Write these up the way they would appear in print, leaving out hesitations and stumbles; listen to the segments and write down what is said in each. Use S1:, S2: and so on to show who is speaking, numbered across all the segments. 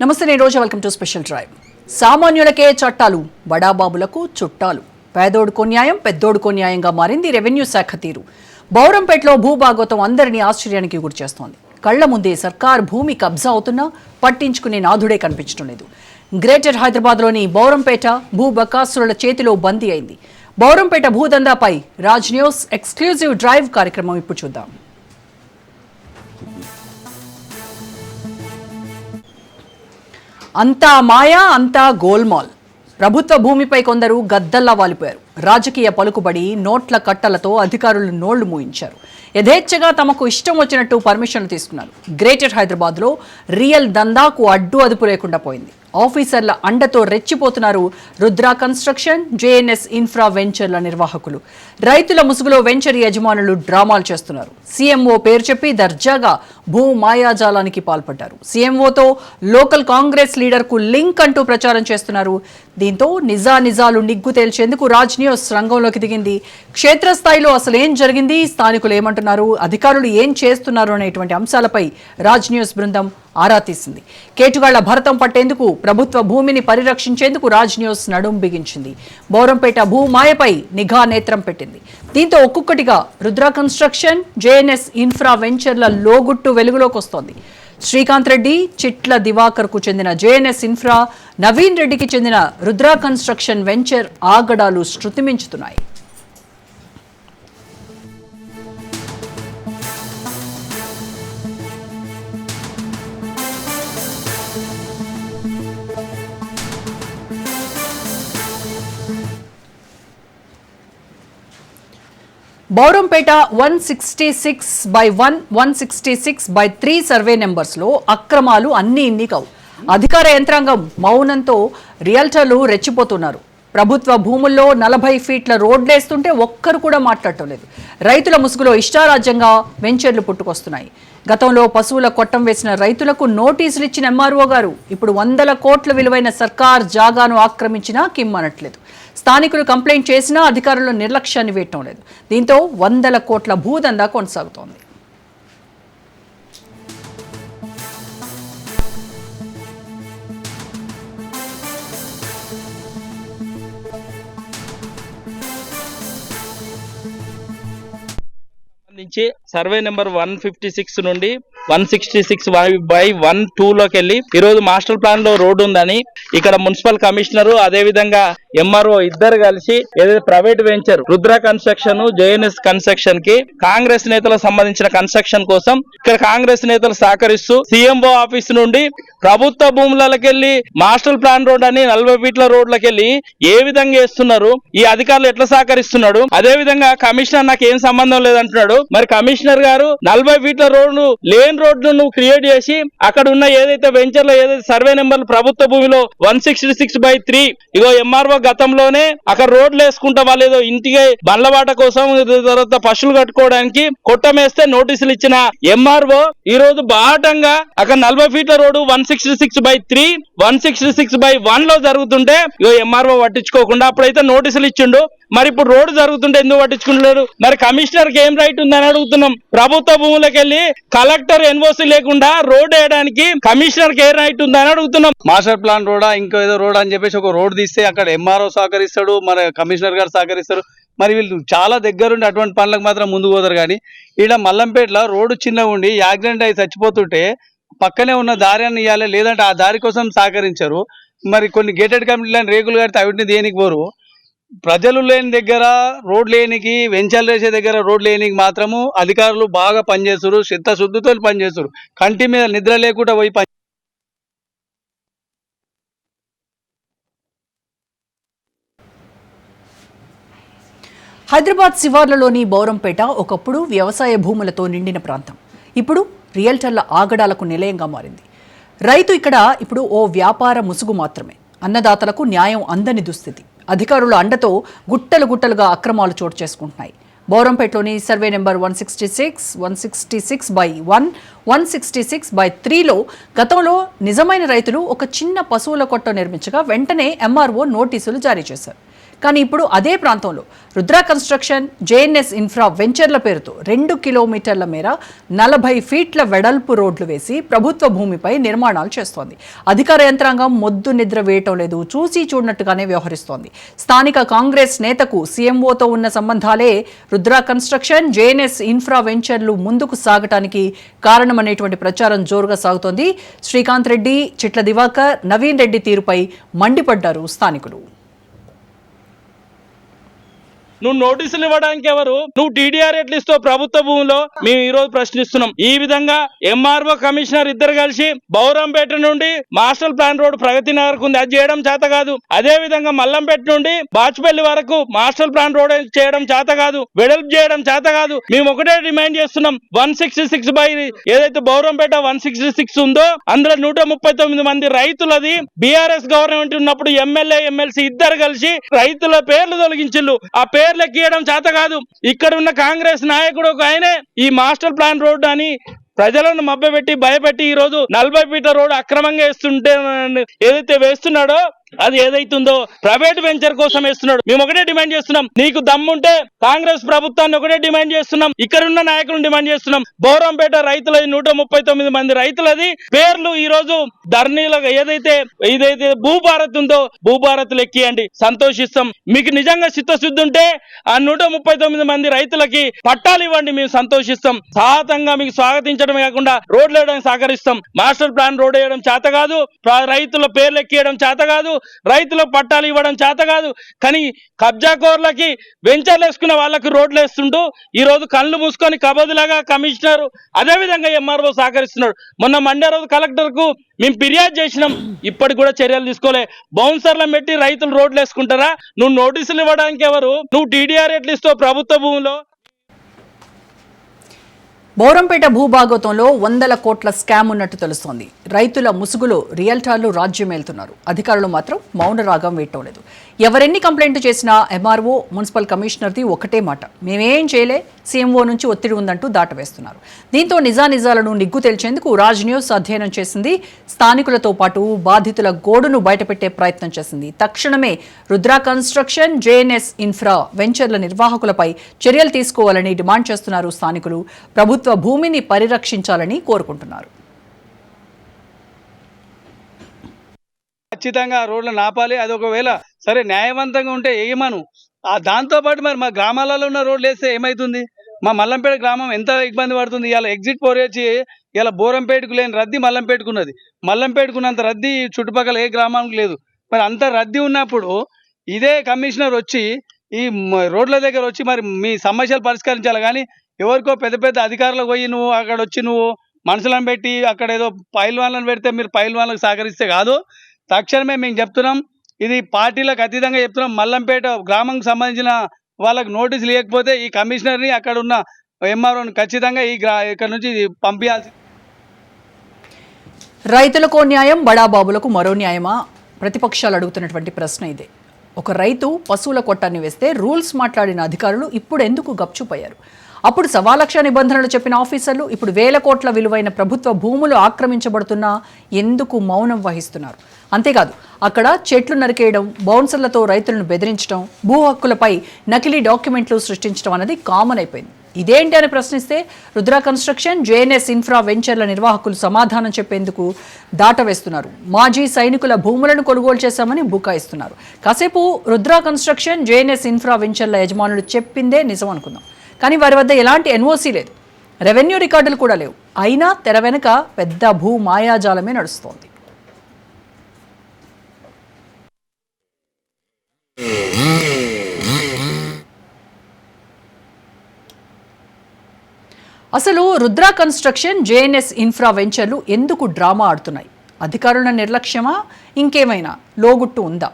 S1: నమస్తే, నేను Roja. Welcome to special drive. సామాన్యులకే చట్టాలు, బడాబాబులకు చుట్టాలు. పేదోడుకో న్యాయం, పెద్దోడుకో న్యాయంగా మారింది రెవెన్యూ శాఖ తీరు. బౌరంపేటలో భూభాగవతం అందరినీ ఆశ్చర్యానికి గురిచేస్తోంది. కళ్ల ముందే సర్కార్ భూమి కబ్జా అవుతున్నా పట్టించుకునే నాథుడే కనిపించడం లేదు. గ్రేటర్ హైదరాబాద్లోని బౌరంపేట భూ బకాసురుల చేతిలో బందీ అయింది. బౌరంపేట భూదందాపై రాజ్ న్యూస్ ఎక్స్క్లూజివ్ డ్రైవ్ కార్యక్రమం ఇప్పుడు చూద్దాం. అంతా మాయా, అంతా గోల్మాల్. ప్రభుత్వ భూమిపై కొందరు గద్దల్లా వాలిపోయారు. రాజకీయ పలుకుబడి, నోట్ల కట్టలతో అధికారులు నోళ్లు మూయించారు. యథేచ్ఛగా తమకు ఇష్టం వచ్చినట్టు పర్మిషన్లు తీసుకున్నారు. గ్రేటర్ హైదరాబాద్లో రియల్ దందాకు అడ్డు అదుపు లేకుండా పోయింది. ఆఫీసర్ల అండతో రెచ్చిపోతున్నారు రుద్ర కన్స్ట్రక్షన్, జేఎన్ఎస్ ఇన్ఫ్రా వెంచర్ల నిర్వాహకులు. రైతుల ముసుగులో వెంచర్ యజమానులు డ్రామాలు చేస్తున్నారు. సీఎంఓ పేరు చెప్పి దర్జాగా భూ మాయాజాలానికి పాల్పడ్డారు. సీఎంఓతో లోకల్ కాంగ్రెస్ లీడర్కు లింక్ అంటూ ప్రచారం చేస్తున్నారు. దీంతో నిజాలు నిగ్గు తేల్చేందుకు రాజ్ న్యూస్ రంగంలోకి దిగింది. క్షేత్రస్థాయిలో అసలు ఏం జరిగింది, స్థానికులు ఏమంటున్నారు, అధికారులు ఏం చేస్తున్నారు అనేటువంటి అంశాలపై రాజ్ న్యూస్ బృందం ఆరా తీసింది. కేటుగాళ్ల భరతం పట్టేందుకు, ప్రభుత్వ భూమిని పరిరక్షించేందుకు రాజ్ న్యూస్ నడుం బిగించింది. బౌరంపేట భూమాయపై నిఘా నేత్రం పెట్టింది. దీంతో ఒక్కొక్కటిగా రుద్ర కన్స్ట్రక్షన్, జేఎన్ఎస్ ఇన్ఫ్రా వెంచర్ల లోగుట్టు వెలుగులోకి వస్తోంది. శ్రీకాంత్ రెడ్డి, చిట్ల దివాకర్కు చెందిన జేఎన్ఎస్ ఇన్ఫ్రా, నవీన్ రెడ్డికి చెందిన రుద్ర కన్స్ట్రక్షన్ వెంచర్ ఆగడాలు శృతిమించుతున్నాయి. బౌరంపేట 166/1, 166/3 సర్వే నెంబర్స్లో అక్రమాలు అన్నీ ఇన్ని కావు. అధికార యంత్రాంగం మౌనంతో రియల్టర్లు రెచ్చిపోతున్నారు. ప్రభుత్వ భూముల్లో 40 ఫీట్ల రోడ్లేస్తుంటే ఒక్కరు కూడా మాట్లాడటం లేదు. రైతుల ముసుగులో ఇష్టారాజ్యంగా వెంచర్లు పుట్టుకొస్తున్నాయి. గతంలో పశువుల కొట్టం వేసిన రైతులకు నోటీసులు ఇచ్చిన ఎంఆర్ఓ గారు ఇప్పుడు 100 కోట్ల విలువైన సర్కార్ జాగాను ఆక్రమించినా కిమ్మనట్లేదు. స్థానికులు కంప్లైంట్ చేసినా అధికారులు నిర్లక్ష్యాన్ని వేయటం లేదు. దీంతో 100 కోట్ల భూదందా కొనసాగుతోంది.
S2: సర్వే నెంబర్ 156 నుండి 166/1/2లోకి వెళ్ళి ఈరోజు మాస్టర్ ప్లాన్ లో రోడ్డు ఉందని ఇక్కడ మున్సిపల్ కమిషనర్ అదే విధంగా ఎంఆర్ఓ ఇద్దరు కలిసి ఏదైతే private venture Rudra construction, JNS construction కి కాంగ్రెస్ నేతలకు సంబంధించిన కన్స్ట్రక్షన్ కోసం ఇక్కడ కాంగ్రెస్ నేతలు సహకరిస్తూ సీఎంఓ ఆఫీస్ నుండి ప్రభుత్వ భూములకి వెళ్ళి మాస్టర్ ప్లాన్ రోడ్ అని 40 ఫీట్ల రోడ్లకి వెళ్ళి ఏ విధంగా వేస్తున్నారు, ఈ అధికారులు ఎట్లా సహకరిస్తున్నాడు, అదే విధంగా కమిషనర్ నాకు ఏం సంబంధం లేదంటున్నాడు. మరి కమిషనర్ గారు 40 ఫీట్ల రోడ్డు లేన్ రోడ్డు నువ్వు క్రియేట్ చేసి అక్కడ ఉన్న ఏదైతే వెంచర్ లో ఏదైతే సర్వే నెంబర్లు ప్రభుత్వ భూమిలో 166/3 ఇగో ఎంఆర్ఓ గతంలోనే అక్కడ రోడ్లు వేసుకుంటా వాళ్ళు ఏదో ఇంటికి బండ్లబాట కోసం తర్వాత పశువులు కట్టుకోవడానికి కొట్టమేస్తే నోటీసులు ఇచ్చిన ఎంఆర్ఓ ఈ రోజు బాటంగా అక్కడ 40 ఫీట్ల రోడ్డు 166/3, 166/1 లో జరుగుతుంటే ఇగో ఎంఆర్ఓ పట్టించుకోకుండా అప్పుడైతే నోటీసులు ఇచ్చిండు. మరి ఇప్పుడు రోడ్డు జరుగుతుంటే ఎందుకు పట్టించుకుంటున్నారు? మరి కమిషనర్ కి ఏం రైట్ ఉందని అడుగుతున్నాం. ప్రభుత్వ భూములకు వెళ్ళి కలెక్టర్ ఎన్ఓసి లేకుండా రోడ్ వేయడానికి కమిషనర్ కి ఏ రైట్ ఉందని అడుగుతున్నాం.
S3: మాస్టర్ ప్లాన్ రోడా ఇంకో ఏదో రోడ్ అని చెప్పేసి ఒక రోడ్ తీస్తే అక్కడ ఎంఆర్ఓ సహకరిస్తాడు, మరి కమిషనర్ గారు సహకరిస్తారు. మరి వీళ్ళు చాలా దగ్గరుండి అటువంటి పనులకు మాత్రం ముందుకు పోతారు. కానీ ఈడ మల్లంపేటలో రోడ్డు చిన్నగా ఉండి యాక్సిడెంట్ అయి చచ్చిపోతుంటే పక్కనే ఉన్న దారి అని ఇవ్వాలి, లేదంటే ఆ దారి కోసం సహకరించరు. మరి కొన్ని గేటెడ్ కమ్యూనిటీలను రేకులు కడితే అవిటిని దేనికి పోరు. ప్రజలు లేని దగ్గర రోడ్ లేనికి, వెంచర్లు వేసే దగ్గర రోడ్ లేనికి మాత్రము అధికారులు బాగా పనిచేస్తారు, చిత్తశుద్ధితో పనిచేస్తారు. కంటి మీద నిద్ర లేకుండా పోయి
S1: హైదరాబాద్ శివార్లలోని బౌరంపేట ఒకప్పుడు వ్యవసాయ భూములతో నిండిన ప్రాంతం. ఇప్పుడు రియల్టర్ల ఆగడాలకు నిలయంగా మారింది. రైతు ఇక్కడ ఇప్పుడు ఓ వ్యాపార ముసుగు మాత్రమే. అన్నదాతలకు న్యాయం అందని దుస్థితి. అధికారుల అండతో గుట్టలుగా అక్రమాలు చోటు చేసుకుంటున్నాయి. బౌరంపేటలోని సర్వే నెంబర్ 166, 166/1, 166/3లో గతంలో నిజమైన రైతులు ఒక చిన్న పశువుల కొట్ట నిర్మించగా వెంటనే ఎంఆర్ఓ నోటీసులు జారీ చేశారు. కానీ ఇప్పుడు అదే ప్రాంతంలో రుద్ర కన్స్ట్రక్షన్ జేఎన్ఎస్ ఇన్ఫ్రా వెంచర్ల పేరుతో 2 కిలోమీటర్ల మేర 40 ఫీట్ల వెడల్పు రోడ్లు వేసి ప్రభుత్వ భూమిపై నిర్మాణాలు చేస్తోంది. అధికార యంత్రాంగం మొద్దు నిద్ర వేయటం లేదు, చూసి చూడనట్టుగానే వ్యవహరిస్తోంది. స్థానిక కాంగ్రెస్ నేతకు సీఎంఓతో ఉన్న సంబంధాలే రుద్ర కన్స్ట్రక్షన్ జేఎన్ఎస్ ఇన్ఫ్రా వెంచర్లు ముందుకు సాగటానికి కారణమనేటువంటి ప్రచారం జోరుగా సాగుతోంది. శ్రీకాంత్ రెడ్డి, చిట్ల దివాకర్, నవీన్ రెడ్డి తీరుపై మండిపడ్డారు స్థానికులు.
S2: నువ్వు నోటీసులు ఇవ్వడానికి ఎవరు? నువ్వు టీడీఆర్ ఎట్లా ఇస్తావు ప్రభుత్వ భూమిలో? మేము ఈ రోజు ప్రశ్నిస్తున్నాం. ఈ విధంగా ఎంఆర్ఓ కమిషనర్ ఇద్దరు కలిసి బౌరంపేట నుండి master plan road Pragathi Nagar ఉంది, అది చేయడం చేత కాదు. అదే విధంగా మల్లంపేట నుండి బాచుపల్లి వరకు మాస్టర్ ప్లాన్ రోడ్ చేయడం చేత కాదు, వెడల్పు చేయడం చేత కాదు. మేము ఒకటే డిమాండ్ చేస్తున్నాం, 166 బై ఏదైతే బౌరంపేట 166 ఉందో అందులో 139 మంది రైతులది బీఆర్ఎస్ గవర్నమెంట్ ఉన్నప్పుడు ఎమ్మెల్యే ఎమ్మెల్సీ ఇద్దరు కలిసి రైతుల పేర్లు తొలగించిల్లు. ఆ పేర్లు ఎక్కియడం చేత కాదు. ఇక్కడ ఉన్న కాంగ్రెస్ నాయకుడు ఒక ఆయనే ఈ మాస్టర్ ప్లాన్ రోడ్డు అని ప్రజలను మభ్యపెట్టి భయపెట్టి ఈ రోజు 40 ఫీట్ల రోడ్డు అక్రమంగా వేస్తుంటే ఏదైతే వేస్తున్నాడో అది ఏదైతుందో ప్రైవేట్ వెంచర్ కోసం వేస్తున్నాడు. మేము ఒకటే డిమాండ్ చేస్తున్నాం, నీకు దమ్ముంటే కాంగ్రెస్ ప్రభుత్వాన్ని ఒకటే డిమాండ్ చేస్తున్నాం, ఇక్కడున్న నాయకులను డిమాండ్ చేస్తున్నాం. బౌరంపేట రైతులది 139 మంది రైతులది పేర్లు ఈ రోజు ధర్నీలకు ఏదైతే భూభారత్ ఉందో భూభారత్ లెక్కియండి, సంతోషిస్తాం. మీకు నిజంగా చిత్తశుద్ధి ఉంటే ఆ 139 మంది రైతులకి పట్టాలు ఇవ్వండి, మేము సంతోషిస్తాం. సాహతంగా మీకు స్వాగతించడమే కాకుండా రోడ్లు వేయడానికి సహకరిస్తాం. మాస్టర్ ప్లాన్ రోడ్ వేయడం చేత కాదు, రైతుల పేర్లు ఎక్కియడం చేత కాదు, రైతులకు పట్టాలు ఇవ్వడం చేత కాదు. కానీ కబ్జాకోర్లకి వెంచర్లు వేసుకున్న వాళ్ళకి రోడ్లు వేస్తుంటూ ఈ రోజు కళ్ళు మూసుకొని కబోదులాగా కమిషనర్ అదే విధంగా ఎంఆర్ఓ సహకరిస్తున్నాడు. మొన్న మండే రోజు కలెక్టర్ కు మేము ఫిర్యాదు చేసినాం, ఇప్పటికి కూడా చర్యలు తీసుకోలే. బౌన్సర్లను పెట్టి రైతులు రోడ్లు వేసుకుంటారా? నువ్వు నోటీసులు ఇవ్వడానికి ఎవరు? నువ్వు టీడీఆర్ ఎట్లా ఇస్తావు ప్రభుత్వ భూమిలో?
S1: బౌరంపేట భూభాగోతంలో 100 కోట్ల స్కామ్ ఉన్నట్టు తెలుస్తోంది. రైతుల ముసుగులో రియల్టర్లు రాజ్యమేలుతున్నారు. అధికారులు మాత్రం మౌన రాగం వేయటం లేదు. ఎవరెన్ని కంప్లైంట్ చేసినా ఎంఆర్ఓ మున్సిపల్ కమిషనర్ది ఒకటే మాట, మేమేం చేయలే, సీఎంఓ నుంచి ఒత్తిడి ఉందంటూ దాటవేస్తున్నారు. దీంతో నిజానిజాలను నిగ్గు తేల్చేందుకు రాజ్ న్యూస్ అధ్యయనం చేసింది. స్థానికులతో పాటు బాధితుల గోడును బయటపెట్టే ప్రయత్నం చేసింది. తక్షణమే రుద్ర కన్స్ట్రక్షన్ జేఎన్ఎస్ ఇన్ఫ్రా వెంచర్ల నిర్వాహకులపై చర్యలు తీసుకోవాలని డిమాండ్ చేస్తున్నారు స్థానికులు. ప్రభుత్వ భూమిని పరిరక్షించాలని కోరుకుంటున్నారు.
S3: ఖచ్చితంగా రోడ్లు నాపాలి. అది ఒకవేళ సరే న్యాయవంతంగా ఉంటే ఏమను, దాంతో పాటు మరి మా గ్రామాలలో ఉన్న రోడ్లు వేస్తే ఏమైతుంది? మా మల్లంపేట గ్రామం ఎంత ఇబ్బంది పడుతుంది. ఇలా ఎగ్జిట్ పోరేచి ఇలా బోరంపేటకు లేని రద్దీ మల్లంపేటకు ఉన్నది. మల్లంపేటకున్నంత రద్దీ చుట్టుపక్కల ఏ గ్రామానికి లేదు. మరి అంత రద్దీ ఉన్నప్పుడు ఇదే కమిషనర్ వచ్చి ఈ రోడ్ల దగ్గర వచ్చి మరి మీ సమస్యలు పరిష్కరించాలి. కానీ ఎవరికో పెద్ద పెద్ద అధికారులకు పోయి నువ్వు అక్కడ వచ్చి నువ్వు మనుషులను పెట్టి అక్కడ ఏదో పైల్వాన్లను పెడితే మీరు పైల్వాన్లకు సహకరిస్తే కాదు. తక్షణమే మేము చెప్తున్నాం, ఇది పార్టీలకు అతీతంగా చెప్తున్నాం. మల్లంపేట గ్రామంకి సంబంధించిన వాళ్ళకి నోటీసులు ఇవ్వకపోతే ఈ కమిషనర్ని అక్కడ ఉన్న ఎంఆర్ఓని ఖచ్చితంగా ఇక్కడ నుంచి పంపించాల్సి.
S1: రైతులకు న్యాయం, బడాబాబులకు మరో న్యాయమా? ప్రతిపక్షాలు అడుగుతున్నటువంటి ప్రశ్న ఇదే. ఒక రైతు పశువుల కొట్టాన్ని వేస్తే రూల్స్ మాట్లాడిన అధికారులు ఇప్పుడు ఎందుకు గప్చుపోయారు? అప్పుడు 1,00,000 నిబంధనలు చెప్పిన ఆఫీసర్లు ఇప్పుడు 1,000 కోట్ల విలువైన ప్రభుత్వ భూములు ఆక్రమించబడుతున్నా ఎందుకు మౌనం వహిస్తున్నారు? అంతేకాదు, అక్కడ చెట్లు నరికేయడం, బౌన్సర్లతో రైతులను బెదిరించడం, భూ హక్కులపై నకిలీ డాక్యుమెంట్లు సృష్టించడం అనేది కామన్ అయిపోయింది. ఇదేంటి అని ప్రశ్నిస్తే రుద్ర కన్స్ట్రక్షన్ జేఎన్ఎస్ ఇన్ఫ్రా వెంచర్ల నిర్వాహకులు సమాధానం చెప్పేందుకు దాటవేస్తున్నారు. మాజీ సైనికుల భూములను కొనుగోలు చేశామని బుకాయిస్తున్నారు. కాసేపు రుద్ర కన్స్ట్రక్షన్ జేఎన్ఎస్ ఇన్ఫ్రా వెంచర్ల యజమానులు చెప్పిందే నిజం అనుకుందాం. కానీ వారి వద్ద ఎలాంటి ఎన్ఓసీ లేదు, రెవెన్యూ రికార్డులు కూడా లేవు. అయినా తెర వెనుక పెద్ద భూ మాయాజాలమే నడుస్తోంది. అసలు రుద్ర కన్స్ట్రక్షన్ జేఎన్ఎస్ ఇన్ఫ్రా వెంచర్లు ఎందుకు డ్రామా ఆడుతున్నాయి? అధికారుల నిర్లక్ష్యమా, ఇంకేమైనా లోగుట్టు ఉందా?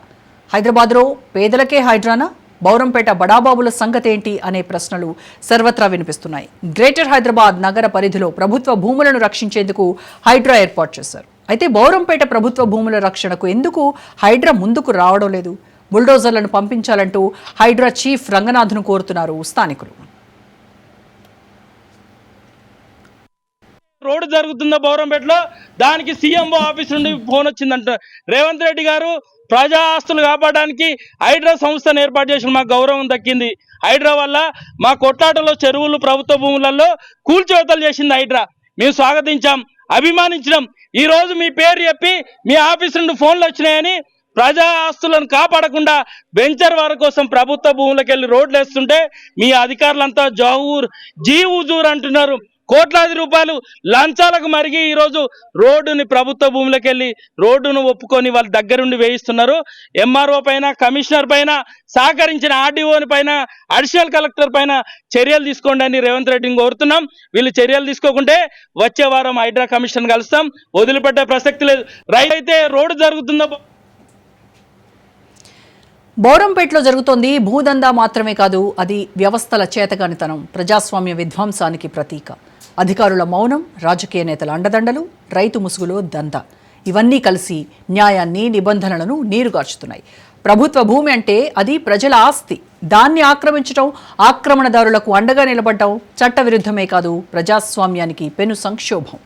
S1: హైదరాబాద్లో పేదలకే హైడ్రానా? బౌరంపేట బడాబాబుల సంగతేంటి అనే ప్రశ్నలు సర్వత్రా వినిపిస్తున్నాయి. గ్రేటర్ హైదరాబాద్ నగర పరిధిలో ప్రభుత్వ భూములను రక్షించేందుకు హైడ్రా ఏర్పాటు చేశారు. అయితే బౌరంపేట ప్రభుత్వ భూముల రక్షణకు ఎందుకు హైడ్రా ముందుకు రావడం లేదు? బుల్డోజర్లను పంపించాలంటూ హైడ్రా చీఫ్ రంగనాథ్ను కోరుతున్నారు స్థానికులు.
S2: రోడ్డు జరుగుతుందో బౌరంపేటలో దానికి సీఎంఓ ఆఫీస్ నుండి ఫోన్ వచ్చిందంట. రేవంత్ రెడ్డి గారు ప్రజా ఆస్తులు కాపాడడానికి హైడ్రా సంస్థను ఏర్పాటు చేసిన మాకు గౌరవం దక్కింది. హైడ్రా వల్ల మా కొట్లాటలో చెరువులు ప్రభుత్వ భూములలో కూల్చివేతలు చేసింది హైడ్రా. మేము స్వాగతించాం, అభిమానించినాం. ఈ రోజు మీ పేరు చెప్పి మీ ఆఫీస్ నుండి ఫోన్లు వచ్చినాయని ప్రజా ఆస్తులను కాపాడకుండా వెంచర్ వారి కోసం ప్రభుత్వ భూములకు వెళ్ళి రోడ్లు వేస్తుంటే మీ అధికారులంతా జీవుజూర్ అంటున్నారు. కోట్లాది రూపాయలు లంచాలకు మరిగి ఈరోజు రోడ్డుని ప్రభుత్వ భూములకు వెళ్ళి రోడ్డును ఒప్పుకొని వాళ్ళ దగ్గరుండి వేయిస్తున్నారు. ఎంఆర్ఓ పైన, కమిషనర్ పైన, సహకరించిన ఆర్డీఓని పైన, అడిషనల్ కలెక్టర్ పైన చర్యలు తీసుకోండి అని రేవంత్ రెడ్డిని కోరుతున్నాం. వీళ్ళు చర్యలు తీసుకోకుంటే వచ్చే వారం హైడ్రా కమిషన్ కలుస్తాం, వదిలిపెట్టే ప్రసక్తి లేదు. రైతు రోడ్డు జరుగుతుందో
S1: బౌరంపేటలో జరుగుతోంది భూదందా మాత్రమే కాదు, అది వ్యవస్థల చేతగానితనం, ప్రజాస్వామ్య విధ్వంసానికి ప్రతీక. అధికారుల మౌనం, రాజకీయ నేతల అండదండలు, రైతు ముసుగులో దందా, ఇవన్నీ కలిసి న్యాయాన్ని, నిబంధనలను నీరుగార్చుతున్నాయి. ప్రభుత్వ భూమి అంటే అది ప్రజల ఆస్తి. దాన్ని ఆక్రమించడం, ఆక్రమణదారులకు అండగా నిలబడటం చట్టవిరుద్ధమే కాదు, ప్రజాస్వామ్యానికి పెను సంక్షోభం.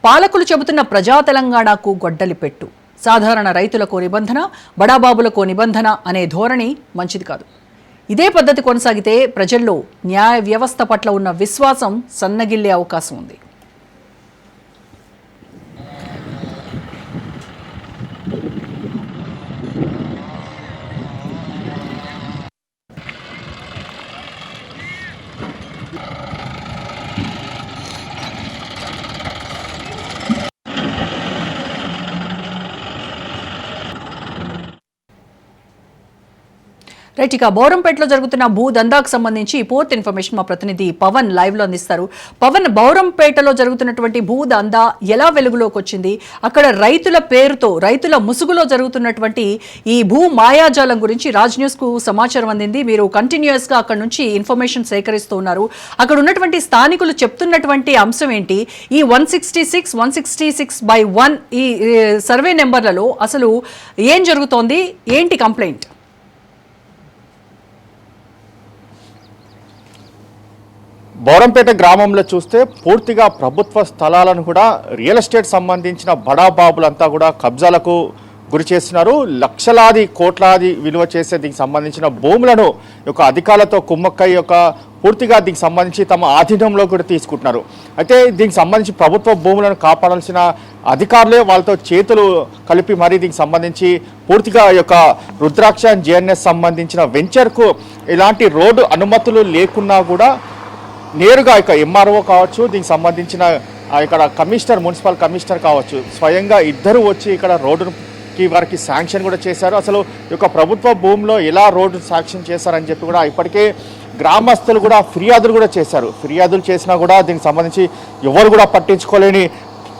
S1: పాలకులు చెబుతున్న ప్రజా తెలంగాణకు గొడ్డలి పెట్టు. సాధారణ రైతులకు నిబంధన, బడాబాబులకు నిబంధన అనే ధోరణి మంచిది కాదు. ఇదే పద్ధతి కొనసాగితే ప్రజల్లో న్యాయ వ్యవస్థ పట్ల ఉన్న విశ్వాసం సన్నగిల్లే అవకాశం ఉంది. రైట్, ఇక బౌరంపేటలో జరుగుతున్న భూ దందాకు సంబంధించి పూర్తి ఇన్ఫర్మేషన్ మా ప్రతినిధి పవన్ లైవ్లో అందిస్తారు. పవన్, బౌరంపేటలో జరుగుతున్నటువంటి భూ దందా ఎలా వెలుగులోకి వచ్చింది? అక్కడ రైతుల పేరుతో, రైతుల ముసుగులో జరుగుతున్నటువంటి ఈ భూ మాయాజాలం గురించి రాజ్ న్యూస్కు సమాచారం అందింది. మీరు కంటిన్యూస్గా అక్కడ నుంచి ఇన్ఫర్మేషన్ సేకరిస్తూ ఉన్నారు. అక్కడ ఉన్నటువంటి స్థానికులు చెప్తున్నటువంటి అంశం ఏంటి? ఈ 166, 166/1 ఈ సర్వే నెంబర్లలో అసలు ఏం జరుగుతోంది? ఏంటి కంప్లైంట్?
S4: బౌరంపేట గ్రామంలో చూస్తే పూర్తిగా ప్రభుత్వ స్థలాలను కూడా రియల్ ఎస్టేట్ సంబంధించిన బడాబాబులంతా కూడా కబ్జాలకు గురి చేస్తున్నారు. లక్షలాది కోట్లాది విలువ చేసే దీనికి సంబంధించిన భూములను యొక్క అధికారులతో కుమ్మక్కై పూర్తిగా దీనికి సంబంధించి తమ ఆధీనంలో కూడా తీసుకుంటున్నారు. అయితే దీనికి సంబంధించి ప్రభుత్వ భూములను కాపాడాల్సిన అధికారులే వాళ్ళతో చేతులు కలిపి మరీ దీనికి సంబంధించి పూర్తిగా రుద్రాక్ష జేఎన్ఎస్ సంబంధించిన వెంచర్కు ఇలాంటి రోడ్డు అనుమతులు లేకున్నా కూడా నేరుగా ఎంఆర్ఓ కావచ్చు, దీనికి సంబంధించిన ఇక్కడ కమిషనర్, మున్సిపల్ కమిషనర్ కావచ్చు, స్వయంగా ఇద్దరు వచ్చి ఇక్కడ రోడ్డుకి వారికి శాంక్షన్ కూడా చేశారు. అసలు ప్రభుత్వ భూమిలో ఎలా రోడ్డు శాంక్షన్ చేశారని చెప్పి కూడా ఇప్పటికే గ్రామస్తులు కూడా ఫిర్యాదులు కూడా చేశారు. ఫిర్యాదులు చేసినా కూడా దీనికి సంబంధించి ఎవరు కూడా పట్టించుకోలేని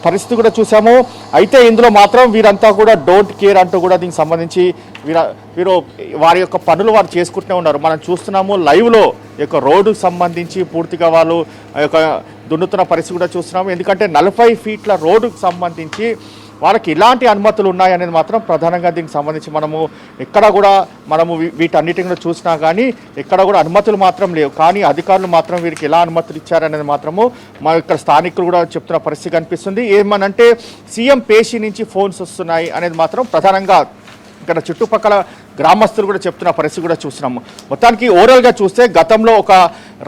S4: పరిస్థితి కూడా చూసాము. అయితే ఇందులో మాత్రం వీరంతా కూడా డోంట్ కేర్ అంటూ కూడా దీనికి సంబంధించి వీరు వారి పనులు వారు చేసుకుంటూనే ఉన్నారు. మనం చూస్తున్నాము లైవ్లో రోడ్డుకు సంబంధించి పూర్తిగా వాళ్ళు దున్నుతున్న పరిస్థితి కూడా చూస్తున్నాము. ఎందుకంటే 40 ఫీట్ల రోడ్డుకు సంబంధించి వాళ్ళకి ఇలాంటి అనుమతులు ఉన్నాయనేది మాత్రం ప్రధానంగా దీనికి సంబంధించి ఎక్కడ కూడా వీటన్నిటిని కూడా చూసినా కానీ ఎక్కడ కూడా అనుమతులు మాత్రం లేవు. కానీ అధికారులు మాత్రం వీరికి ఎలా అనుమతులు ఇచ్చారనేది మాత్రము ఇక్కడ స్థానికులు కూడా చెప్తున్న పరిస్థితి కనిపిస్తుంది. ఏమనంటే సీఎం పేషి నుంచి ఫోన్స్ వస్తున్నాయి అనేది మాత్రం ప్రధానంగా ఇక్కడ చుట్టుపక్కల గ్రామస్తులు కూడా చెప్తున్న పరిస్థితి కూడా చూస్తున్నాము. మొత్తానికి ఓవరాల్గా చూస్తే గతంలో ఒక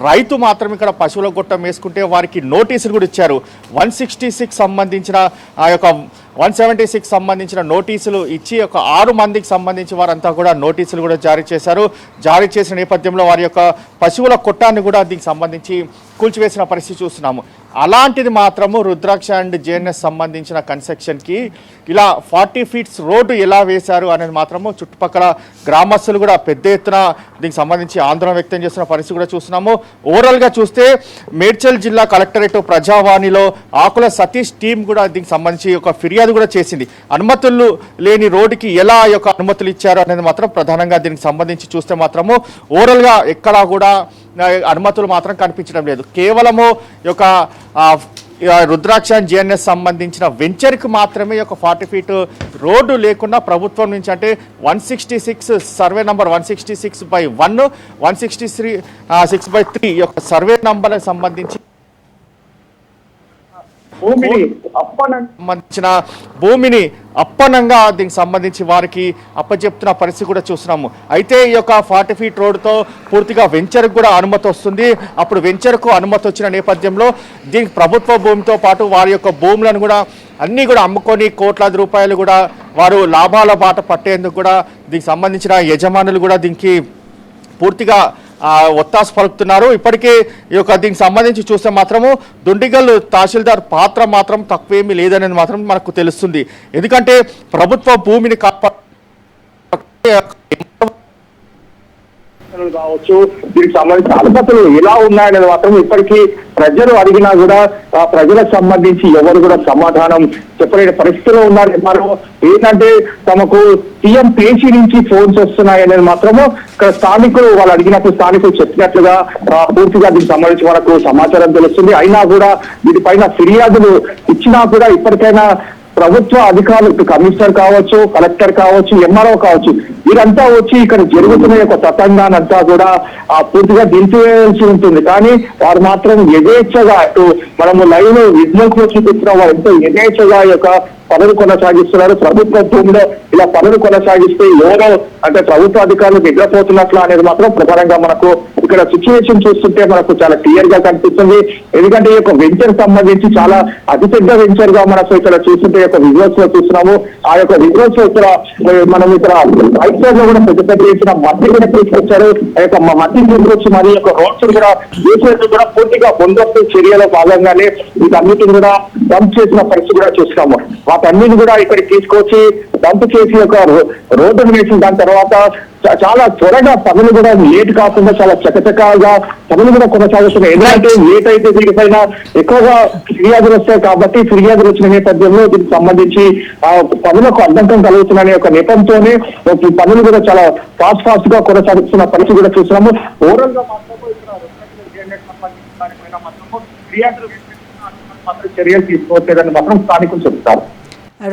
S4: రైతు మాత్రం ఇక్కడ పశువుల గొట్టం వేసుకుంటే వారికి నోటీసులు కూడా ఇచ్చారు. 166 సంబంధించిన 176 సంబంధించిన నోటీసులు ఇచ్చి 6 మందికి సంబంధించి వారంతా కూడా నోటీసులు కూడా జారీ చేశారు. జారీ చేసిన నేపథ్యంలో వారి పశువుల కొట్టాన్ని కూడా దీనికి సంబంధించి కూల్చివేసిన పరిస్థితి చూస్తున్నాము. అలాంటిది మాత్రము రుద్రాక్ష అండ్ జేఎన్ఎస్ సంబంధించిన కన్స్ట్రక్షన్కి ఇలా 40 ఫీట్స్ రోడ్డు ఎలా వేశారు అనేది మాత్రము చుట్టుపక్కల గ్రామస్తులు కూడా పెద్ద ఎత్తున దీనికి సంబంధించి ఆందోళన వ్యక్తం చేస్తున్న పరిస్థితి కూడా చూస్తున్నాము. ఓవరాల్గా చూస్తే మేడ్చల్ జిల్లా కలెక్టరేట్ ప్రజావాణిలో ఆకుల సతీష్ టీం కూడా దీనికి సంబంధించి ఫిర్యాదు కూడా చేసింది. అనుమతులు లేని రోడ్డుకి ఎలా అనుమతులు ఇచ్చారు అనేది మాత్రం ప్రధానంగా దీనికి సంబంధించి చూస్తే మాత్రము ఓవరాల్గా ఎక్కడా కూడా అనుమతులు మాత్రం కనిపించడం లేదు. కేవలము రుద్రాక్ష జేఎన్ఎస్ సంబంధించిన వెంచర్కి మాత్రమే 40 ఫీట్ రోడ్డు లేకుండా ప్రభుత్వం నుంచి అంటే 166 సర్వే నంబర్ 166/1, 166/3 సర్వే నంబర్కి సంబంధించి
S5: భూమిని అప్పనంగా
S4: సంబంధించిన భూమిని అప్పనంగా దీనికి సంబంధించి వారికి అప్పచెప్తున్న పరిస్థితి కూడా చూస్తున్నాము. అయితే ఈ యొక్క 40 ఫీట్ రోడ్డుతో పూర్తిగా వెంచర్కు కూడా అనుమతి వస్తుంది. అప్పుడు వెంచర్కు అనుమతి వచ్చిన నేపథ్యంలో దీనికి ప్రభుత్వ భూమితో పాటు వారి యొక్క భూములను కూడా అన్నీ కూడా అమ్ముకొని కోట్లాది రూపాయలు కూడా వారు లాభాల బాట పట్టేందుకు కూడా దీనికి సంబంధించిన యజమానులు కూడా దీనికి పూర్తిగా ఒత్తాసు పలుకుతున్నారు. ఇప్పటికే ఈ యొక్క దీనికి సంబంధించి చూస్తే మాత్రము దుండిగల్ తహసీల్దార్ పాత్ర మాత్రం తక్కువేమీ లేదనేది మాత్రం మనకు తెలుస్తుంది. ఎందుకంటే ప్రభుత్వ భూమిని
S5: కావచ్చు, దీనికి సంబంధించిన అనుమతులు ఎలా ఉన్నాయనేది మాత్రం ఇప్పటికీ ప్రజలు అడిగినా కూడా ఆ ప్రజలకు సంబంధించి ఎవరు కూడా సమాధానం చెప్పలేని పరిస్థితిలో ఉన్నారు. ఎంఆర్ఓ ఏంటంటే తమకు సీఎం పేజీ నుంచి ఫోన్స్ వస్తున్నాయి అనేది మాత్రము ఇక్కడ స్థానికులు వాళ్ళు అడిగినప్పుడు స్థానికులు చెప్పినట్లుగా పూర్తిగా దీనికి సంబంధించి మనకు సమాచారం తెలుస్తుంది. అయినా కూడా దీనిపైన ఫిర్యాదులు ఇచ్చినా కూడా ఇప్పటికైనా ప్రభుత్వ అధికారులు కమిషనర్ కావచ్చు, కలెక్టర్ కావచ్చు, ఎంఆర్ఓ కావచ్చు, వీరంతా వచ్చి ఇక్కడ జరుగుతున్న యొక్క తతంగాన్ని అంతా కూడా పూర్తిగా దింపివేయాల్సి ఉంటుంది. కానీ వారు మాత్రం యథేచ్ఛగా అటు మనము లైవ్ లో విజ్ఞప్తిలో చూపిస్తున్న వారు ఎంతో యథేచ్ఛగా యొక్క పనులు కొనసాగిస్తున్నారు. ప్రభుత్వ భూమిలో ఇలా పనులు కొనసాగిస్తే ఎవరో అంటే ప్రభుత్వ అధికారులు నిద్రపోతున్నట్లు అనేది మాత్రం ప్రధానంగా మనకు ఇక్కడ సిచ్యువేషన్ చూస్తుంటే మనకు చాలా క్లియర్ గా కనిపిస్తుంది. ఎందుకంటే ఈ యొక్క వెంచర్ సంబంధించి చాలా అతిపెద్ద వెంచర్ గా మనకు ఇక్కడ చూస్తుంటే యొక్క విజువల్స్ లో చూస్తున్నాము. ఆ యొక్క విజువల్స్ ఇక్కడ మనం ఇక్కడ రైట్ సైడ్ లో కూడా పెద్ద పెద్ద చేసిన మట్టి కూడా తీసుకొచ్చారు. ఆ యొక్క మట్టి తీసుకొచ్చి మరి యొక్క రోడ్స్ కూడా చేసేది కూడా పూర్తిగా బందోబస్తు చర్యలో భాగంగానే వీటన్నిటిని కూడా డంప్ చేసిన పరిస్థితి కూడా చూస్తున్నాము. వాటన్నిటిని కూడా ఇక్కడికి తీసుకొచ్చి డంప్ చేసి ఒక రోడ్డును వేసిన దాని తర్వాత చాలా త్వరగా పనులు కూడా లేట్ కాకుండా చాలా చకచకాగా పనులు కూడా కొనసాగుతున్నాయి. ఎందుకంటే లేట్ అయితే దీనిపైన ఎక్కువగా ఫిర్యాదులు వస్తాయి కాబట్టి ఫిర్యాదులు వచ్చిన నేపథ్యంలో దీనికి సంబంధించి పనులకు అడ్డంకం కలుగుతున్న ఒక నేపథ్యంతోనే పనులు కూడా చాలా ఫాస్ట్ గా కొనసాగుతున్న పరిస్థితి కూడా చూస్తున్నాము. ఓవరాల్ గా మాత్రము ఇక్కడ సంబంధించిన దానిపైన మాత్రము ఫిర్యాదులు మాత్రం చర్యలు తీసుకోవట్లేదని మాత్రం స్థానికులు చెప్తారు.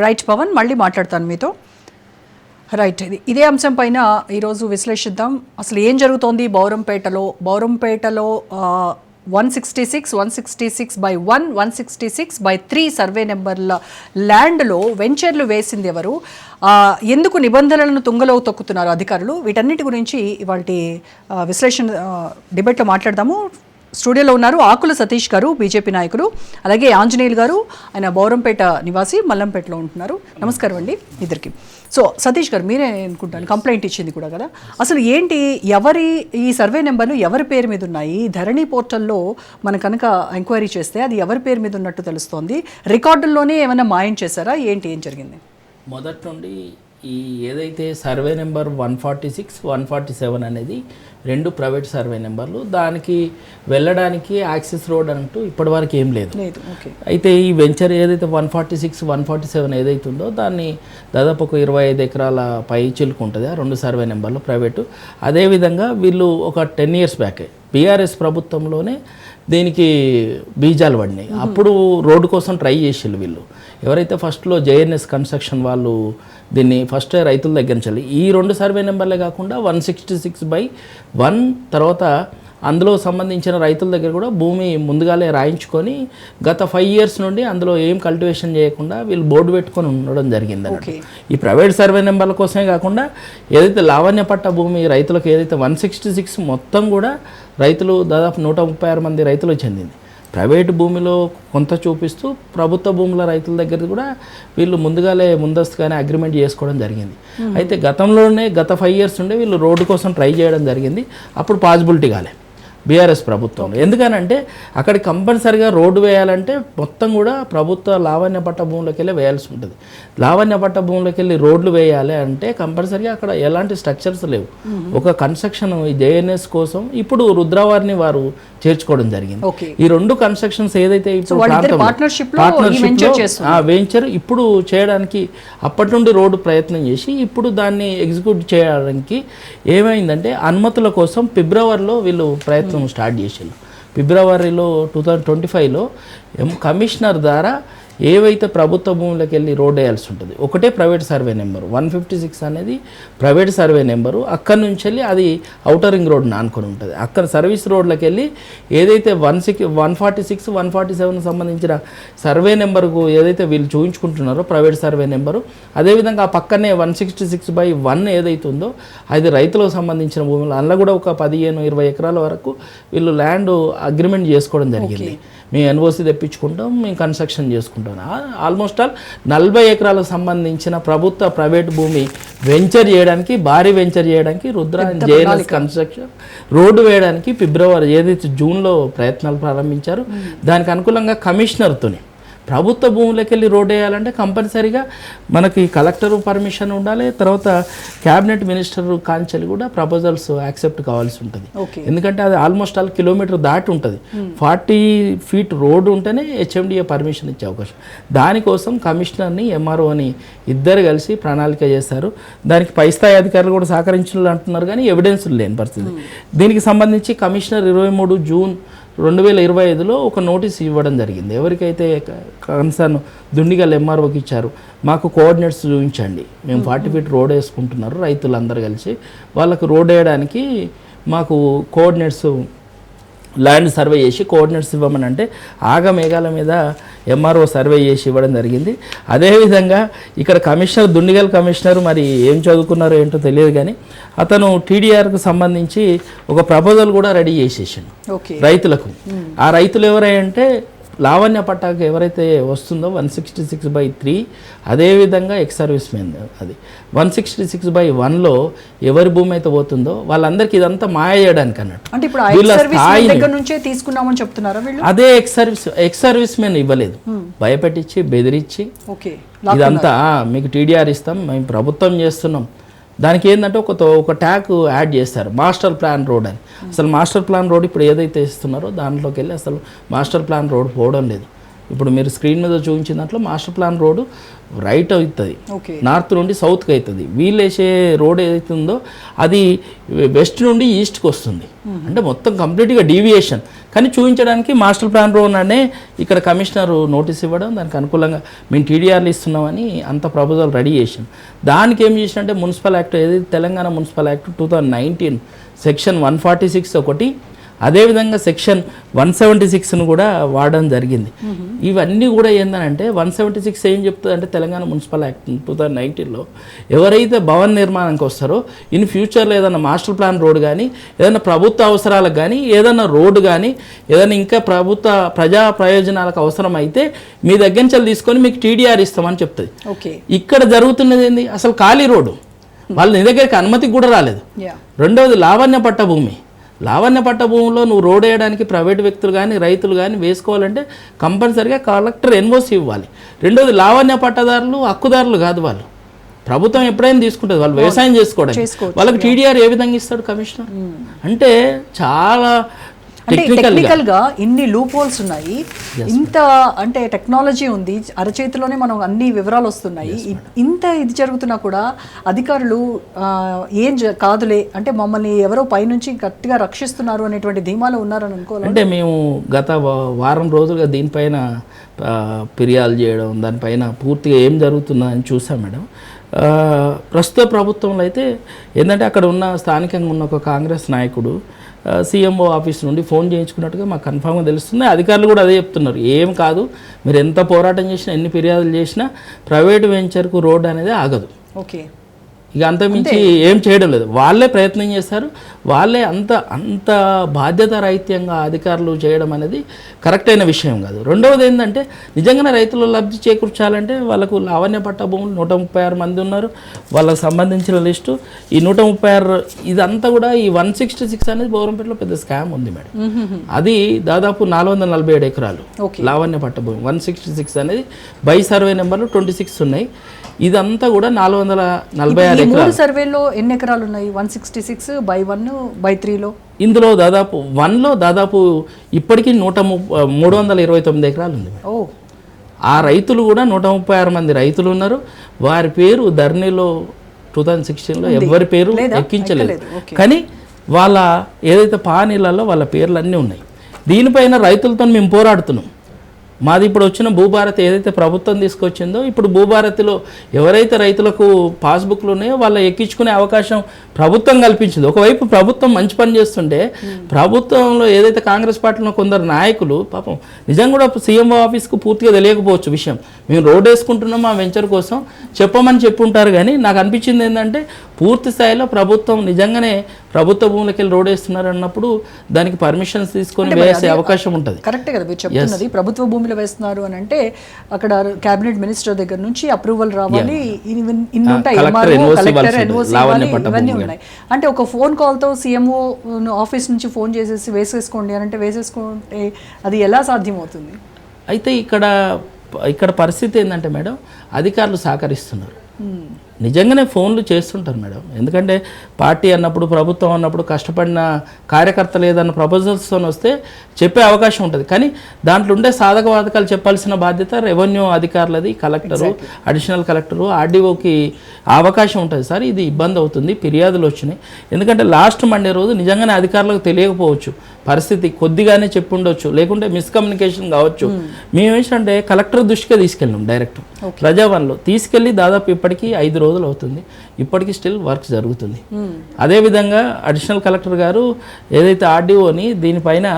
S1: రైట్ పవన్, మళ్ళీ మాట్లాడతాను మీతో. రైట్, ఇదే అంశం పైన ఈరోజు విశ్లేషిద్దాం. అసలు ఏం జరుగుతోంది బౌరంపేటలో 166/1, 166/3 సర్వే నెంబర్ల ల్యాండ్లో వెంచర్లు వేసింది ఎవరు, ఎందుకు నిబంధనలను తుంగలో తొక్కుతున్నారు అధికారులు, వీటన్నిటి గురించి ఇవాళ విశ్లేషణ డిబేట్లో మాట్లాడదాము. స్టూడియోలో ఉన్నారు ఆకుల సతీష్ గారు, బీజేపీ నాయకులు, అలాగే ఆంజనేయులు గారు, ఆయన బౌరంపేట నివాసి, మల్లంపేటలో ఉంటున్నారు. నమస్కారం అండి ఇద్దరికి. సో సతీష్ గారు, మీరే అనుకుంటాను కంప్లైంట్ ఇచ్చింది కూడా కదా, అసలు ఏంటి ఈ సర్వే నెంబర్లు ఎవరి పేరు మీద ఉన్నాయి? ధరణి పోర్టల్లో మన కనుక ఎంక్వైరీ చేస్తే అది ఎవరి పేరు మీద ఉన్నట్టు తెలుస్తోంది. రికార్డుల్లోనే ఏమైనా మాయం చేశారా, ఏం జరిగింది?
S6: మొదటి నుండి ఈ ఏదైతే సర్వే నెంబర్ 146, 147 అనేది రెండు ప్రైవేట్ సర్వే నెంబర్లు, దానికి వెళ్ళడానికి యాక్సెస్ రోడ్ అంటూ ఇప్పటివరకు ఏం లేదు. అయితే ఈ వెంచర్ ఏదైతే 146, 147 ఏదైతే ఉందో దాన్ని దాదాపు ఒక 25 ఎకరాల పై చిలుకుంటుంది ఆ రెండు సర్వే నెంబర్లు ప్రైవేటు. అదేవిధంగా వీళ్ళు ఒక 10 years బ్యాక్ బీఆర్ఎస్ ప్రభుత్వంలోనే దీనికి బీజాలు పడినాయి. అప్పుడు రోడ్డు కోసం ట్రై చేసేళ్ళు వీళ్ళు. ఎవరైతే ఫస్ట్లో జేఎన్ఎస్ కన్స్ట్రక్షన్ వాళ్ళు దీన్ని ఫస్ట్ రైతుల దగ్గర నుంచి ఈ రెండు సర్వే నెంబర్లే కాకుండా 166/1 తర్వాత అందులో సంబంధించిన రైతుల దగ్గర కూడా భూమి ముందుగాలే రాయించుకొని గత 5 years నుండి అందులో ఏం కల్టివేషన్ చేయకుండా వీళ్ళు బోర్డు పెట్టుకొని ఉండడం జరిగింది అన్నట్టు. ఈ ప్రైవేట్ సర్వే నెంబర్ల కోసమే కాకుండా ఏదైతే లావణ్య పట్ట భూమి రైతులకు ఏదైతే 166 మొత్తం కూడా రైతులు దాదాపు 136 మంది రైతులకు చెందింది. ప్రైవేటు భూమిలో కొంత చూపిస్తూ ప్రభుత్వ భూముల రైతుల దగ్గర కూడా వీళ్ళు ముందస్తుగానే అగ్రిమెంట్ చేసుకోవడం జరిగింది. అయితే గత 5 years నుండే వీళ్ళు రోడ్డు కోసం ట్రై చేయడం జరిగింది. అప్పుడు పాసిబిలిటీ కాలే బీఆర్ఎస్ ప్రభుత్వంలో. ఎందుకనంటే అక్కడ కంపల్సరిగా రోడ్డు వేయాలంటే మొత్తం కూడా ప్రభుత్వ లావణ్య పట్ట భూములకు వెళ్ళి వేయాల్సి ఉంటుంది. లావణ్య పట్ట భూములకు వెళ్ళి రోడ్లు వేయాలి అంటే కంపల్సరిగా అక్కడ ఎలాంటి స్ట్రక్చర్స్ లేవు. ఒక కన్స్ట్రక్షన్ జేఎన్ఎస్ కోసం ఇప్పుడు రుద్రవారిని వారు చేర్చుకోవడం జరిగింది. ఈ రెండు కన్స్ట్రక్షన్స్ ఏదైతే ఇప్పుడు వెంచర్ ఇప్పుడు చేయడానికి అప్పటి నుండి రోడ్డు ప్రయత్నం చేసి ఇప్పుడు దాన్ని ఎగ్జిక్యూట్ చేయడానికి ఏమైందంటే అనుమతుల కోసం ఫిబ్రవరిలో వీళ్ళు ప్రయత్నం స్టార్ట్ చేసారు. ఫిబ్రవరిలో 2025లో కమిషనర్ ద్వారా ఏవైతే ప్రభుత్వ భూములకు వెళ్ళి రోడ్ వేయాల్సి ఉంటుంది ఒకటే ప్రైవేట్ సర్వే నెంబరు 156 అనేది ప్రైవేట్ సర్వే నెంబరు. అక్కడి నుంచి వెళ్ళి అది ఔటర్ రింగ్ రోడ్ ఆనుకొని ఉంటుంది. అక్కడ సర్వీస్ రోడ్లకు వెళ్ళి ఏదైతే 146 147 సంబంధించిన సర్వే నెంబర్కు ఏదైతే వీళ్ళు చూపించుకుంటున్నారో ప్రైవేట్ సర్వే నెంబరు, అదేవిధంగా ఆ పక్కనే 166/1 ఏదైతే ఉందో అది రైతులకు సంబంధించిన భూములు. అందులో కూడా ఒక 15-20 ఎకరాల వరకు వీళ్ళు ల్యాండ్ అగ్రిమెంట్ చేసుకోవడం జరిగింది. మేము ఎన్ఓసి తెప్పించుకుంటాం, మేము కన్స్ట్రక్షన్ చేసుకుంటాం. ఆల్మోస్ట్ ఆల్ 40 ఎకరాలకు సంబంధించిన ప్రభుత్వ ప్రైవేట్ భూమి వెంచర్ చేయడానికి, భారీ వెంచర్ చేయడానికి రుద్ర జేఎన్ఎస్ కన్స్ట్రక్షన్ రోడ్డు వేయడానికి ఫిబ్రవరి ఏదైతే జూన్లో ప్రయత్నాలు ప్రారంభించారు. దానికి అనుకూలంగా కమిషనర్తోని ప్రభుత్వ భూములకు వెళ్ళి రోడ్ వేయాలంటే కంపల్సరీగా మనకి కలెక్టర్ పర్మిషన్ ఉండాలి. తర్వాత క్యాబినెట్ మినిస్టర్ కాంచెలు కూడా ప్రపోజల్స్ యాక్సెప్ట్ కావాల్సి ఉంటుంది. ఎందుకంటే అది ఆల్మోస్ట్ ఆల్ కిలోమీటర్ దాటి ఉంటుంది. 40 ఫీట్ రోడ్డు ఉంటేనే హెచ్ఎండిఏ పర్మిషన్ ఇచ్చే అవకాశం. దానికోసం కమిషనర్ని ఎంఆర్ఓని ఇద్దరు కలిసి ప్రణాళిక చేశారు. దానికి పై స్థాయి అధికారులు కూడా సహకరించాలి అంటున్నారు, కానీ ఎవిడెన్స్ లేని పరిస్థితి. దీనికి సంబంధించి కమిషనర్ 23 జూన్ 2025లో ఒక నోటీస్ ఇవ్వడం జరిగింది. ఎవరికైతే కన్సర్న్ దుండిగల్ ఎంఆర్ఓకి ఇచ్చారు, మాకు కోఆర్డినేట్స్ చూపించండి, మేము 40 ఫీట్ రోడ్ వేసుకుంటున్నారు రైతులందరూ కలిసి, వాళ్ళకు రోడ్ వేయడానికి మాకు కోఆర్డినేట్స్ ల్యాండ్ సర్వే చేసి కోఆర్డినేట్స్ ఇవ్వమని అంటే ఆగమేఘాల మీద ఎంఆర్ఓ సర్వే చేసి ఇవ్వడం జరిగింది. అదేవిధంగా ఇక్కడ కమిషనర్ దుండిగల్ కమిషనర్ మరి ఏం చదువుకున్నారో ఏంటో తెలియదు, కానీ అతను టీడీఆర్కు సంబంధించి ఒక ప్రపోజల్ కూడా రెడీ చేసేసాడు రైతులకు. ఆ రైతులు ఎవరంటే లావణ్య పట్టాకు ఎవరైతే వస్తుందో 166/3, అదేవిధంగా ఎక్స్ సర్వీస్ మెన్ అది 166/1లో ఎవరి భూమి అయితే పోతుందో వాళ్ళందరికీ ఇదంతా మాయ చేయడానికి అన్నట్టు. అదే ఎక్స్ సర్వీస్ మెన్ ఇవ్వలేదు, భయపెట్టించి బెదిరించి ఇదంతా మీకు టీడీఆర్ ఇస్తాం, మేము ప్రభుత్వం చేస్తున్నాం. దానికి ఏంటంటే ఒక ట్యాగ్ యాడ్ చేస్తారు, మాస్టర్ ప్లాన్ రోడ్ అని. అసలు మాస్టర్ ప్లాన్ రోడ్ ఇప్పుడు ఏదైతే ఇస్తున్నారో దాంట్లోకి వెళ్ళి అసలు మాస్టర్ ప్లాన్ రోడ్ పోవడం లేదు. ఇప్పుడు మీరు స్క్రీన్ మీద చూపించిన దాంట్లో మాస్టర్ ప్లాన్ రోడ్డు రైట్ అవుతుంది, నార్త్ నుండి సౌత్కి అవుతుంది. వీళ్ళు వేసే రోడ్ ఏదైతే ఉందో అది వెస్ట్ నుండి ఈస్ట్కి వస్తుంది. అంటే మొత్తం కంప్లీట్గా డీవియేషన్. కానీ చూపించడానికి మాస్టర్ ప్లాన్ రోడ్ అనే ఇక్కడ కమిషనర్ నోటీస్ ఇవ్వడం, దానికి అనుకూలంగా మేము టీడీఆర్లు ఇస్తున్నామని అంత ప్రపోజల్ రెడీ చేసాం. దానికి ఏం చేసినంటే మున్సిపల్ యాక్ట్ ఏదైతే తెలంగాణ మున్సిపల్ యాక్ట్ 2019 సెక్షన్ 146 ఒకటి, అదేవిధంగా సెక్షన్ 176ను కూడా వాడడం జరిగింది. ఇవన్నీ కూడా ఏంటంటే 176 ఏం చెప్తుంది అంటే తెలంగాణ మున్సిపల్ యాక్ట్ 2019లో ఎవరైతే భవన నిర్మాణానికి వస్తారో ఇన్ ఫ్యూచర్లో ఏదైనా మాస్టర్ ప్లాన్ రోడ్ కానీ, ఏదైనా ప్రభుత్వ అవసరాలకు కానీ, ఏదైనా రోడ్డు కానీ, ఏదైనా ఇంకా ప్రభుత్వ ప్రజా ప్రయోజనాలకు అవసరం అయితే మీ దగ్గర నుంచి తీసుకొని మీకు టీడీఆర్ ఇస్తామని చెప్తుంది. ఇక్కడ జరుగుతున్నది ఏంది, అసలు ఖాళీ రోడ్డు, వాళ్ళు నీ దగ్గరికి అనుమతికి కూడా రాలేదు. రెండవది లావణ్య పట్ట భూమి. లావణ్య పట్ట భూమిలో నువ్వు రోడ్ వేయడానికి ప్రైవేట్ వ్యక్తులు కానీ రైతులు కానీ వేసుకోవాలంటే కంపల్సరీగా కలెక్టర్ ఎన్ఓసి ఇవ్వాలి. రెండోది లావణ్య పట్టదారులు హక్కుదారులు కాదు, వాళ్ళు ప్రభుత్వం ఎప్పుడైనా తీసుకుంటుంది, వాళ్ళు వ్యవసాయం చేసుకోవడానికి. వాళ్ళకి టీడీఆర్ ఏ విధంగా ఇస్తాడు కమిషనర్? అంటే చాలా
S1: టెక్నికల్ గా ఇన్ని లూప్ హోల్స్ ఉన్నాయి, ఇంత అంటే టెక్నాలజీ ఉంది అరచేతిలోనే మనం అన్ని వివరాలు వస్తున్నాయి. ఇంత ఇది జరుగుతున్నా కూడా అధికారులు ఏం కాదులే అంటే మమ్మల్ని ఎవరో పైనుంచి గట్టిగా రక్షిస్తున్నారు అనేటువంటి ధీమాలో ఉన్నారని అనుకోవాలి.
S6: అంటే మేము గత వారం రోజులుగా దీనిపైన ఫిర్యాదు చేయడం, దానిపైన పూర్తిగా ఏం జరుగుతుందో అని చూసాం మేడం. ప్రస్తుత ప్రభుత్వంలో అయితే ఏంటంటే అక్కడ ఉన్న స్థానికంగా ఉన్న ఒక కాంగ్రెస్ నాయకుడు సీఎంఓ ఆఫీస్ నుండి ఫోన్ చేయించుకున్నట్టుగా మాకు కన్ఫామ్గా తెలుస్తుంది. అధికారులు కూడా అదే చెప్తున్నారు, ఏం కాదు, మీరు ఎంత పోరాటం చేసినా ఎన్ని ఫిర్యాదులు చేసినా ప్రైవేట్ వెంచర్కు రోడ్డు అనేది ఆగదు. ఇక అంతమించి ఏం చేయడం లేదు, వాళ్ళే ప్రయత్నం చేస్తారు. వాళ్ళే అంత బాధ్యత రహిత్యంగా అధికారులు చేయడం అనేది కరెక్ట్ అయిన విషయం కాదు. రెండవది ఏంటంటే నిజంగానే రైతులు లబ్ధి చేకూర్చాలంటే వాళ్ళకు లావణ్య పట్ట భూములు 136 మంది ఉన్నారు, వాళ్ళకు సంబంధించిన లిస్టు ఈ 136 ఇదంతా కూడా ఈ 166 అనేది బోరంపేటలో పెద్ద స్కామ్ ఉంది మేడం. అది దాదాపు 447 ఎకరాలు లావణ్య పట్ట భూమి. 166 అనేది బై సర్వే నెంబర్లు 26 ఉన్నాయి. ఇదంతా కూడా 446 ఎకరాలు.
S1: సర్వేలో ఎన్ని ఎకరాలు ఉన్నాయి? 166 బై 1 బై 3లో
S6: ఇందులో దాదాపు 1లో దాదాపు ఇప్పటికీ 329 ఎకరాలు ఉంది. ఆ రైతులు కూడా 136 మంది రైతులు ఉన్నారు. వారి పేరు ధరణిలో 2016లో ఎవరి పేరు ఎక్కించలేదు, కానీ వాళ్ళ ఏదైతే పానీళ్ళలో వాళ్ళ పేర్లు అన్నీ ఉన్నాయి. దీనిపైన రైతులతో మేము పోరాడుతున్నాం. మాది ఇప్పుడు వచ్చిన భూభారత్ ఏదైతే ప్రభుత్వం తీసుకొచ్చిందో ఇప్పుడు భూభారత్లో ఎవరైతే రైతులకు పాస్బుక్లు ఉన్నాయో వాళ్ళ ఎక్కించుకునే అవకాశం ప్రభుత్వం కల్పించింది. ఒకవైపు ప్రభుత్వం మంచి పని చేస్తుంటే ప్రభుత్వంలో ఏదైతే కాంగ్రెస్ పార్టీలో కొందరు నాయకులు పాపం నిజంగా కూడా సీఎంఓ ఆఫీస్కు పూర్తిగా తెలియకపోవచ్చు విషయం. మేము రోడ్ వేసుకుంటున్నాం మా వెంచర్ కోసం చెప్పమని చెప్పుంటారు, కానీ నాకు అనిపించింది ఏంటంటే పూర్తి స్థాయిలో ప్రభుత్వం నిజంగానే ప్రభుత్వ భూములకి వెళ్ళి రోడ్ వేస్తున్నారు అన్నప్పుడు దానికి పర్మిషన్స్ తీసుకొని వేసే అవకాశం ఉంటుంది.
S1: కరెక్టే కదా మీరు చెప్తున్నది. ప్రభుత్వ భూమిలో వేస్తున్నారు అని అంటే అక్కడ కేబినెట్ మినిస్టర్ దగ్గర నుంచి అప్రూవల్ రావాలి, ఇన్ని ఉంటాయి, కలెక్టర్, ఎన్ఓసి ఇవన్నీ ఉన్నాయి. అంటే ఒక ఫోన్ కాల్తో సీఎంఓ ఆఫీస్ నుంచి ఫోన్ చేసేసి వేసేసుకోండి అని అంటే వేసేసుకుంటే అది ఎలా సాధ్యమవుతుంది?
S6: అయితే ఇక్కడ పరిస్థితి ఏంటంటే మేడం, అధికారులు సహకరిస్తున్నారు. నిజంగానే ఫోన్లు చేస్తుంటారు మేడం. ఎందుకంటే పార్టీ అన్నప్పుడు ప్రభుత్వం అన్నప్పుడు కష్టపడిన కార్యకర్తలు ఏదన్నా ప్రపోజల్స్తో వస్తే చెప్పే అవకాశం ఉంటుంది, కానీ దాంట్లో ఉండే సాధక బాధకాలు చెప్పాల్సిన బాధ్యత రెవెన్యూ అధికారులది, కలెక్టరు, అడిషనల్ కలెక్టరు, ఆర్డీఓకి అవకాశం ఉంటుంది. సార్ ఇది ఇబ్బంది అవుతుంది, ఫిర్యాదులు వచ్చినాయి. ఎందుకంటే లాస్ట్ మండే రోజు నిజంగానే అధికారులకు తెలియకపోవచ్చు పరిస్థితి, కొద్దిగానే చెప్పుండొచ్చు, లేకుంటే మిస్కమ్యూనికేషన్ కావచ్చు. మేము ఏంటంటే కలెక్టర్ దృష్టిగా తీసుకెళ్ళాం డైరెక్ట్ ప్రజావన్లో తీసుకెళ్ళి దాదాపు ఇప్పటికీ 5 రోజులు అవుతుంది, ఇప్పటికీ స్టిల్ వర్క్ జరుగుతుంది. అదేవిధంగా అడిషనల్ కలెక్టర్ గారు ఏదైతే ఆర్డీఓని దీనిపైన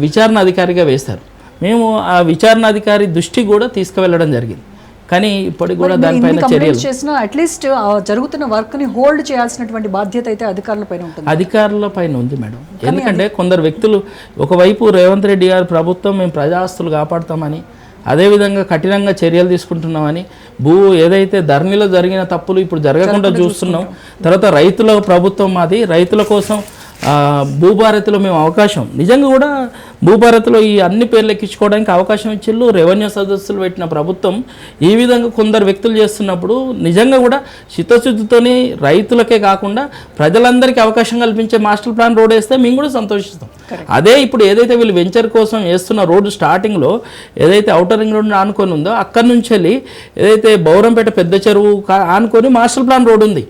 S6: విచారణ అధికారిగా వేస్తారు, మేము ఆ విచారణ అధికారి దృష్టికి కూడా తీసుకువెళ్ళడం జరిగింది, కానీ ఇప్పటికి కూడా దానిపైన చర్యలు
S1: చేసిన అట్లీస్ట్ జరుగుతున్న వర్క్ ని హోల్డ్ చేయాల్సినటువంటి బాధ్యత అయితే అధికారులపైన ఉంటుంది.
S6: అధికారులపైన ఉంది మేడం. ఎందుకంటే కొందరు వ్యక్తులు ఒకవైపు రేవంత్ రెడ్డి గారు ప్రభుత్వం మేము ప్రజా ఆస్తులు కాపాడుతామని, అదేవిధంగా కఠినంగా చర్యలు తీసుకుంటున్నామని, ఏదైతే ధరణిలో జరిగిన తప్పులు ఇప్పుడు జరగకుండా చూస్తున్నాం. తర్వాత రైతుల ప్రభుత్వం మాది, రైతుల కోసం భూభారతిలో మేము అవకాశం నిజంగా కూడా భూభారతిలో ఈ అన్ని పేర్లు ఎక్కించుకోవడానికి అవకాశం ఇచ్చిళ్ళు రెవెన్యూ సదస్సులు పెట్టిన ప్రభుత్వం ఈ విధంగా కొందరు వ్యక్తులు చేస్తున్నప్పుడు నిజంగా కూడా చిత్తశుద్ధితోని రైతులకే కాకుండా ప్రజలందరికీ అవకాశం కల్పించే మాస్టర్ ప్లాన్ రోడ్ వేస్తే మేము కూడా సంతోషిస్తాం. అదే ఇప్పుడు ఏదైతే వీళ్ళు వెంచర్ కోసం వేస్తున్న రోడ్డు స్టార్టింగ్లో ఏదైతే ఔటర్ రింగ్ రోడ్ ఆనుకొని ఉందో అక్కడి నుంచి వెళ్ళి ఏదైతే బౌరంపేట పెద్ద చెరువు ఆనుకొని మాస్టర్ ప్లాన్ రోడ్ ఉంది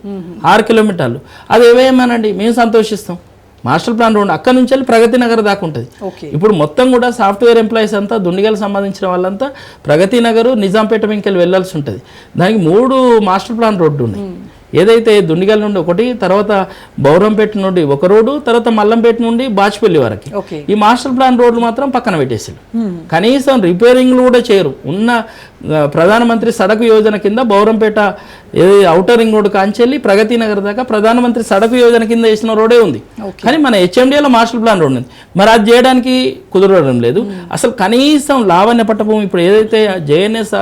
S6: 6 కిలోమీటర్లు, అది ఏవేమనండి మేము సంతోషిస్తాం. మాస్టర్ ప్లాన్ రోడ్ అక్కడ నుంచి వెళ్ళి ప్రగతి నగర్ దాకా ఉంటుంది. ఇప్పుడు మొత్తం కూడా సాఫ్ట్వేర్ ఎంప్లాయీస్ అంతా దుండిగల్ సంబంధించిన వాళ్ళంతా ప్రగతి నగరు నిజాంపేట వెంకెళ్ళి వెళ్ళాల్సి ఉంటుంది. దానికి 3 మాస్టర్ ప్లాన్ రోడ్డు ఉన్నాయి. ఏదైతే దుండిగల్ నుండి ఒకటి, తర్వాత బౌరంపేట నుండి ఒక రోడ్డు, తర్వాత మల్లంపేట నుండి బాచ్పల్లి వరకు. ఈ మాస్టర్ ప్లాన్ రోడ్లు మాత్రం పక్కన పెట్టేసారు, కనీసం రిపేరింగ్లు కూడా చేయరు. ఉన్న ప్రధానమంత్రి సడక్ యోజన కింద Bowrampet outer ring road కాంచెల్లి Pragathi Nagar దాకా ప్రధానమంత్రి సడక్ యోజన కింద వేసిన రోడే ఉంది, కానీ మన హెచ్ఎండిఏలో మాస్టర్ ప్లాన్ రోడ్ ఉంది. మరి అది చేయడానికి కుదరడం లేదు. అసలు కనీసం లావణ్య పట్టభూమి ఇప్పుడు ఏదైతే జేఎన్ఎస్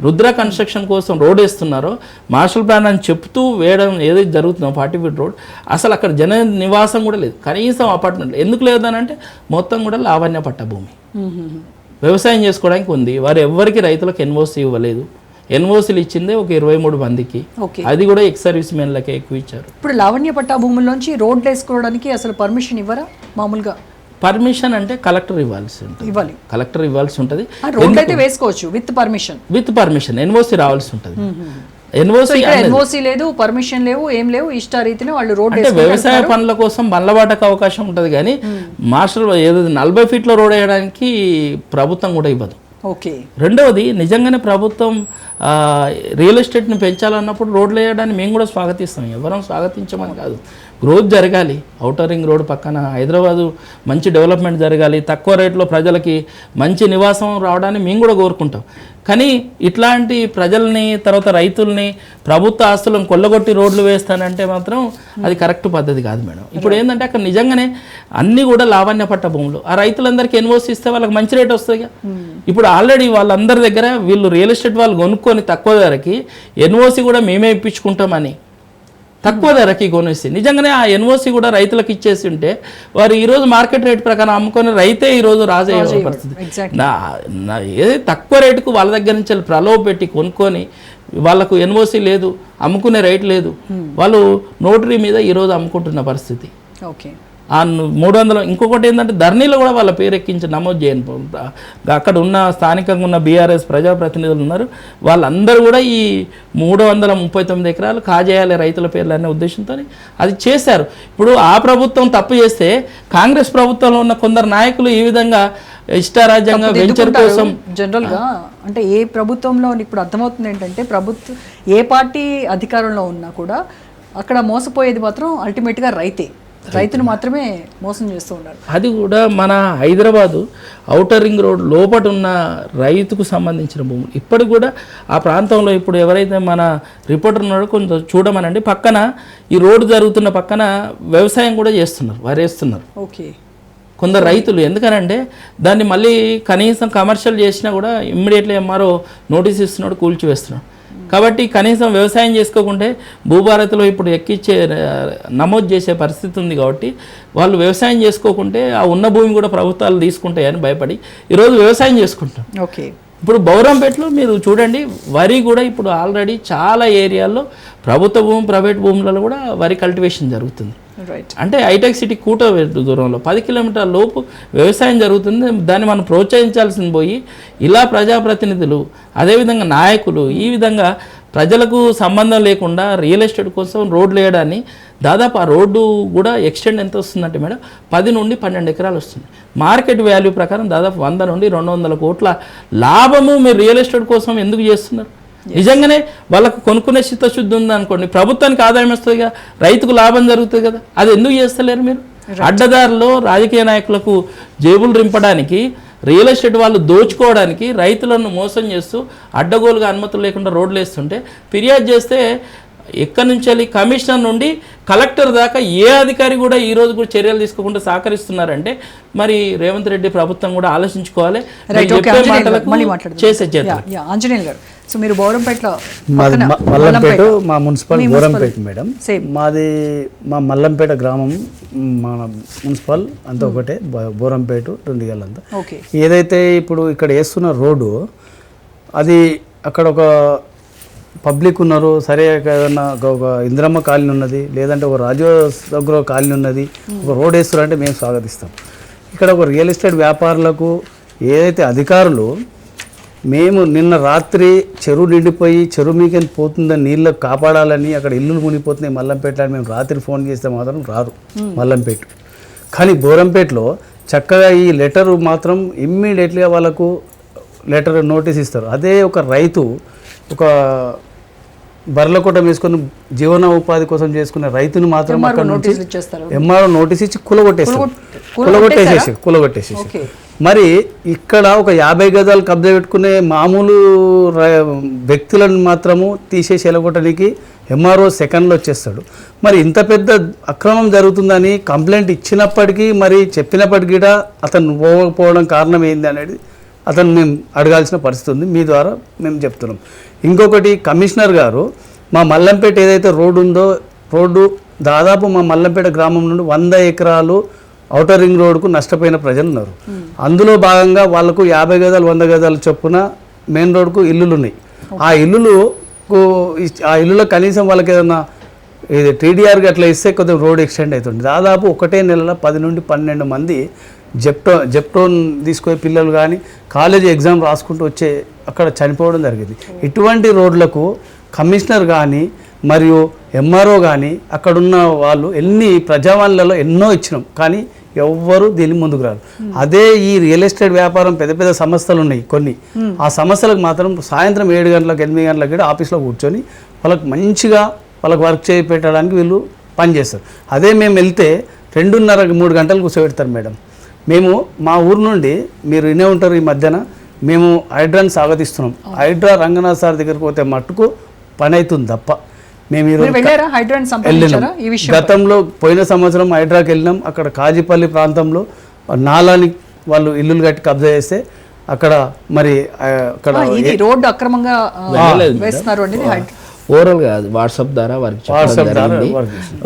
S6: రుద్ర కన్స్ట్రక్షన్ కోసం రోడ్ వేస్తున్నారో మాస్టర్ ప్లాన్ అని చెప్తూ వేయడం ఏదైతే జరుగుతుందో 40 ఫీట్ రోడ్, అసలు అక్కడ జన నివాసం కూడా లేదు, కనీసం అపార్ట్మెంట్ ఎందుకు లేదనంటే మొత్తం కూడా లావణ్య పట్టభూమి వ్యవసాయం చేసుకోవడానికి ఉంది. వారు ఎవ్వరికి రైతులకు ఎన్ఓసి ఇవ్వలేదు. ఎన్ఓసీలు ఇచ్చిందే ఒక 23 మందికి, అది కూడా ఎక్స్ సర్వీస్ మెన్లకే ఎక్కువ ఇచ్చారు.
S1: ఇప్పుడు లావణ్య పట్టా భూముల్లోంచి రోడ్లు వేసుకోవడానికి అసలు పర్మిషన్ ఇవ్వరా? మామూలుగా
S6: పర్మిషన్ అంటే కలెక్టర్ ఇవ్వాల్సి ఉంటుంది, కలెక్టర్ ఇవ్వాల్సి ఉంటుంది.
S1: రోడ్లు అయితే వేసుకోవచ్చు విత్ పర్మిషన్,
S6: ఎన్ఓసి రావాల్సి ఉంటుంది.
S1: ఎన్ఓసి లేదు, పర్మిషన్ లేవు, ఏం లేవు, ఇష్టారీతిని వాళ్ళు రోడ్
S6: అంటే వ్యవసాయ పనుల కోసం బండ్లబాటకు అవకాశం ఉంటుంది, కానీ మాస్టర్ ఏదో 40 ఫీట్ల రోడ్ వేయడానికి ప్రభుత్వం కూడా ఇవ్వదు. రెండవది నిజంగానే ప్రభుత్వం రియల్ ఎస్టేట్ని పెంచాలన్నప్పుడు రోడ్లు వేయడాన్ని మేము కూడా స్వాగతిస్తాం, ఎవరం స్వాగతించమని కాదు. గ్రోత్ జరగాలి, ఔటర్ రింగ్ రోడ్ పక్కన హైదరాబాదు మంచి డెవలప్మెంట్ జరగాలి, తక్కువ రేట్లో ప్రజలకి మంచి నివాసం రావడాన్ని మేము కూడా కోరుకుంటాం. కానీ ఇట్లాంటి ప్రజల్ని తర్వాత రైతుల్ని ప్రభుత్వ ఆస్తులను కొల్లగొట్టి రోడ్లు వేస్తానంటే మాత్రం అది కరెక్ట్ పద్ధతి కాదు మేడం. ఇప్పుడు ఏంటంటే అక్కడ నిజంగానే అన్నీ కూడా లావణ్య పట్ట భూములు, ఆ రైతులందరికీ ఎన్ఓసి ఇస్తే వాళ్ళకి మంచి రేట్ వస్తుంది. ఇప్పుడు ఆల్రెడీ వాళ్ళందరి దగ్గర వీళ్ళు రియల్ ఎస్టేట్ వాళ్ళు కొనుక్కొని తక్కువ ధరకి ఎన్ఓసి కూడా మేమే ఇప్పించుకుంటామని తక్కువ ధరకి కొనేసి నిజంగానే ఆ ఎన్ఓసి కూడా రైతులకు ఇచ్చేసి ఉంటే వారు ఈరోజు మార్కెట్ రేట్ ప్రకారం అమ్ముకొని రైతే ఈరోజు రాజయ్యే పరిస్థితి. ఏదైతే తక్కువ రేటుకు వాళ్ళ దగ్గర నుంచి ప్రలోభ పెట్టి కొనుక్కొని వాళ్ళకు ఎన్ఓసి లేదు, అమ్ముకునే రేట్ లేదు, వాళ్ళు నోటరీ మీద ఈరోజు అమ్ముకుంటున్న పరిస్థితి. ఆ 300 ఇంకొకటి ఏంటంటే ధరణిలో కూడా వాళ్ళ పేరు ఎక్కించి నమోదు చేయని అక్కడ ఉన్న స్థానికంగా ఉన్న బీఆర్ఎస్ ప్రజాప్రతినిధులు ఉన్నారు, వాళ్ళందరూ కూడా ఈ 339 ఎకరాలు కాజేయాలి రైతుల పేర్లు అనే ఉద్దేశంతో అది చేశారు. ఇప్పుడు ఆ ప్రభుత్వం తప్పు చేస్తే కాంగ్రెస్ ప్రభుత్వంలో ఉన్న కొందరు నాయకులు ఈ విధంగా ఇష్టారాజ్యంగా వెంచర్ కోసం
S1: జనరల్ గా అంటే ఏ ప్రభుత్వంలో ఇప్పుడు అర్థమవుతుంది ఏంటంటే ప్రభుత్వం ఏ పార్టీ అధికారంలో ఉన్నా కూడా అక్కడ మోసపోయేది మాత్రం అల్టిమేట్ గా రైతును మాత్రమే మోసం చేస్తూ ఉన్నారు.
S6: అది కూడా మన హైదరాబాదు ఔటర్ రింగ్ రోడ్ లోపట ఉన్న రైతుకు సంబంధించిన భూములు ఇప్పటికి కూడా ఆ ప్రాంతంలో ఇప్పుడు ఎవరైతే మన రిపోర్టర్ ఉన్నారో కొంచెం చూడమనండి, పక్కన ఈ రోడ్డు జరుగుతున్న పక్కన వ్యవసాయం కూడా చేస్తున్నారు, వరేస్తున్నారు
S1: ఓకే
S6: కొందరు రైతులు. ఎందుకనంటే దాన్ని మళ్ళీ కనీసం కమర్షియల్ చేసినా కూడా ఇమ్మీడియట్లీ ఎంఆర్ఓ నోటీస్ ఇస్తున్నాడు, కూల్చివేస్తున్నాడు. కాబట్టి కనీసం వ్యవసాయం చేసుకోకుంటే భూభారతిలో ఇప్పుడు ఎక్కిచ్చే నమోదు చేసే పరిస్థితి ఉంది. కాబట్టి వాళ్ళు వ్యవసాయం చేసుకోకుంటే ఆ ఉన్న భూమి కూడా ప్రభుత్వాలు తీసుకుంటాయని భయపడి ఈరోజు వ్యవసాయం చేసుకుంటాం.
S1: ఓకే
S6: ఇప్పుడు బౌరంపేటలో మీరు చూడండి, వరి కూడా ఇప్పుడు ఆల్రెడీ చాలా ఏరియాల్లో ప్రభుత్వ భూమి ప్రైవేట్ భూములలో కూడా వరి కల్టివేషన్ జరుగుతుంది. అంటే హైటెక్ సిటీ కూట దూరంలో 10 కిలోమీటర్ల లోపు వ్యవసాయం జరుగుతుంది. దాన్ని మనం ప్రోత్సహించాల్సింది పోయి ఇలా ప్రజాప్రతినిధులు అదేవిధంగా నాయకులు ఈ విధంగా ప్రజలకు సంబంధం లేకుండా రియల్ ఎస్టేట్ కోసం రోడ్లు వేయడాన్ని దాదాపు ఆ రోడ్డు కూడా ఎక్స్టెండ్ ఎంత వస్తుందంటే మేడం 10 నుండి 12 ఎకరాలు వస్తుంది. మార్కెట్ వాల్యూ ప్రకారం దాదాపు 100 నుండి 200 కోట్ల లాభము మీరు రియల్ ఎస్టేట్ కోసం ఎందుకు చేస్తున్నారు? నిజంగానే వాళ్ళకు కొనుక్కునే చిత్తశుద్ధి ఉందనుకోండి, ప్రభుత్వానికి ఆదాయం వస్తుంది, రైతుకు లాభం జరుగుతుంది కదా, అది ఎందుకు చేస్తలేరు మీరు? అడ్డదారులో రాజకీయ నాయకులకు జేబులు రింపడానికి, రియల్ ఎస్టేట్ వాళ్ళు దోచుకోవడానికి రైతులను మోసం చేస్తూ అడ్డగోలుగా అనుమతులు లేకుండా రోడ్లు వేస్తుంటే ఫిర్యాదు చేస్తే ఎక్కడి నుంచి వెళ్ళి కమిషనర్ నుండి కలెక్టర్ దాకా ఏ అధికారి కూడా ఈ రోజు కూడా చర్యలు తీసుకోకుండా సహకరిస్తున్నారంటే మరి రేవంత్ రెడ్డి ప్రభుత్వం కూడా ఆలోచించుకోవాలి. చేసే
S1: ఆంజనేయులు గారు, సో మీరు బౌరంపేటలో
S7: మల్లంపేట మా మున్సిపల్ బౌరంపేట మేడం, మాది మా మల్లంపేట గ్రామం మన మున్సిపల్ అంతా ఒకటే, బౌరంపేట 2 గల్లంతా. ఏదైతే ఇప్పుడు ఇక్కడ వేస్తున్న రోడ్డు అది అక్కడ ఒక పబ్లిక్ ఉన్నారు, సరే ఏదన్నా ఒక ఇందిరమ్మ కాలనీ ఉన్నది, లేదంటే ఒక రాజోగ్ర కాలనీ ఉన్నది, ఒక రోడ్ వేస్తున్నారంటే మేము స్వాగతిస్తాం. ఇక్కడ ఒక రియల్ ఎస్టేట్ వ్యాపారులకు ఏదైతే అధికారులు మేము నిన్న రాత్రి చెరువు నిండిపోయి చెరువు మీకెళ్ళి పోతుందని నీళ్ళు కాపాడాలని అక్కడ ఇల్లులు మునిగిపోతున్నాయి మల్లంపేట అని మేము రాత్రి ఫోన్ చేస్తే మాత్రం రారు మల్లంపేట. కానీ బోరంపేటలో చక్కగా ఈ లెటర్ మాత్రం ఇమ్మీడియట్గా వాళ్ళకు లెటర్ నోటీస్ ఇస్తారు. అదే ఒక రైతు ఒక బర్లకోట వేసుకొని జీవన ఉపాధి కోసం చేసుకునే రైతును మాత్రం అక్కడ నుంచి ఎంఆర్ఓ నోటీస్ ఇచ్చి కులగొట్టేసేసి మరి ఇక్కడ ఒక 50 గజాలు కబ్జా పెట్టుకునే మామూలు వ్యక్తులను మాత్రము తీసేసి ఎలగొట్టడానికి ఎంఆర్ఓ సెకండ్లో వచ్చేస్తాడు. మరి ఇంత పెద్ద అక్రమం జరుగుతుందని కంప్లైంట్ ఇచ్చినప్పటికీ మరి చెప్పినప్పటికీ కూడా అతను పోవడం కారణం ఏంది అనేది అతను మేము అడగాల్సిన పరిస్థితి ఉంది, మీ ద్వారా మేము చెప్తున్నాం. ఇంకొకటి కమిషనర్ గారు మా మల్లంపేట ఏదైతే రోడ్డు ఉందో రోడ్డు దాదాపు మా మల్లంపేట గ్రామం నుండి 100 ఎకరాలు ఔటర్ రింగ్ రోడ్కు నష్టపోయిన ప్రజలు ఉన్నారు. అందులో భాగంగా వాళ్ళకు 50 గజాలు 100 గజాలు చొప్పున మెయిన్ రోడ్కు ఇల్లులు ఉన్నాయి. ఆ ఇల్లులో కనీసం వాళ్ళకి ఏదైనా ఇది టీడీఆర్కి అట్లా ఇస్తే కొద్దిగా రోడ్ ఎక్స్టెండ్ అవుతుంది. దాదాపు ఒకటే నెలలో 10 నుండి 12 మంది జెప్టోన్ తీసుకునే పిల్లలు కానీ కాలేజీ ఎగ్జామ్ రాసుకుంటూ వచ్చే అక్కడ చనిపోవడం జరిగింది. ఇటువంటి రోడ్లకు కమిషనర్ కానీ మరియు ఎంఆర్ఓ కానీ అక్కడున్న వాళ్ళు ప్రజావాణిలలో ఎన్నో ఇచ్చినాం, కానీ ఎవ్వరూ దీన్ని ముందుకు రారు. అదే ఈ రియల్ ఎస్టేట్ వ్యాపారం పెద్ద పెద్ద సంస్థలు ఉన్నాయి కొన్ని, ఆ సంస్థలకు మాత్రం సాయంత్రం 7 గంటలకు 8 గంటలకు కూడా ఆఫీస్లో కూర్చొని వాళ్ళకి మంచిగా వాళ్ళకి వర్క్ చేయించడానికి వీళ్ళు పనిచేస్తారు. అదే మేము వెళ్తే 2:30-3 గంటలు కూర్చోబెడతారు మేడం. మేము మా ఊరు నుండి మీరు వినే ఉంటారు, ఈ మధ్యన మేము హైడ్రాని స్వాగతిస్తున్నాం. హైడ్రా రంగనాథ్ సార్ దగ్గరికి పోతే మట్టుకు పని అవుతుంది తప్ప మేము గతంలో పోయిన సంవత్సరం హైడ్రాకి వెళ్ళినాం. అక్కడ కాజీపల్లి ప్రాంతంలో నాలాని వాళ్ళు ఇల్లులు కట్టి కబ్జా చేస్తే అక్కడ మరి అక్కడ
S1: రోడ్డు అక్రమంగా
S6: ఓవరాల్ కాదు, వాట్సాప్ ద్వారా వారికి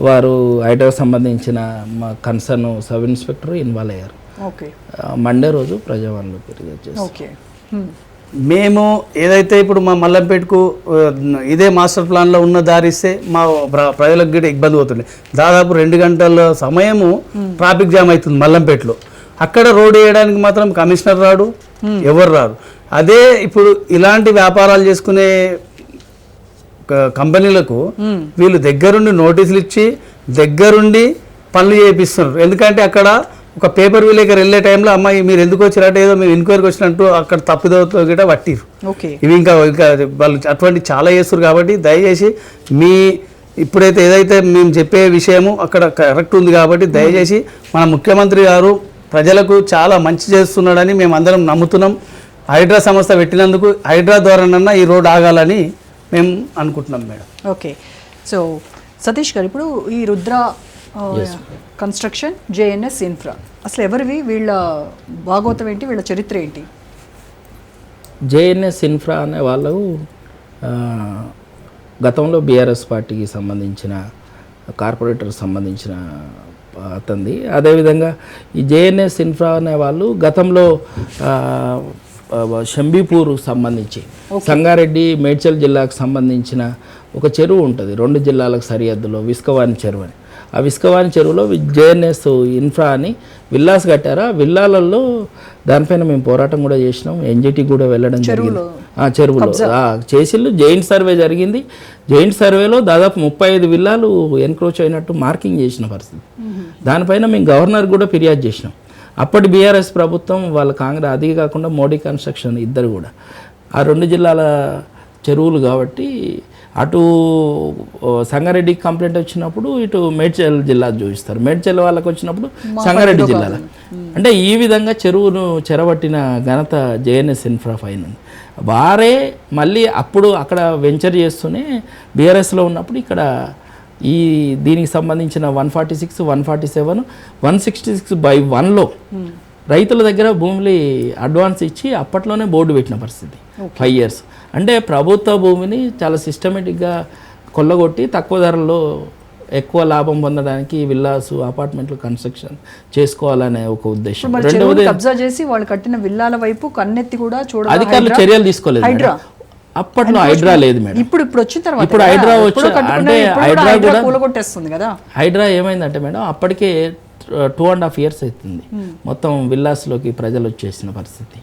S6: వారు హైడ్రాకి సంబంధించిన మా కన్సర్న్ సబ్ ఇన్స్పెక్టర్ ఇన్వాల్వ్ అయ్యారు. మండే రోజు ప్రజావాణిలో ఫిర్యాదు చేస్తారు.
S7: మేము ఏదైతే ఇప్పుడు మా మల్లంపేటకు ఇదే మాస్టర్ ప్లాన్లో ఉన్న దారి ఇస్తే మా ప్రజలకు కూడా ఇబ్బంది అవుతుంది. దాదాపు 2 గంటల సమయము ట్రాఫిక్ జామ్ అవుతుంది మల్లంపేటలో. అక్కడ రోడ్డు వేయడానికి మాత్రం కమిషనర్ రాడు, ఎవరు రారు. అదే ఇప్పుడు ఇలాంటి వ్యాపారాలు చేసుకునే కంపెనీలకు వీళ్ళు దగ్గరుండి నోటీసులు ఇచ్చి దగ్గరుండి పనులు చేపిస్తున్నారు. ఎందుకంటే అక్కడ ఒక పేపర్ విలేకరు వెళ్ళే టైంలో అమ్మాయి మీరు ఎందుకు వచ్చినట్టు ఏదో మేము ఎంక్వైరీకి వచ్చినట్టు అక్కడ తప్పిదోతో గిట్ట పట్టిరు. ఇవి ఇంకా వాళ్ళు అటువంటి చాలా చేస్తారు. కాబట్టి దయచేసి ఇప్పుడైతే ఏదైతే మేము చెప్పే విషయము అక్కడ కరెక్ట్ ఉంది. కాబట్టి దయచేసి మన ముఖ్యమంత్రి గారు ప్రజలకు చాలా మంచి చేస్తున్నాడని మేము అందరం నమ్ముతున్నాం. హైడ్రా సంస్థ పెట్టినందుకు హైడ్రా ద్వారానన్నా ఈ రోడ్ ఆగాలని మేము అనుకుంటున్నాం మేడం.
S1: ఓకే, సో సతీష్ గారు, ఇప్పుడు ఈ రుద్ర కన్స్ట్రక్షన్, జేఎన్ఎస్ ఇన్ఫ్రా అసలు ఎవరివి, వీళ్ళ భాగోతం ఏంటి, వీళ్ళ చరిత్ర ఏంటి?
S6: జేఎన్ఎస్ ఇన్ఫ్రా అనే వాళ్ళు గతంలో బీఆర్ఎస్ పార్టీకి సంబంధించిన కార్పొరేటర్ సంబంధించిన అతంది. అదేవిధంగా ఈ జేఎన్ఎస్ ఇన్ఫ్రా అనే వాళ్ళు గతంలో షంబీపూర్ సంబంధించి సంగారెడ్డి మేడ్చల్ జిల్లాకు సంబంధించిన ఒక చెరువు ఉంటుంది 2 జిల్లాలకు సరిహద్దులో, విస్కవాణి చెరువు అని. ఆ విస్కవాణి చెరువులో జేఎన్ఎస్ ఇన్ఫ్రా అని విల్లాస్ కట్టారు. ఆ విల్లాలలో దానిపైన మేము పోరాటం కూడా చేసినాం. ఎన్జిటి కూడా వెళ్ళడం జరిగింది. చెరువులో చేసిళ్ళు. జైంట్ సర్వే జరిగింది. జైంట్ సర్వేలో దాదాపు 35 విల్లాలు ఎన్క్రోచ్ అయినట్టు మార్కింగ్ చేసిన పరిస్థితి. దానిపైన మేము గవర్నర్ కూడా ఫిర్యాదు చేసినాం. అప్పటి బీఆర్ఎస్ ప్రభుత్వం వాళ్ళ కాంగ్రెస్, అది కాకుండా మోడీ కన్స్ట్రక్షన్ ఇద్దరు కూడా ఆ 2 జిల్లాల చెరువులు కాబట్టి అటు సంగారెడ్డికి కంప్లైంట్ వచ్చినప్పుడు ఇటు మేడ్చల్ జిల్లా చూపిస్తారు, మేడ్చల్ వాళ్ళకి వచ్చినప్పుడు సంగారెడ్డి జిల్లాలో. అంటే ఈ విధంగా చెరువును చెరబట్టిన ఘనత జేఎన్ఎస్ ఇన్ఫ్రా పైన ఉంది. వారే మళ్ళీ అప్పుడు అక్కడ వెంచర్ చేస్తూనే బీఆర్ఎస్లో ఉన్నప్పుడు ఇక్కడ దీనికి సంబంధించిన 146, 147, 166/1లో రైతుల దగ్గర భూములు అడ్వాన్స్ ఇచ్చి అప్పట్లోనే బోర్డు పెట్టిన పరిస్థితి 5 years. అంటే ప్రభుత్వ భూమిని చాలా సిస్టమేటిక్గా కొల్లగొట్టి తక్కువ ధరలో ఎక్కువ లాభం పొందడానికి విల్లాస్, అపార్ట్మెంట్లు కన్స్ట్రక్షన్ చేసుకోవాలనే ఒక ఉద్దేశం.
S1: రెండవది కబ్జా చేసి వాళ్ళు కట్టిన విల్లాల వైపు కన్నెత్తి కూడా చూడాలి.
S6: అధికారులు చర్యలు తీసుకోలేదు. అప్పట్లో హైడ్రా లేదు మేడం.
S1: ఇప్పుడు వచ్చిన తర్వాత
S6: ఇప్పుడు హైడ్రా వచ్చి అంటే హైడ్రా కూడా
S1: కూలగొట్టేస్తుంది కదా.
S6: హైడ్రా ఏమైందంటే మేడం అప్పటికే 2.5 years అవుతుంది మొత్తం విల్లాస్లోకి ప్రజలు వచ్చేసిన పరిస్థితి.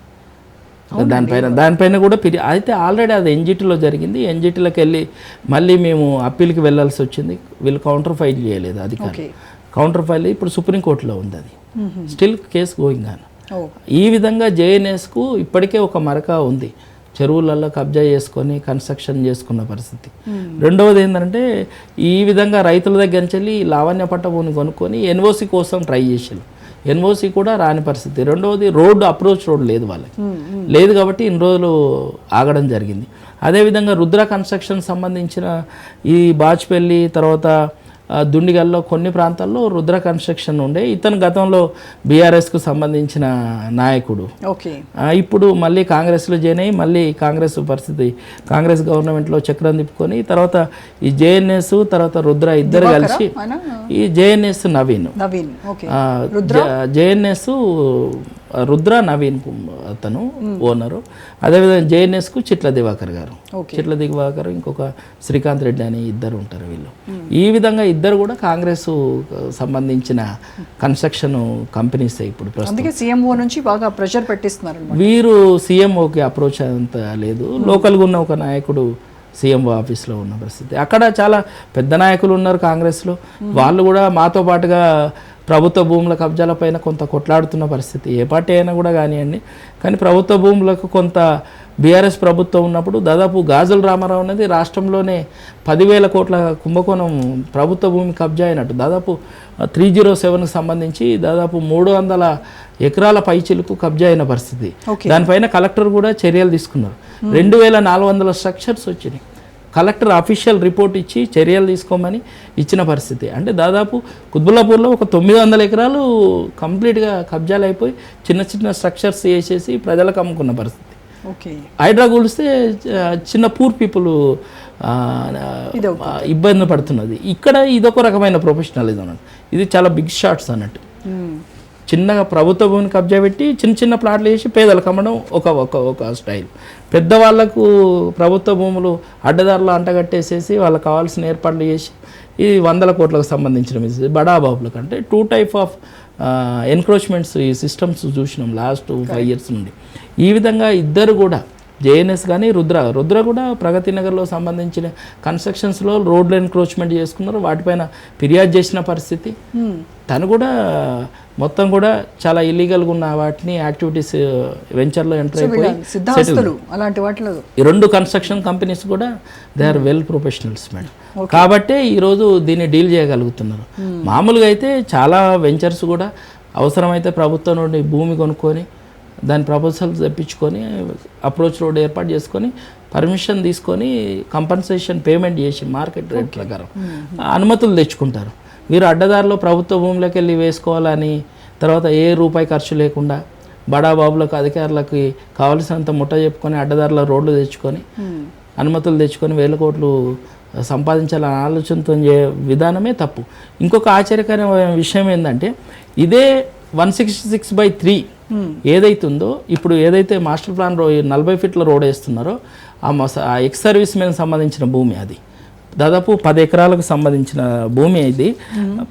S6: దానిపైన కూడా అయితే ఆల్రెడీ అది ఎన్జిటీలో జరిగింది. ఎన్జిటీలోకి వెళ్ళి మళ్ళీ మేము అప్పీల్కి వెళ్ళాల్సి వచ్చింది. వీళ్ళు కౌంటర్ ఫైల్ చేయలేదు అధికారులు. కౌంటర్ ఫైల్ ఇప్పుడు సుప్రీంకోర్టులో ఉంది. అది స్టిల్ కేసు గోయింగ్ ఆన్. ఈ విధంగా జేఎన్ఎస్కు ఇప్పటికే ఒక మరక ఉంది. చెరువులలో కబ్జా చేసుకొని కన్స్ట్రక్షన్ చేసుకున్న పరిస్థితి. రెండవది ఏంటంటే ఈ విధంగా రైతుల దగ్గర నుంచి వెళ్ళి లావణ్య పట్ట భూమిని కొనుక్కొని ఎన్ఓసి కోసం ట్రై చేసారు. ఎన్ఓసి కూడా రాని పరిస్థితి. రెండవది అప్రోచ్ రోడ్ లేదు వాళ్ళకి, లేదు కాబట్టి ఇన్ని రోజులు ఆగడం జరిగింది. అదేవిధంగా రుద్ర కన్స్ట్రక్షన్ సంబంధించిన ఈ బాచ్పల్లి తర్వాత దుండిగల్లో కొన్ని ప్రాంతాల్లో రుద్ర కన్స్ట్రక్షన్ ఉండే. ఇతను గతంలో బీఆర్ఎస్కు సంబంధించిన నాయకుడు. ఇప్పుడు మళ్ళీ కాంగ్రెస్లో జాయిన్ అయ్యి మళ్ళీ కాంగ్రెస్ పరిస్థితి, కాంగ్రెస్ గవర్నమెంట్లో చక్రం తిప్పుకొని తర్వాత ఈ జేఎన్ఎస్ తర్వాత రుద్ర ఇద్దరు కలిసి ఈ జేఎన్ఎస్ నవీన్ జేఎన్ఎస్ రుద్ర నవీన్ అతను ఓనరు. అదేవిధంగా జేఎన్ఎస్కు చిట్ల దివాకర్ గారు, చిట్ల దివాకర్ ఇంకొక శ్రీకాంత్ రెడ్డి అని ఇద్దరు ఉంటారు వీళ్ళు. ఈ విధంగా ఇద్దరు కూడా కాంగ్రెస్ సంబంధించిన కన్స్ట్రక్షన్ కంపెనీస్ ఇప్పుడు ప్రస్తుతం
S1: సీఎంఓ నుంచి బాగా ప్రెషర్ పెట్టిస్తున్నారు.
S6: వీరు సీఎంఓకి అప్రోచ్ అంత లేదు. లోకల్గా ఉన్న ఒక నాయకుడు సీఎంఓ ఆఫీస్లో ఉన్న పరిస్థితి. అక్కడ చాలా పెద్ద నాయకులు ఉన్నారు కాంగ్రెస్లో. వాళ్ళు కూడా మాతో పాటుగా ప్రభుత్వ భూముల కబ్జాలపైన కొంత కొట్లాడుతున్న పరిస్థితి. ఏ పార్టీ అయినా కూడా కానివ్వండి. కానీ ప్రభుత్వ భూములకు కొంత బీఆర్ఎస్ ప్రభుత్వం ఉన్నప్పుడు దాదాపు గాజుల రామారావు అనేది రాష్ట్రంలోనే 10,000 కోట్ల కుంభకోణం ప్రభుత్వ భూమి కబ్జా అయినట్టు. దాదాపు 307కు సంబంధించి దాదాపు 300 ఎకరాల పైచిలకు కబ్జా అయిన పరిస్థితి. దానిపైన కలెక్టర్ కూడా చర్యలు తీసుకున్నారు. 2,400 స్ట్రక్చర్స్ వచ్చినాయి. కలెక్టర్ అఫీషియల్ రిపోర్ట్ ఇచ్చి చర్యలు తీసుకోమని ఇచ్చిన పరిస్థితి. అంటే దాదాపు కుత్బుల్లాపూర్లో ఒక 900 ఎకరాలు కంప్లీట్గా కబ్జాలు అయిపోయి చిన్న చిన్న స్ట్రక్చర్స్ వేసేసి ప్రజలకు అమ్ముకున్న పరిస్థితి. హైడ్రా కూలిస్తే చిన్న పూర్ పీపుల్ ఇబ్బంది పడుతున్నది. ఇక్కడ ఇదొక రకమైన ప్రొఫెషనలిజం అన్నట్టు. ఇది చాలా బిగ్ షాట్స్ అన్నట్టు. చిన్నగా ప్రభుత్వ భూమిని కబ్జా పెట్టి చిన్న చిన్న ప్లాట్లు వేసి పేదలకు అమ్మడం ఒక స్టైల్. పెద్దవాళ్లకు ప్రభుత్వ భూములు అడ్డదారులు అంటగట్టేసేసి వాళ్ళకి కావాల్సిన ఏర్పాట్లు చేసి ఈ 100 కోట్లకు సంబంధించిన బడాబాబులకు అంటే 2 టైప్ ఆఫ్ ఎన్క్రోచ్మెంట్స్ ఈ సిస్టమ్స్ చూసినాం లాస్ట్ 5 years నుండి. ఈ విధంగా ఇద్దరు కూడా జేఎన్ఎస్ కానీ రుద్ర కూడా ప్రగతి నగర్లో సంబంధించిన కన్స్ట్రక్షన్స్లో రోడ్లు ఎన్క్రోచ్మెంట్ చేసుకున్నారు, వాటిపైన ఫిర్యాదు చేసిన పరిస్థితి. తను కూడా మొత్తం కూడా చాలా ఇల్లీగల్గా ఉన్న వాటిని యాక్టివిటీస్ వెంచర్లో ఎంటర్ అయిపోయి
S1: అలాంటి వాటిలో
S6: ఈ 2 కన్స్ట్రక్షన్ కంపెనీస్ కూడా they are well professionals madam. కాబట్టే ఈరోజు దీన్ని డీల్ చేయగలుగుతున్నారు. మామూలుగా అయితే చాలా వెంచర్స్ కూడా అవసరమైతే ప్రభుత్వం నుండి భూమి కొనుక్కొని దాని ప్రపోజల్స్ తెప్పించుకొని అప్రోచ్ రోడ్ ఏర్పాటు చేసుకొని పర్మిషన్ తీసుకొని కంపన్సేషన్ పేమెంట్ చేసి మార్కెట్ రేట్ ప్రకారం అనుమతులు తెచ్చుకుంటారు. మీరు అడ్డదారిలో ప్రభుత్వ భూమిలోకి వెళ్ళి వేసుకోవాలని తర్వాత ఏ రూపాయి ఖర్చు లేకుండా బడాబాబులకు అధికారులకి కావలసినంత ముట్ట చెప్పుకొని అడ్డదారిలో రోడ్లు తెచ్చుకొని అనుమతులు తెచ్చుకొని 1000 కోట్లు సంపాదించాలనే ఆలోచనతో విధానమే తప్పు. ఇంకొక ఆశ్చర్యకరమైన విషయం ఏంటంటే ఇదే 166/3 ఏదైతుందో ఇప్పుడు ఏదైతే మాస్టర్ ప్లాన్ 40 ఫీట్ల రోడ్ వేస్తున్నారో ఆ ఎక్స్ సర్వీస్ మెన్ సంబంధించిన భూమి, అది దాదాపు 10 ఎకరాలకు సంబంధించిన భూమి. ఇది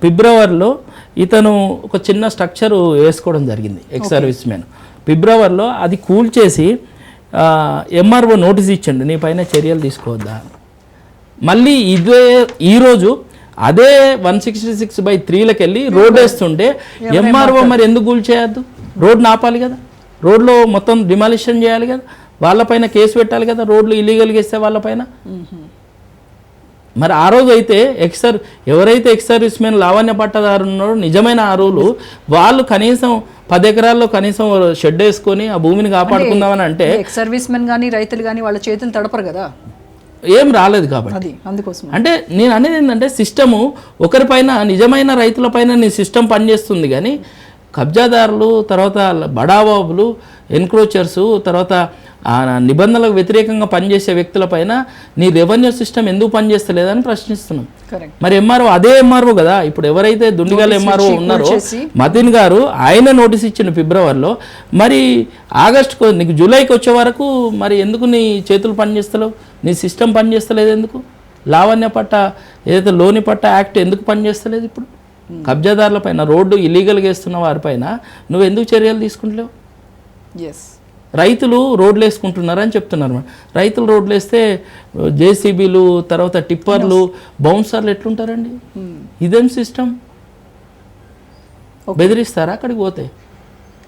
S6: ఫిబ్రవరిలో ఇతను ఒక చిన్న స్ట్రక్చర్ వేసుకోవడం జరిగింది ఎక్స్ సర్వీస్ మెన్. ఫిబ్రవరిలో అది కూల్చేసి ఎంఆర్ఓ నోటీస్ ఇచ్చండి నీ పైన చర్యలు తీసుకోవద్దా. మళ్ళీ ఈరోజు అదే 166/3 వెళ్ళి రోడ్ వేస్తుంటే ఎంఆర్ఓ మరి ఎందుకు కూల్ చేయొద్దు? రోడ్ ఆపాలి కదా, రోడ్లో మొత్తం డిమాలిషన్ చేయాలి కదా, వాళ్ళపైన కేసు పెట్టాలి కదా రోడ్లు ఇల్లీగల్గా ఇస్తే వాళ్ళపైన. మరి ఆ రోజు అయితే ఎవరైతే ex service men Lavanya pattadar ఉన్నారో నిజమైన అరువులు వాళ్ళు కనీసం 10 ఎకరాల్లో కనీసం షెడ్ వేసుకొని ఆ భూమిని కాపాడుకుందామని అంటే
S1: ఎక్స్ సర్వీస్ మెన్ కానీ రైతులు కానీ వాళ్ళ చేతులు తడపరు కదా,
S6: ఏం రాలేదు కాబట్టి.
S1: అందుకోసం అంటే
S6: నేను అనేది ఏంటంటే సిస్టము ఒకరిపైన నిజమైన రైతులపైన నీ సిస్టమ్ పనిచేస్తుంది కానీ కబ్జాదారులు తర్వాత బడాబాబులు ఎన్క్రోచర్సు తర్వాత నిబంధనలకు వ్యతిరేకంగా పనిచేసే వ్యక్తులపైన నీ రెవెన్యూ సిస్టమ్ ఎందుకు పనిచేస్తలేదని ప్రశ్నిస్తున్నాం. మరి ఎంఆర్ఓ అదే ఎంఆర్ఓ కదా ఇప్పుడు ఎవరైతే దుండిగల్ ఎంఆర్ఓ ఉన్నారో మతిన్ గారు ఆయన నోటీస్ ఇచ్చిన ఫిబ్రవరిలో, మరి ఆగస్టుకు నీకు జూలైకి వచ్చే వరకు మరి ఎందుకు నీ చేతులు పనిచేస్తలేవు, నీ సిస్టమ్ పనిచేస్తలేదు ఎందుకు? లావణ్య పట్ట ఏదైతే లోని పట్ట యాక్ట్ ఎందుకు పనిచేస్తలేదు? ఇప్పుడు కబ్జాదారుల పైన రోడ్డు ఇల్లీగల్గా వేస్తున్న వారిపైన నువ్వు ఎందుకు చర్యలు తీసుకుంటలేవు? రైతులు రోడ్లు వేసుకుంటున్నారని చెప్తున్నారు. రైతులు రోడ్లు వేస్తే జేసీబీలు తర్వాత టిప్పర్లు బౌన్సర్లు ఎట్లుంటారండి? ఇదేం సిస్టమ్? బెదిరిస్తారా అక్కడికి పోతే?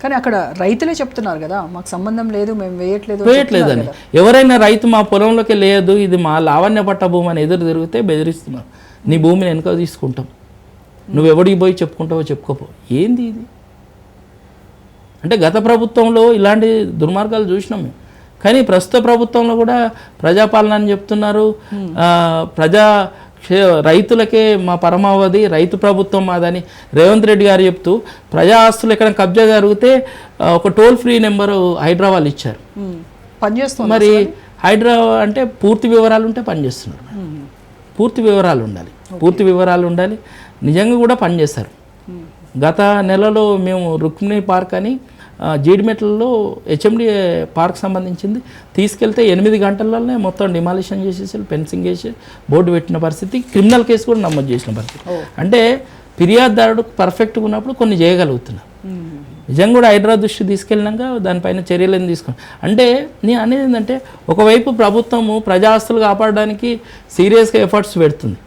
S1: కానీ అక్కడ రైతులే చెప్తున్నారు కదా మాకు సంబంధం లేదు, మేము
S6: వేయట్లేదని. ఎవరైనా రైతు మా పొలంలోకి లేదు ఇది మా లావణ్య పట్ట భూమి అని ఎదురు తిరిగితే బెదిరిస్తున్నారు. నీ భూమిని వెనుక తీసుకుంటాం, నువ్వు ఎవడికి పోయి చెప్పుకుంటావో చెప్పుకోపో. ఏంది ఇది? అంటే గత ప్రభుత్వంలో ఇలాంటి దుర్మార్గాలు చూసినాం మేము, కానీ ప్రస్తుత ప్రభుత్వంలో కూడా ప్రజాపాలన అని చెప్తున్నారు. రైతులకే మా పరమావధి, రైతు ప్రభుత్వం మాదని రేవంత్ రెడ్డి గారు చెప్తూ ప్రజా ఆస్తులు ఎక్కడ కబ్జా జరిగితే ఒక టోల్ ఫ్రీ నెంబరు హైదరాబాద్ ఇచ్చారు. మరి హైదరాబాద్ అంటే పూర్తి వివరాలు ఉంటే పనిచేస్తున్నారు. పూర్తి వివరాలు ఉండాలి, నిజంగా కూడా పనిచేస్తారు. గత నెలలో మేము రుక్మిణి పార్క్ అని జీడిమెట్లలో హెచ్ఎండి పార్క్ సంబంధించింది తీసుకెళ్తే 8 గంటలలోనే మొత్తం డిమాలిషన్ చేసేసి ఫెన్సింగ్ వేసి బోర్డు పెట్టిన పరిస్థితి, క్రిమినల్ కేసు కూడా నమోదు చేసిన పరిస్థితి. అంటే ఫిర్యాదుదారుడు పర్ఫెక్ట్గా ఉన్నప్పుడు కొన్ని చేయగలుగుతున్నారు. నిజంగా కూడా హైదరాబాద్ దృష్టి తీసుకెళ్ళినాక దానిపైన చర్యలను తీసుకున్నాం. అంటే నేను అనేది ఏంటంటే ఒకవైపు ప్రభుత్వము ప్రజా ఆస్తులు కాపాడడానికి సీరియస్గా ఎఫర్ట్స్ పెడుతుంది,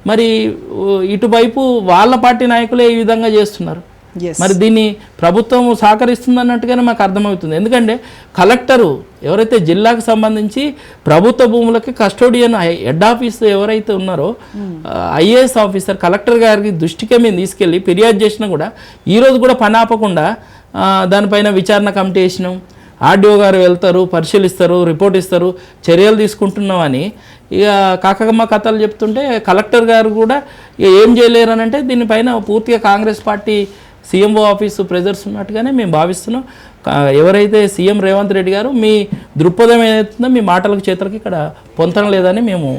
S6: మరి ఇటువైపు వాళ్ళ పార్టీ నాయకులే ఈ విధంగా చేస్తున్నారు. మరి దీన్ని ప్రభుత్వం సహకరిస్తుంది అన్నట్టుగానే మాకు అర్థమవుతుంది. ఎందుకంటే కలెక్టరు ఎవరైతే జిల్లాకు సంబంధించి ప్రభుత్వ భూములకి కస్టోడియన్ హెడ్ ఆఫీస్ ఎవరైతే ఉన్నారో ఐఏఎస్ ఆఫీసర్ కలెక్టర్ గారికి దృష్టికే మేము తీసుకెళ్ళి ఫిర్యాదు చేసినా కూడా ఈరోజు కూడా పని ఆపకుండా దానిపైన విచారణ కమిటీ వేసినాం. ఆర్డీఓ గారు వెళ్తారు, పరిశీలిస్తారు, రిపోర్ట్ ఇస్తారు, చర్యలు తీసుకుంటున్నామని ఇక కాకమ్మ కథలు చెప్తుంటే కలెక్టర్ గారు కూడా ఏం చేయలేరు అని అంటే దీనిపైన పూర్తిగా Congress party CMO office pressures ఉన్నట్టుగానే మేము భావిస్తున్నాం. ఎవరైతే సీఎం రేవంత్ రెడ్డి గారు మీ దృక్పథం ఏదైతుందో మీ మాటలకు చేతులకి ఇక్కడ పొంతన లేదని మేము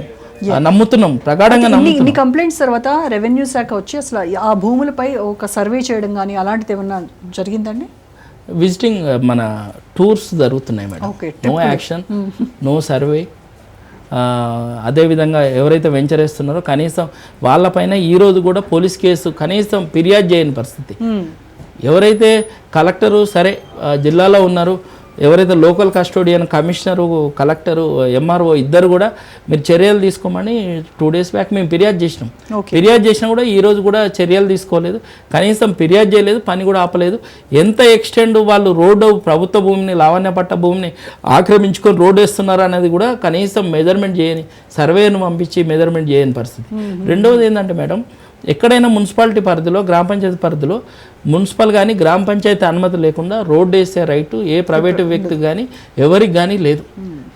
S6: నమ్ముతున్నాం, ప్రగాఢంగా
S1: ఇన్ని
S6: నమ్ముతున్నాం.
S1: కంప్లైంట్స్ తర్వాత రెవెన్యూ శాఖ వచ్చి అసలు ఆ భూములపై ఒక సర్వే చేయడం కానీ అలాంటిది ఏమన్నా జరిగిందండి?
S6: విజిటింగ్ మన టూర్స్ జరుగుతున్నాయి madam. No action, no survey. అదేవిధంగా ఎవరైతే వెంచర్ వేస్తున్నారో కనీసం వాళ్ళపైన ఈరోజు కూడా పోలీస్ కేసు కనీసం ఫిర్యాదు చేయని పరిస్థితి. ఎవరైతే కలెక్టరు సరే జిల్లాలో ఉన్నారు, ఎవరైతే local custodian, commissioner, collector, MRO ఇద్దరు కూడా మీరు చర్యలు తీసుకోమని 2 days బ్యాక్ మేము ఫిర్యాదు చేసినాం. ఫిర్యాదు చేసినా కూడా ఈరోజు కూడా చర్యలు తీసుకోలేదు, కనీసం ఫిర్యాదు చేయలేదు, పని కూడా ఆపలేదు. ఎంత ఎక్స్టెండ్ వాళ్ళు రోడ్డు ప్రభుత్వ భూమిని, లావణ్య పట్ట భూమిని ఆక్రమించుకొని రోడ్డు వేస్తున్నారు అనేది కూడా కనీసం మెజర్మెంట్ చేయని, సర్వేను పంపించి మెజర్మెంట్ చేయని పరిస్థితి. రెండవది ఏంటంటే మేడం, ఎక్కడైనా మున్సిపాలిటీ పరిధిలో, గ్రామ పంచాయతీ పరిధిలో మున్సిపల్ కానీ గ్రామ పంచాయతీ అనుమతి లేకుండా రోడ్డు వేసే రైటు ఏ ప్రైవేటు వ్యక్తి కానీ ఎవరికి కానీ లేదు.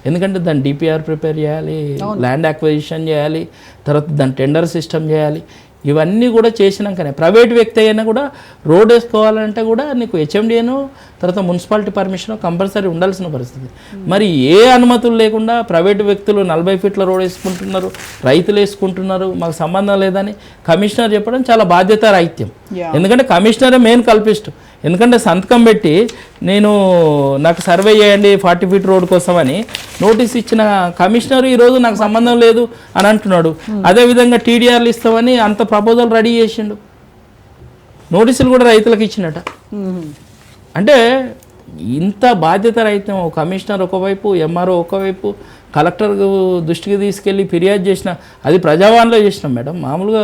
S6: ఎందుకంటే దాన్ని డిపిఆర్ ప్రిపేర్ చేయాలి, ల్యాండ్ అక్విజిషన్ చేయాలి, తర్వాత దాని టెండర్ సిస్టమ్ చేయాలి. ఇవన్నీ కూడా చేసినాకనే ప్రైవేట్ వ్యక్తి అయినా కూడా రోడ్ వేసుకోవాలంటే కూడా నీకు హెచ్ఎండిఏను తర్వాత మున్సిపాలిటీ పర్మిషన్ కంపల్సరీ ఉండాల్సిన పరిస్థితి. మరి ఏ అనుమతులు లేకుండా ప్రైవేటు వ్యక్తులు 40 feet రోడ్ వేసుకుంటున్నారు, రైతులు వేసుకుంటున్నారు, మాకు సంబంధం లేదని కమిషనర్ చెప్పడం చాలా బాధ్యతారాహిత్యం. ఎందుకంటే కమిషనరే మెయిన్ కల్పిస్ట్. ఎందుకంటే సంతకం పెట్టి నాకు సర్వే చేయండి 40 feet రోడ్ కోసం అని నోటీస్ ఇచ్చిన కమిషనర్ ఈరోజు నాకు సంబంధం లేదు అని అంటున్నాడు. అదేవిధంగా టీడీఆర్లు ఇస్తామని అంత ప్రపోజల్ రెడీ చేసిండు, నోటీసులు కూడా రైతులకు ఇచ్చినట. అంటే ఇంత బాధ్యత రహితం. కమిషనర్ ఒకవైపు, ఎంఆర్ఓ ఒకవైపు, కలెక్టర్ దృష్టికి తీసుకెళ్ళి ఫిర్యాదు చేసిన, అది ప్రజావాణిలో చేసినాం మేడం, మామూలుగా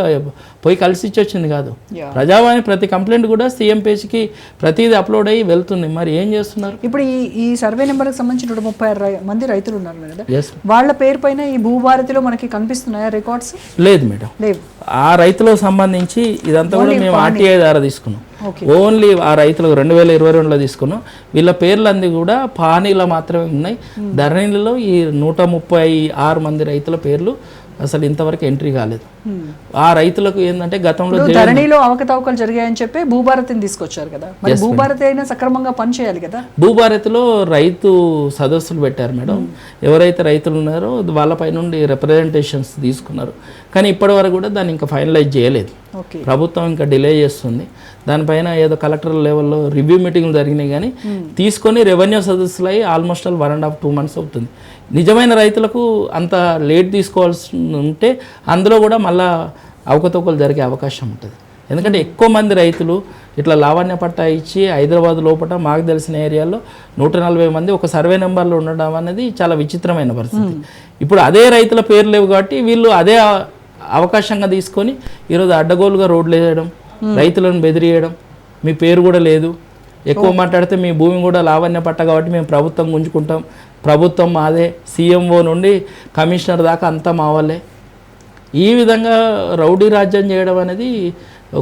S6: పోయి కలిసి ఇచ్చి వచ్చింది కాదు. ప్రజావాణి ప్రతి కంప్లైంట్ కూడా సీఎం పేజ్కి ప్రతిదీ అప్లోడ్ అయ్యి వెళ్తుంది. మరి ఏం చేస్తున్నారు?
S1: ఇప్పుడు ఈ సర్వే నెంబర్కి సంబంధించి 136 మంది రైతులు ఉన్నారు కదా, వాళ్ళ పేరు పైన ఈ భూభారతిలో మనకి కనిపిస్తున్నాయా రికార్డ్స్?
S6: లేదు మేడం,
S1: లేవు.
S6: ఆ రైతులకు సంబంధించి ఇదంతా కూడా మేము ఆర్టీఐ ద్వారా తీసుకున్నాం. ఓన్లీ ఆ రైతులకు 2022లో తీసుకున్నాం. వీళ్ళ పేర్లు అన్నీ కూడా పానీలో మాత్రమే ఉన్నాయి. ధరణిలో ఈ 136 మంది రైతుల పేర్లు అసలు ఇంతవరకు ఎంట్రీ కాలేదు. ఆ రైతులకు ఏంటంటే గతంలో
S1: ధరణిలో అవకతవకలు జరిగాయని చెప్పి భూభారతిని తీసుకొచ్చారు కదా, మరి భూభారతి అయినా సక్రమంగా పని చేయాలి కదా.
S6: భూభారతిలో రైతు సదస్సులు పెట్టారు మేడం. ఎవరైతే రైతులు ఉన్నారో వాళ్ళపై నుండి రిప్రజెంటేషన్స్ తీసుకున్నారు, కానీ ఇప్పటి వరకు కూడా దాన్ని ఇంకా ఫైనలైజ్ చేయలేదు. ప్రభుత్వం ఇంకా డిలే చేస్తుంది. దానిపైన ఏదో కలెక్టర్ లెవెల్లో రివ్యూ మీటింగ్లు జరిగినాయి, కానీ తీసుకొని రెవెన్యూ సదస్సులు అయ్యి ఆల్మోస్ట్ 1.5-2 months అవుతుంది. నిజమైన రైతులకు అంత లేట్ తీసుకోవాల్సి ఉంటే అందులో కూడా మళ్ళీ అవకతవకలు జరిగే అవకాశం ఉంటుంది. ఎందుకంటే ఎక్కువ మంది రైతులు ఇట్లా లావణ్య పట్టా ఇచ్చి హైదరాబాద్ లోపల మాకు తెలిసిన ఏరియాలో 140 మంది ఒక సర్వే నెంబర్లో ఉండడం అనేది చాలా విచిత్రమైన పరిస్థితి. ఇప్పుడు అదే రైతుల పేర్లు లేవు కాబట్టి వీళ్ళు అదే అవకాశంగా తీసుకొని ఈరోజు అడ్డగోలుగా రోడ్లు వేయడం, రైతులను బెదిరియడం, మీ పేరు కూడా లేదు, ఎక్కువ మాట్లాడితే మీ భూమి కూడా లావణ్య పట్ట కాబట్టి మేము ప్రభుత్వం గుంజుకుంటాం, ప్రభుత్వం మాదే, సీఎంఓ నుండి కమిషనర్ దాకా అంతా మా వాళ్ళే. ఈ విధంగా రౌడీ రాజ్యం చేయడం అనేది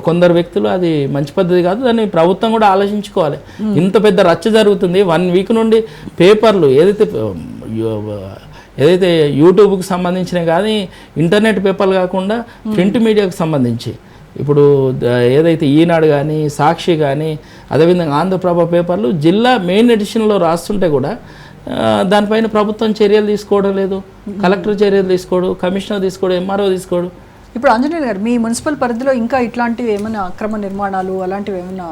S6: కొందరు వ్యక్తులు అది మంచి పద్ధతి కాదు. దాన్ని ప్రభుత్వం కూడా ఆలోచించుకోవాలి. ఇంత పెద్ద రచ్చ జరుగుతుంది. 1 week నుండి పేపర్లు ఏదైతే యూట్యూబ్కి సంబంధించినవి కానీ ఇంటర్నెట్ పేపర్లు కాకుండా ప్రింట్ మీడియాకు సంబంధించి ఇప్పుడు ఏదైతే ఈనాడు కానీ, సాక్షి కానీ, అదేవిధంగా ఆంధ్రప్రభ పేపర్లు జిల్లా మెయిన్ ఎడిషన్లో రాస్తుంటే కూడా దానిపైన ప్రభుత్వం చర్యలు తీసుకోవడం లేదు. కలెక్టర్ చర్యలు తీసుకోడు, కమిషనర్ తీసుకోడు, ఎంఆర్ఓ తీసుకోడు.
S1: ఇప్పుడు ఆంజనేయులు గారు, మీ మున్సిపల్ పరిధిలో ఇంకా ఇట్లాంటివి ఏమైనా అక్రమ నిర్మాణాలు అలాంటివి ఏమైనా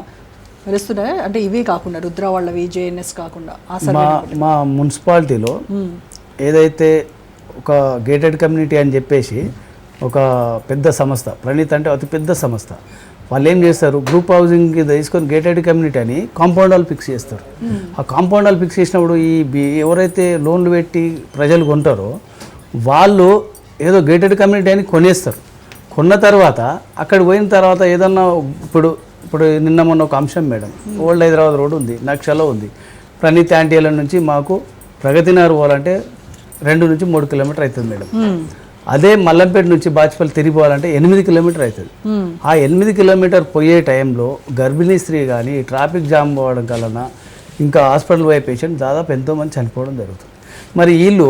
S1: వెలుస్తున్నాయా? అంటే ఇవే కాకుండా రుద్ర వాళ్ళవి, జేఎన్ఎస్ కాకుండా
S7: మా మున్సిపాలిటీలో ఏదైతే ఒక గేటెడ్ కమ్యూనిటీ అని చెప్పేసి ఒక పెద్ద సంస్థ, ప్రణీత్ అంటే అతి పెద్ద సంస్థ, వాళ్ళు ఏం చేస్తారు, గ్రూప్ హౌసింగ్ తీసుకొని గేటెడ్ కమ్యూనిటీ అని కాంపౌండ్ హాల్ ఫిక్స్ చేస్తారు. ఆ కాంపౌండ్ హాల్ ఫిక్స్ చేసినప్పుడు ఎవరైతే లోన్లు పెట్టి ప్రజలు కొంటారో వాళ్ళు ఏదో గేటెడ్ కమ్యూనిటీ అని కొనేస్తారు. కొన్న తర్వాత అక్కడ పోయిన తర్వాత ఏదన్నా ఇప్పుడు నిన్న మొన్న ఒక అంశం మేడం, ఓల్డ్ హైదరాబాద్ రోడ్ ఉంది, నక్షలో ఉంది, ప్రణీత్ యాంటీల నుంచి మాకు ప్రగతినగర్ పోవాలంటే 2 నుంచి 3 కిలోమీటర్ అవుతుంది మేడం. అదే మల్లంపేట నుంచి బాచ్పల్లి తిరిగి పోవాలంటే 8 కిలోమీటర్ అవుతుంది. ఆ 8 కిలోమీటర్ పోయే టైంలో గర్భిణీ స్త్రీ కానీ ట్రాఫిక్ జామ్ పోవడం వలన ఇంకా హాస్పిటల్ పోయే పేషెంట్ దాదాపు ఎంతోమంది చనిపోవడం జరుగుతుంది. మరి వీళ్ళు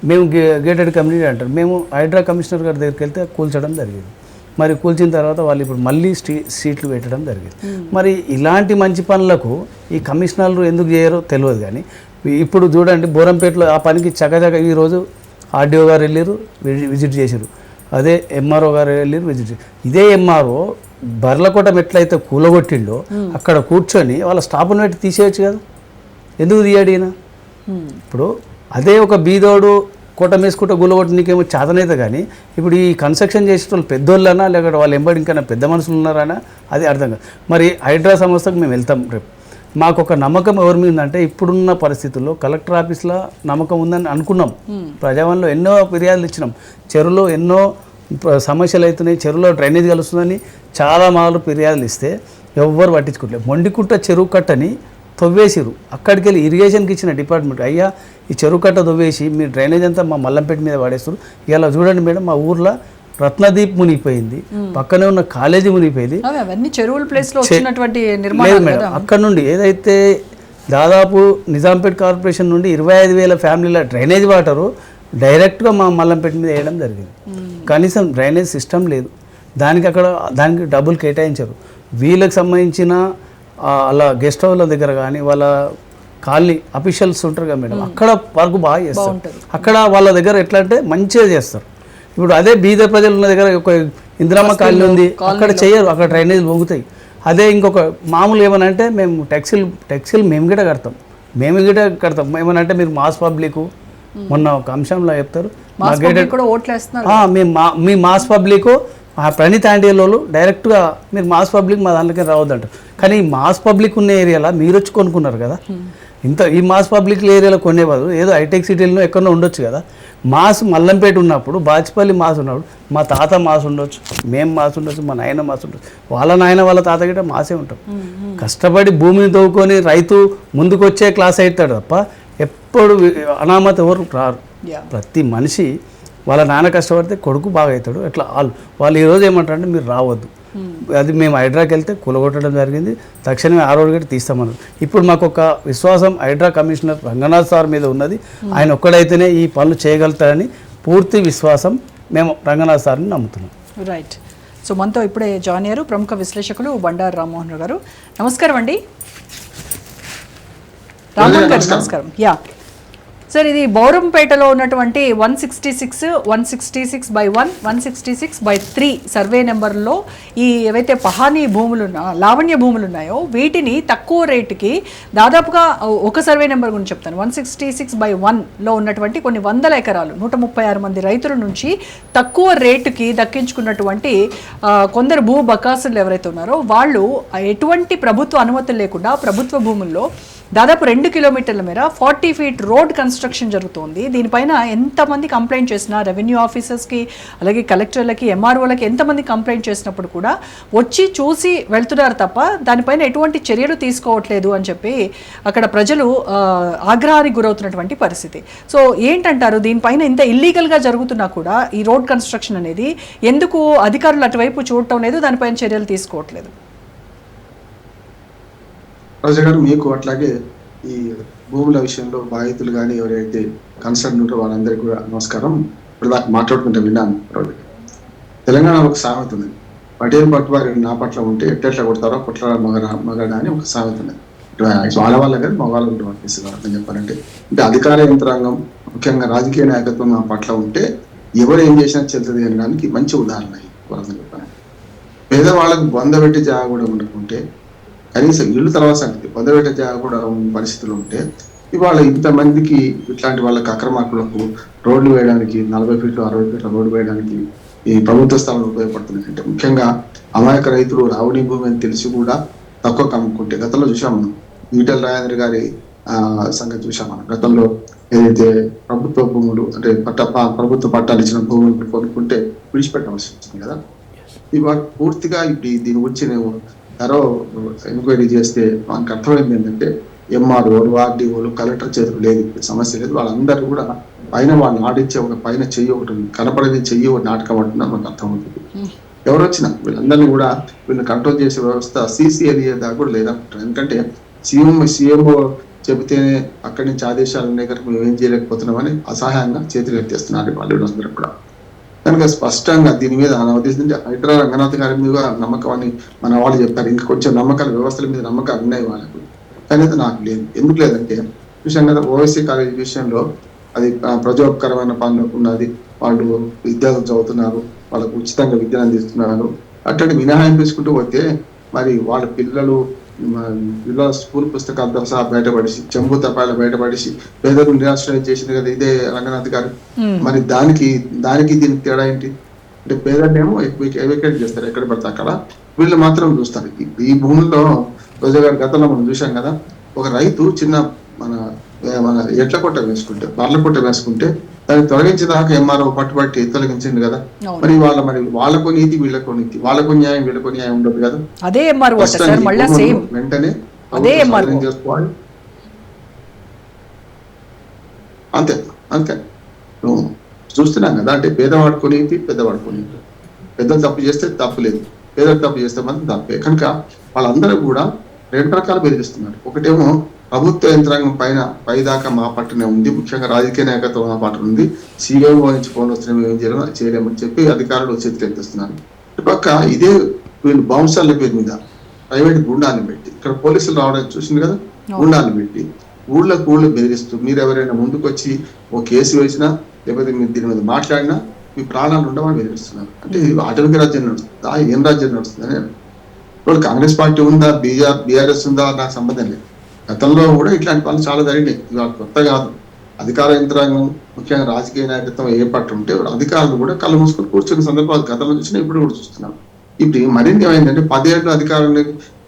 S7: మేము గేటెడ్ కమ్యూనిటీ అంటారు, మేము హైడ్రా కమిషనర్ గారి దగ్గరికి వెళ్తే కూల్చడం జరిగింది. మరి కూల్చిన తర్వాత వాళ్ళు ఇప్పుడు మళ్ళీ సీట్లు పెట్టడం జరిగింది. మరి ఇలాంటి మంచి పనులకు ఈ కమిషనర్లు ఎందుకు చేయరో తెలియదు. కానీ ఇప్పుడు చూడండి బోరంపేటలో ఆ పనికి చకచక ఈరోజు ఆర్డీఓ గారు వెళ్ళారు, విజిట్ చేశారు. అదే ఎంఆర్ఓ గారు వెళ్ళారు, విజిట్ చేశారు. ఇదే ఎంఆర్ఓ బర్లకోటం ఎట్లయితే కూలగొట్టిండో అక్కడ కూర్చొని వాళ్ళ స్టాఫ్ను పెట్టి తీసేయచ్చు కదా, ఎందుకు తీయాడు ఈయన? ఇప్పుడు అదే ఒక బీదోడు కోటం వేసుకుంటే గుల్లగొట్టి నీకేమో చేతనైతే కానీ ఇప్పుడు ఈ కన్స్ట్రక్షన్ చేసే వాళ్ళు పెద్దోళ్ళనా లేకపోతే వాళ్ళు ఎంబడి ఇంకా పెద్ద మనుషులు ఉన్నారనా అది అర్థం కాదు. మరి హైడ్రా సంస్థకు మేము వెళ్తాం రేపు. మాకు ఒక నమ్మకం ఎవరి మీద ఉందంటే ఇప్పుడున్న పరిస్థితుల్లో కలెక్టర్ ఆఫీస్లో నమ్మకం ఉందని అనుకున్నాం. ప్రజావాణిలో ఎన్నో ఫిర్యాదులు ఇచ్చినాం, చెరువులో ఎన్నో సమస్యలు అవుతున్నాయి, చెరువులో డ్రైనేజ్ కలుస్తుందని చాలా మార్లు ఫిర్యాదులు ఇస్తే ఎవ్వరు పట్టించుకోవట్లేదు. మొండికుంట చెరువు కట్టని తవ్వేసిరు, అక్కడికి వెళ్ళి ఇరిగేషన్కి ఇచ్చిన డిపార్ట్మెంట్ అయ్యా ఈ చెరువు కట్ట తవ్వేసి మీ డ్రైనేజ్ అంతా మా మల్లంపేట మీద పడేస్తారు. ఇలా చూడండి మేడం, మా ఊర్లో రత్నదీప్ మునిగిపోయింది, పక్కనే ఉన్న కాలేజీ మునిగిపోయింది. లేదు మేడం, అక్కడ నుండి ఏదైతే దాదాపు నిజాంపేట కార్పొరేషన్ నుండి 25,000 ఫ్యామిలీల డ్రైనేజ్ వాటరు డైరెక్ట్గా మా మల్లంపేట మీద వేయడం జరిగింది. కనీసం డ్రైనేజ్ సిస్టమ్ లేదు, దానికి డబ్బులు కేటాయించారు. వీళ్ళకి సంబంధించిన అలా గెస్ట్ హౌస్ల దగ్గర కానీ వాళ్ళ కాలనీ అఫీషియల్స్ ఉంటారు కదా మేడం, అక్కడ వర్క్ బాగా చేస్తారు. అక్కడ వాళ్ళ దగ్గర ఎట్లా అంటే మంచిగా చేస్తారు. ఇప్పుడు అదే బీద ప్రజలు ఉన్న దగ్గర ఒక ఇందిరమ్మ కాలనీ ఉంది, అక్కడ చేయరు, అక్కడ డ్రైనేజ్ పోగుతాయి. అదే ఇంకొక మామూలు ఏమనంటే మేము ట్యాక్సీలు మేము గిట కడతాం ఏమనంటే మీరు మాస్ పబ్లిక్ మొన్న ఒక అంశంలో చెప్తారు మీ మాస్ పబ్లిక్ ప్రణీత్ ఆంటీలోళ్ళు డైరెక్ట్గా మీరు మాస్ పబ్లిక్ మా దాంట్లోకి రావద్దంటారు. కానీ ఈ మాస్ పబ్లిక్ ఉన్న ఏరియాలో మీరు వచ్చి కొనుక్కున్నారు కదా, ఈ మాస్ పబ్లిక్ ఏరియాలో కొనే బదులు ఏదో హైటెక్ సిటీలో ఎక్కడో ఉండొచ్చు కదా. మాస్ మల్లంపేట ఉన్నప్పుడు, బాచిపల్లి మాస్ ఉన్నప్పుడు మా తాత మాస్ ఉండొచ్చు, మేము మాస్ ఉండొచ్చు, మా నాయన మాస్ ఉండొచ్చు, వాళ్ళ నాయన వాళ్ళ తాత గిట్ట మాసే ఉంటాం. కష్టపడి భూమిని తవ్వుకొని రైతు ముందుకు వచ్చే క్లాస్ అవుతాడు తప్ప ఎప్పుడు అనామత ఎవరు రారు. ప్రతి మనిషి వాళ్ళ నాన్న కష్టపడితే కొడుకు బాగా అవుతాడు. అట్లా వాళ్ళు ఈరోజు ఏమంటారంటే మీరు రావద్దు, అది మేము హైడ్రాకి వెళ్తే కూలగొట్టడం జరిగింది, తక్షణమే ఆ రోడ్డు గట్టి తీస్తామన్నారు. ఇప్పుడు మాకు ఒక విశ్వాసం హైడ్రా కమిషనర్ రంగనాథ్ సార్ మీద ఉన్నది. ఆయన ఒక్కడైతేనే ఈ పనులు చేయగలుగుతారని పూర్తి విశ్వాసం మేము రంగనాథ్ సార్ని నమ్ముతున్నాం.
S1: రైట్. సో మనతో ఇప్పుడే జాయిన్ అయ్యారు ప్రముఖ విశ్లేషకులు బండారు రామ్మోహన్ రావు గారు. నమస్కారం అండి. రామ్మోహన్ గారు నమస్కారం. యా సార్, ఇది బౌరంపేటలో ఉన్నటువంటి 166/1, 166/3 సర్వే నెంబర్లో ఈ ఏవైతే పహానీ భూములు లావణ్య భూములు ఉన్నాయో వీటిని తక్కువ రేటుకి దాదాపుగా ఒక సర్వే నెంబర్ గురించి చెప్తాను. 166/1లో ఉన్నటువంటి కొన్ని వందల ఎకరాలు 136 మంది రైతుల నుంచి తక్కువ రేటుకి దక్కించుకున్నటువంటి కొందరు భూ బకాసులు ఎవరైతే ఉన్నారో వాళ్ళు ఎటువంటి ప్రభుత్వ అనుమతులు లేకుండా ప్రభుత్వ భూముల్లో దాదాపు 2 కిలోమీటర్ల మేర 40 ఫీట్ రోడ్ కన్స్ట్రక్షన్ జరుగుతోంది. దీనిపైన ఎంతమంది కంప్లైంట్ చేసినా, రెవెన్యూ ఆఫీసర్స్కి అలాగే కలెక్టర్లకి ఎంఆర్ఓలకి ఎంతమంది కంప్లైంట్ చేసినప్పుడు కూడా వచ్చి చూసి వెళ్తున్నారు తప్ప దానిపైన ఎటువంటి చర్యలు తీసుకోవట్లేదు అని చెప్పి అక్కడ ప్రజలు ఆగ్రహానికి గురవుతున్నటువంటి పరిస్థితి. సో ఏంటంటారు, దీనిపైన ఇంత ఇల్లీగల్గా జరుగుతున్నా కూడా ఈ రోడ్ కన్స్ట్రక్షన్ అనేది ఎందుకు అధికారులు అటువైపు చూడటం లేదు, దానిపైన చర్యలు తీసుకోవట్లేదు?
S8: రాజా గారు, మీకు అట్లాగే ఈ భూముల విషయంలో బాధితులు కానీ ఎవరైతే కన్సర్న్ ఉంటారో వాళ్ళందరికీ కూడా నమస్కారం. ఇప్పుడు దాకా మాట్లాడుకుంటే విన్నాను. తెలంగాణలో ఒక సామెత ఉంది, పటేల్ పట్టువారి నా పట్ల ఉంటే ఎట్లా కొడతారో కొట్ల మగడా అని ఒక సామెత ఉంది. వాళ్ళ కానీ మగవాళ్ళు ఉంటే అనిపిస్తుంది. అర్థం చెప్పాలంటే అంటే అధికార యంత్రాంగం ముఖ్యంగా రాజకీయ నాయకత్వం నా పట్ల ఉంటే ఎవరు ఏం చేసినా చెల్తుంది అనడానికి మంచి ఉదాహరణ. అర్థం చెప్పాలంటే పేదవాళ్ళకు బొందబెట్టి జాగా కూడా ఉండకుంటే, కనీసం ఇల్లు తర్వాత సంగతి పొందబెట్టే జాగా కూడా పరిస్థితులు ఉంటే ఇవాళ ఇంతమందికి ఇట్లాంటి వాళ్ళకి అక్రమార్కులకు రోడ్లు వేయడానికి 40 ఫీట్లు 60 ఫీట్ల రోడ్డు వేయడానికి ఈ ప్రభుత్వ స్థలాలు ఉపయోగపడుతున్నాయి. అంటే ముఖ్యంగా అమాయక రైతులు రావుని భూమి అని తెలిసి కూడా తక్కువ కమ్ముకుంటే గతంలో చూసాం మనం. ఈటెల రాజేంద్ర గారి సంగతి చూసాం మనం. గతంలో ఏదైతే ప్రభుత్వ భూములు అంటే ప్రభుత్వ పట్టాలు ఇచ్చిన భూములు కొనుక్కుంటే విడిచిపెట్టవలసి వచ్చింది కదా. ఇవాళ పూర్తిగా దీని గురించి నేను ఎంక్వైరీ చేస్తే మనకు అర్థమైంది ఏంటంటే ఎంఆర్ఓలు, ఆర్డీఓలు, కలెక్టర్ చేతులు లేదు, సమస్య లేదు. వాళ్ళందరూ కూడా పైన వాళ్ళు ఆడించే ఒక పైన చెయ్యి ఒకటి కనపడేది చెయ్యి ఒకటి నాటకం అంటున్నారు. మనకు అర్థమవుతుంది. ఎవరు వచ్చినా వీళ్ళందరినీ కూడా వీళ్ళని కంట్రోల్ చేసే వ్యవస్థ సీసీ ఏరియా దాకా కూడా లేదంటారు. ఎందుకంటే సీఎంఓ చెబితేనే అక్కడి నుంచి ఆదేశాలు ఉన్నాయి కనుక మేము ఏం చేయలేకపోతున్నామని అసహాయంగా చేతులు ఎత్తేస్తున్నారు వాళ్ళు అందరూ కూడా. కనుక స్పష్టంగా దీని మీద నా ఉద్దేశం హైడ్రా రంగనాథ్ గారి మీద నమ్మకం అని మన వాళ్ళు చెప్పారు. ఇంకా కొంచెం నమ్మకాలు వ్యవస్థల మీద నమ్మకాలు ఉన్నాయి వాళ్ళకు, కానీ అయితే నాకు లేదు. ఎందుకు లేదంటే విషయం కదా, ఓవైసీ కాలేజ్ విషయంలో అది ప్రజోపకరమైన పనులు ఉన్నది, వాళ్ళు విద్యార్థులు చదువుతున్నారు, వాళ్ళకు ఉచితంగా విద్యను అందిస్తున్నారు, అట్లాంటి మినహాయింపు తీసుకుంటూ పోతే మరి వాళ్ళ పిల్లలు స్కూల్ పుస్తకాలతో సహా బయటపడేసి, చెంబు తపాలు బయటపడేసి పేదలు నిరాశ్రయం చేసింది కదా ఇదే రంగనాథ్ గారు. మరి దానికి దీనికి తేడా ఏంటి అంటే, పేదలేమో ఎవికేట్ చేస్తారు ఎక్కడ పడితే అక్కడ, వీళ్ళు మాత్రం చూస్తారు. ఈ భూముల్లో రోజా గారి గతంలో మనం చూసాం కదా, ఒక రైతు చిన్న మన ఎడ్ల కొట్ట వేసుకుంటే, బర్ల కొట్ట వేసుకుంటే దాన్ని తొలగించేదాకా ఎంఆర్ఓ పట్టుబట్టి తొలగించింది కదా. మరి వాళ్ళకు నీతి వీళ్ళకు నీతి, వాళ్ళకు న్యాయం వీళ్ళకు న్యాయం ఉండదు కదా.
S1: అదే
S8: వెంటనే చేసుకోవాలి. అంతే అంతే నువ్వు చూస్తున్నాం కదా. అంటే పేదవాడుకో నీతి, పెద్దవాడుకో నీతి. పెద్దలు తప్పు చేస్తే తప్పు లేదు, పేదలు తప్పు చేస్తే మాత్రం తప్పే. కనుక వాళ్ళందరూ కూడా రెండు రకాలు బెదిరిస్తున్నారు. ఒకటేమో ప్రభుత్వ యంత్రాంగం పైదాకా మా పట్టునే ఉంది, ముఖ్యంగా రాజకీయ నాయకత్వం మా పట్టు ఉంది, సీఎం నుంచి ఫోన్ వస్తే ఏం చేయలేమని చెప్పి అధికారులు చేతికెత్తిస్తున్నారు. పక్క ఇదే వీళ్ళు బౌన్సర్ల పేరు మీద ప్రైవేట్ గుండాన్ని పెట్టి, ఇక్కడ పోలీసులు రావడం చూసింది కదా, గుండాన్ని పెట్టి ఊళ్ళో బెదిరిస్తూ, మీరు ఎవరైనా ముందుకు వచ్చి ఓ కేసు వేసినా లేకపోతే మీరు దీని మీద మాట్లాడినా మీ ప్రాణాలు ఉండవని బెదిరిస్తున్నారు. అంటే ఆటవిక రాజ్యం నడుస్తుందా, ఏం రాజ్యం నడుస్తుందని. ఇప్పుడు కాంగ్రెస్ పార్టీ ఉందా, బీఆర్ఎస్ ఉందా, నాకు సంబంధం లేదు. గతంలో కూడా ఇట్లాంటి పనులు చాలా జరిగినాయి, ఇవాళ కొత్త కాదు. అధికార యంత్రాంగం ముఖ్యంగా రాజకీయ నాయకత్వం ఏ పట్టు ఉంటే అధికారులు కూడా కళ్ళు మూసుకొని కూర్చున్న సందర్భాలు గతంలో చూసినా ఇప్పుడు కూడా చూస్తున్నాం. ఇప్పుడు మరింత ఏమైందంటే 10 ఏళ్ళు అధికారులను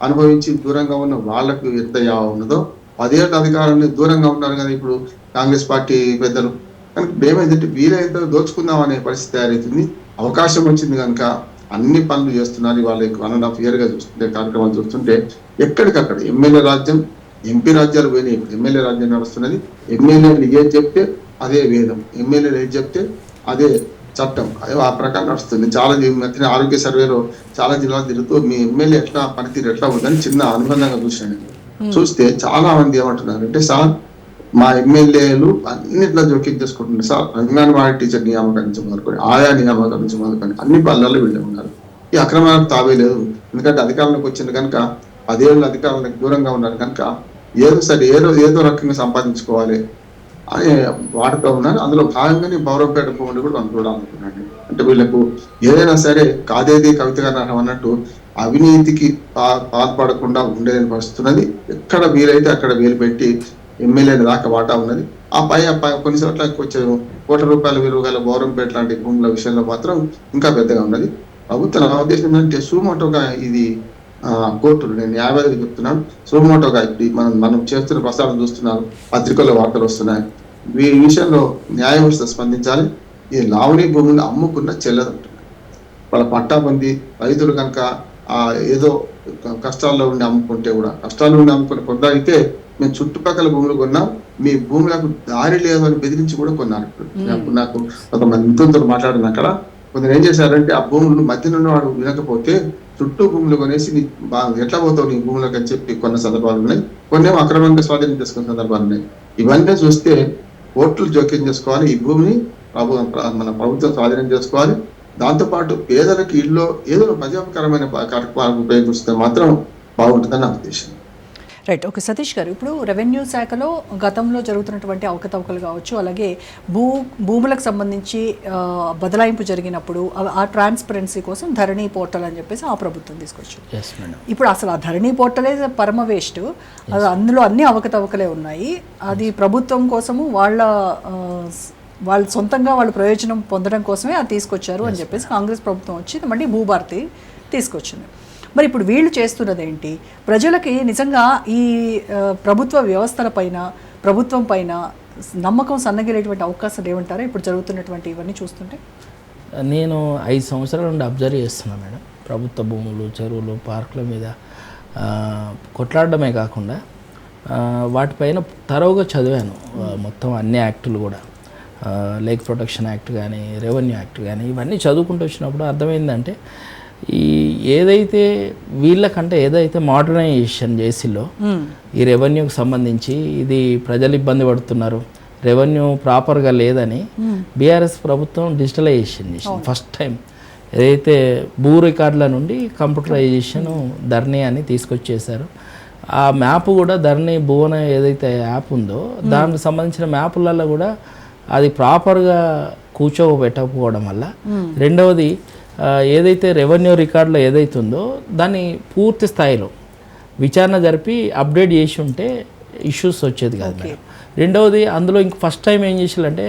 S8: అనుభవించి దూరంగా ఉన్న వాళ్ళకు ఎంత ఉన్నదో 10 ఏళ్ళ అధికారులని దూరంగా ఉన్నారు కదా ఇప్పుడు కాంగ్రెస్ పార్టీ పెద్దలు. కనుక ఏమైందంటే వీలైతే దోచుకుందాం అనే పరిస్థితి తయారవుతుంది. అవకాశం వచ్చింది కనుక అన్ని పనులు చేస్తున్నారు. వాళ్ళకి 1.5 year గా చూస్తుంటే కార్యక్రమాలు చూస్తుంటే ఎక్కడికక్కడ ఎమ్మెల్యే రాజ్యం, ఎంపీ రాజ్యాలు పోయినాయి. ఇప్పుడు ఎమ్మెల్యే రాజ్యం నడుస్తున్నది. ఎమ్మెల్యేలు ఏది చెప్తే అదే వేదం, ఎమ్మెల్యేలు ఏది చెప్తే అదే చట్టం, అదే ఆ ప్రకారం నడుస్తుంది. చాలా మధ్య ఆరోగ్య సర్వేలో చాలా జిల్లాలు తిరుగుతూ మీ ఎమ్మెల్యే ఎట్లా పనితీరు ఎట్లా ఉందని చిన్న అనుబంధంగా చూసాను. చూస్తే చాలా మంది ఏమంటున్నారు అంటే, సార్ మా ఎమ్మెల్యేలు అన్నిట్లో జోక్యం చేసుకుంటున్నారు సార్, అంగన్వాడీ టీచర్ నియామకం నుంచి మొదలుకొని, ఆయా నియామకం నుంచి మొదలుకొని అన్ని పనులలో వీళ్ళే ఉన్నారు. ఈ అక్రమాలకు తావే లేదు. ఎందుకంటే అధికారంలోకి వచ్చింది కనుక 10 ఏళ్ళు అధికారులకు దూరంగా ఉన్నారు కనుక ఏదో రకంగా సంపాదించుకోవాలి అని వాడుతూ ఉన్నారు. అందులో భాగంగానే పౌరపేట భూములు కూడా అనుకున్నాను. అంటే వీళ్ళకు ఏదైనా సరే కాదేది కవిత గారు అన్నట్టు అవినీతికి పాల్పడకుండా ఉండేదని పరిస్థితున్నది. ఎక్కడ వీలైతే అక్కడ వేలు పెట్టి ఎమ్మెల్యేల దాకా వాటా ఉన్నది. ఆ కొన్ని చోట్ల కొంచెం ₹1 విలువ గల బౌరంపేట లాంటి భూముల విషయంలో మాత్రం ఇంకా పెద్దగా ఉన్నది. ప్రభుత్వం నా ఉద్దేశం ఏంటంటే సుమోటోగా ఇది కోర్టులు, నేను న్యాయవాదిగా చెప్తున్నాను, సుమోటోగా మనం చేస్తున్న ప్రసారం చూస్తున్నారు, పత్రికల్లో వార్తలు వస్తున్నాయి. ఈ విషయంలో న్యాయ వ్యవస్థ స్పందించాలి. ఈ లావణీ భూములు అమ్ముకున్న చెల్లదంటున్నారు. వాళ్ళ పట్టాబంది రైతులు కనుక ఏదో కష్టాల్లో ఉండి అమ్ముకుంటే కూడా, కష్టాల్లో ఉండి అమ్ముకుని కొందరైతే మేము చుట్టుపక్కల భూములు కొన్నాం, మీ భూములకు దారి లేదు అని బెదిరించి కూడా కొన్నారు. నాకు ఒక మిత్రులతో మాట్లాడిన అక్కడ కొందరు ఏం చేశారంటే, ఆ భూములు మధ్యలో ఉన్నవాడు వినకపోతే చుట్టూ భూములు కొనేసి నీ ఎట్లా పోతావు నీ భూములకు అని చెప్పి కొన్న సందర్భాలు ఉన్నాయి. కొన్నేమో అక్రమంగా స్వాధీనం చేసుకున్న సందర్భాలు ఉన్నాయి. ఇవన్నీ చూస్తే కోర్టులు జోక్యం చేసుకోవాలి. ఈ భూమిని మన ప్రభుత్వం స్వాధీనం చేసుకోవాలి. దాంతోపాటు పేదలకు ఇల్లు ఏదో ప్రజాపకరమైన కార్యక్రమాలకు ఉపయోగిస్తే మాత్రం బాగుంటుందని నా ఉద్దేశం.
S1: రైట్. ఓకే సతీష్ గారు, ఇప్పుడు రెవెన్యూ శాఖలో గతంలో జరుగుతున్నటువంటి అవకతవకలు కావచ్చు, అలాగే భూములకు సంబంధించి బదలాయింపు జరిగినప్పుడు ఆ ట్రాన్స్పరెన్సీ కోసం ధరణి పోర్టల్ అని చెప్పేసి ఆ ప్రభుత్వం తీసుకొచ్చింది. ఇప్పుడు అసలు ఆ ధరణి పోర్టలే పరమ వేస్ట్, అది అందులో అన్ని అవకతవకలే ఉన్నాయి. అది ప్రభుత్వం కోసము వాళ్ళు సొంతంగా వాళ్ళు ప్రయోజనం పొందడం కోసమే అది తీసుకొచ్చారు అని చెప్పేసి కాంగ్రెస్ ప్రభుత్వం వచ్చి మళ్ళీ భూభారతి తీసుకొచ్చింది. మరి ఇప్పుడు వీళ్ళు చేస్తున్నది ఏంటి? ప్రజలకి నిజంగా ఈ ప్రభుత్వ వ్యవస్థల పైన, ప్రభుత్వం పైన నమ్మకం సన్నగిలేటువంటి అవకాశాలు ఏమంటారా ఇప్పుడు జరుగుతున్నటువంటి ఇవన్నీ చూస్తుంటే?
S6: నేను 5 సంవత్సరాల నుండి అబ్జర్వ్ చేస్తున్నాను మేడం. ప్రభుత్వ భూములు, చెరువులు, పార్కుల మీద కొట్లాడడమే కాకుండా వాటిపైన తరోగా చదివాను మొత్తం అన్ని యాక్టులు కూడా. లేక్ ప్రొటెక్షన్ యాక్ట్ కానీ, రెవెన్యూ యాక్ట్ కానీ, ఇవన్నీ చదువుకుంటూ వచ్చినప్పుడు అర్థమైందంటే, ఏదైతే వీళ్ళకంటే ఏదైతే మోడర్నైజేషన్ చేసిలో ఈ రెవెన్యూకి సంబంధించి ఇది ప్రజలు ఇబ్బంది పడుతున్నారు, రెవెన్యూ ప్రాపర్గా లేదని బీఆర్ఎస్ ప్రభుత్వం డిజిటలైజేషన్ చేసింది. ఫస్ట్ టైం ఏదైతే భూ రికార్డుల నుండి కంప్యూటరైజేషన్ ధరణి అని తీసుకొచ్చేసారు. ఆ మ్యాప్ కూడా ధరణి భువన ఏదైతే యాప్ ఉందో దానికి సంబంధించిన మ్యాపులలో కూడా అది ప్రాపర్గా కూర్చోబెట్టకపోవడం వల్ల, రెండవది ఏదైతే రెవెన్యూ రికార్డులో ఏదైతే ఉందో దాన్ని పూర్తి స్థాయిలో విచారణ జరిపి అప్డేట్ చేసి ఉంటే ఇష్యూస్ వచ్చేది కాదు మేడం. రెండవది అందులో ఇంక ఫస్ట్ టైం ఏం చేసారంటే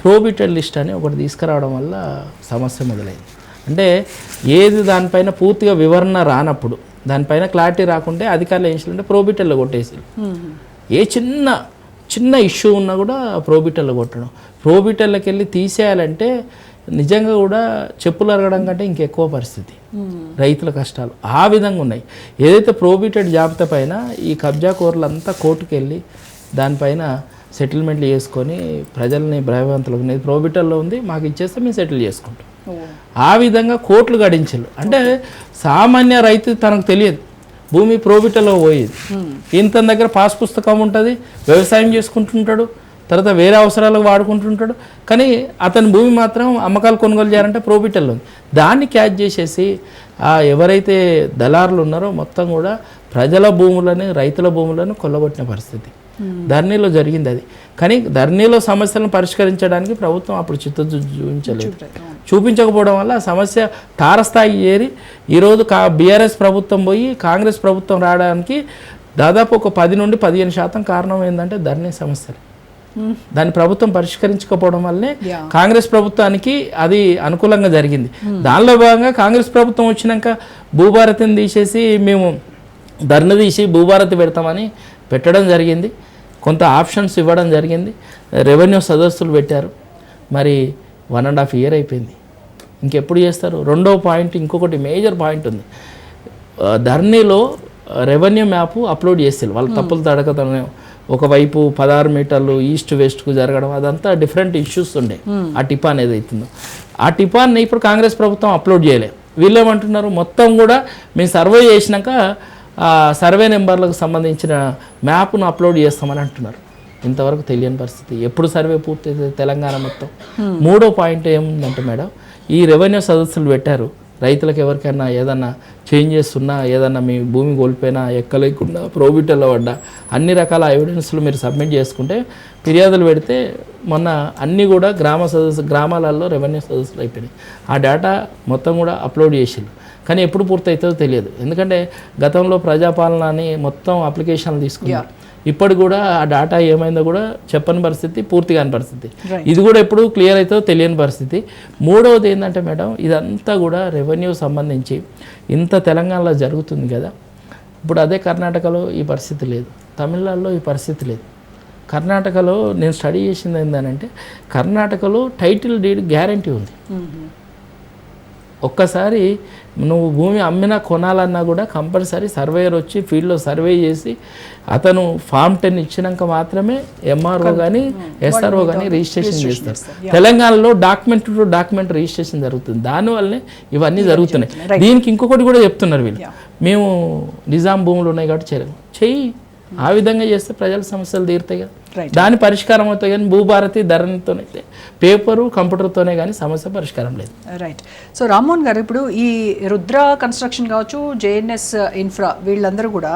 S6: ప్రోబిటెడ్ లిస్ట్ అని ఒకటి తీసుకురావడం వల్ల సమస్య మొదలైంది. అంటే ఏది దానిపైన పూర్తిగా వివరణ రానప్పుడు, దానిపైన క్లారిటీ రాకుంటే అధికారులు ఏం చేయాలంటే ప్రోబిటెల్లో కొట్టేసి, ఏ చిన్న ఇష్యూ ఉన్నా కూడా ప్రోబిటెల్లో కొట్టడం. ప్రోబిటెల్లోకి వెళ్ళి తీసేయాలంటే నిజంగా కూడా చెప్పులు అరగడం కంటే ఇంకెక్కువ పరిస్థితి, రైతుల కష్టాలు ఆ విధంగా ఉన్నాయి. ఏదైతే ప్రోబిటెడ్ జాబితా పైన ఈ కబ్జా కోర్లంతా కోర్టుకు వెళ్ళి దానిపైన సెటిల్మెంట్లు చేసుకొని ప్రజల్ని భయవంతులకు, ప్రోబిటల్లో ఉంది మాకు ఇచ్చేస్తే మేము సెటిల్ చేసుకుంటాం, ఆ విధంగా కోట్లు గడించారు. అంటే సామాన్య రైతు తనకు తెలియదు భూమి ప్రోబిటల్లో పోయేది. ఇంత దగ్గర పాస్ పుస్తకం ఉంటుంది, వ్యవసాయం చేసుకుంటుంటాడు, తర్వాత వేరే అవసరాలకు వాడుకుంటుంటాడు, కానీ అతని భూమి మాత్రం అమ్మకాలు కొనుగోలు చేయాలంటే ప్రోబిటల్లో ఉంది. దాన్ని క్యాచ్ చేసేసి ఎవరైతే దళారులు ఉన్నారో మొత్తం కూడా ప్రజల భూములని, రైతుల భూములను కొల్లగొట్టిన పరిస్థితి ధర్నీలో జరిగింది. అది కానీ ధర్నీలో సమస్యలను పరిష్కరించడానికి ప్రభుత్వం అప్పుడు చిత్తశుద్ధి చూపించకపోవడం వల్ల సమస్య తారస్థాయికి చేరి ఈరోజు బీఆర్ఎస్ ప్రభుత్వం పోయి కాంగ్రెస్ ప్రభుత్వం రావడానికి దాదాపు ఒక 10 నుండి 15% కారణం ఏంటంటే ధర్నీ సమస్యలు. దాన్ని ప్రభుత్వం పరిష్కరించకపోవడం వల్లే కాంగ్రెస్ ప్రభుత్వానికి అది అనుకూలంగా జరిగింది. దానిలో భాగంగా కాంగ్రెస్ ప్రభుత్వం వచ్చినాక భూభారతిని తీసేసి మేము ధర్ని తీసి భూభారతి పెడతామని పెట్టడం జరిగింది. కొంత ఆప్షన్స్ ఇవ్వడం జరిగింది. రెవెన్యూ సదస్సులు పెట్టారు. మరి 1.5 year అయిపోయింది, ఇంకెప్పుడు చేస్తారు? రెండవ పాయింట్, ఇంకొకటి మేజర్ పాయింట్ ఉంది. ధర్నీలో రెవెన్యూ మ్యాప్ అప్లోడ్ చేస్తారు వాళ్ళు తప్పులు తడకతనే. ఒకవైపు 16 మీటర్లు ఈస్ట్ వెస్ట్కు జరగడం, అదంతా డిఫరెంట్ ఇష్యూస్ ఉండే. ఆ టిపాన్ ఏదైతుందో ఆ టిపాన్ని ఇప్పుడు కాంగ్రెస్ ప్రభుత్వం అప్లోడ్ చేయలేదు. వీళ్ళు ఏమంటున్నారు, మొత్తం కూడా మేము సర్వే చేసినాక సర్వే నెంబర్లకు సంబంధించిన మ్యాప్ను అప్లోడ్ చేస్తామని అంటున్నారు. ఇంతవరకు తెలియని పరిస్థితి. ఎప్పుడు సర్వే పూర్తి తెలంగాణ మొత్తం. మూడో పాయింట్ ఏముందంటే మేడం, ఈ రెవెన్యూ సదస్సులు పెట్టారు. రైతులకు ఎవరికైనా ఏదన్నా చేంజెస్ ఉన్నా, ఏదన్నా మీ భూమి కోల్పోయినా, ఎక్కలేకుండా, ప్రోబిటల్లో పడ్డా, అన్ని రకాల ఎవిడెన్స్లు మీరు సబ్మిట్ చేసుకుంటే ఫిర్యాదులు పెడితే మొన్న అన్నీ కూడా గ్రామాలలో రెవెన్యూ సదస్సులు అయిపోయినాయి. ఆ డేటా మొత్తం కూడా అప్లోడ్ చేసిండు. కానీ ఎప్పుడు పూర్తవుతుందో తెలియదు. ఎందుకంటే గతంలో ప్రజాపాలన అని మొత్తం అప్లికేషన్లు తీసుకున్నారు. ఇప్పటి కూడా ఆ డేటా ఏమైందో కూడా చెప్పని పరిస్థితి, పూర్తి కాని పరిస్థితి. ఇది కూడా ఎప్పుడు క్లియర్ అవుతుందో తెలియని పరిస్థితి. మూడవది ఏంటంటే మేడం, ఇదంతా కూడా రెవెన్యూ సంబంధించి ఇంత తెలంగాణలో జరుగుతుంది కదా. ఇప్పుడు అదే కర్ణాటకలో ఈ పరిస్థితి లేదు, తమిళనాడులో ఈ పరిస్థితి లేదు. కర్ణాటకలో నేను స్టడీ చేసింది ఏంటంటే, కర్ణాటకలో టైటిల్ డీడ్ గ్యారంటీ ఉంది. ఒక్కసారి నువ్వు భూమి అమ్మినా కొనాలన్నా కూడా కంపల్సరీ సర్వేయర్ వచ్చి ఫీల్డ్లో సర్వే చేసి అతను ఫామ్ 10 ఇచ్చినాక మాత్రమే ఎంఆర్ఓ కానీ ఎస్ఆర్ఓ కానీ రిజిస్ట్రేషన్ చేస్తారు. తెలంగాణలో డాక్యుమెంట్ టు డాక్యుమెంట్ రిజిస్ట్రేషన్ జరుగుతుంది. దానివల్లనే ఇవన్నీ జరుగుతున్నాయి. దీనికి ఇంకొకటి కూడా చెప్తున్నారు వీళ్ళు, మేము నిజాం భూములు ఉన్నాయి కాబట్టి చెయ్యి. ఆ విధంగా చేస్తే ప్రజల సమస్యలు తీరుతాయి కదా, దాని పరిష్కారం అవుతాయి. కానీ భూభారతి ధరణితోనైతే పేపరు కంప్యూటర్తోనే కానీ సమస్య పరిష్కారం లేదు.
S1: రైట్. సో రామ్మోహన్ గారు, ఇప్పుడు ఈ రుద్ర కన్స్ట్రక్షన్ కావచ్చు, జేఎన్ఎస్ ఇన్ఫ్రా, వీళ్ళందరూ కూడా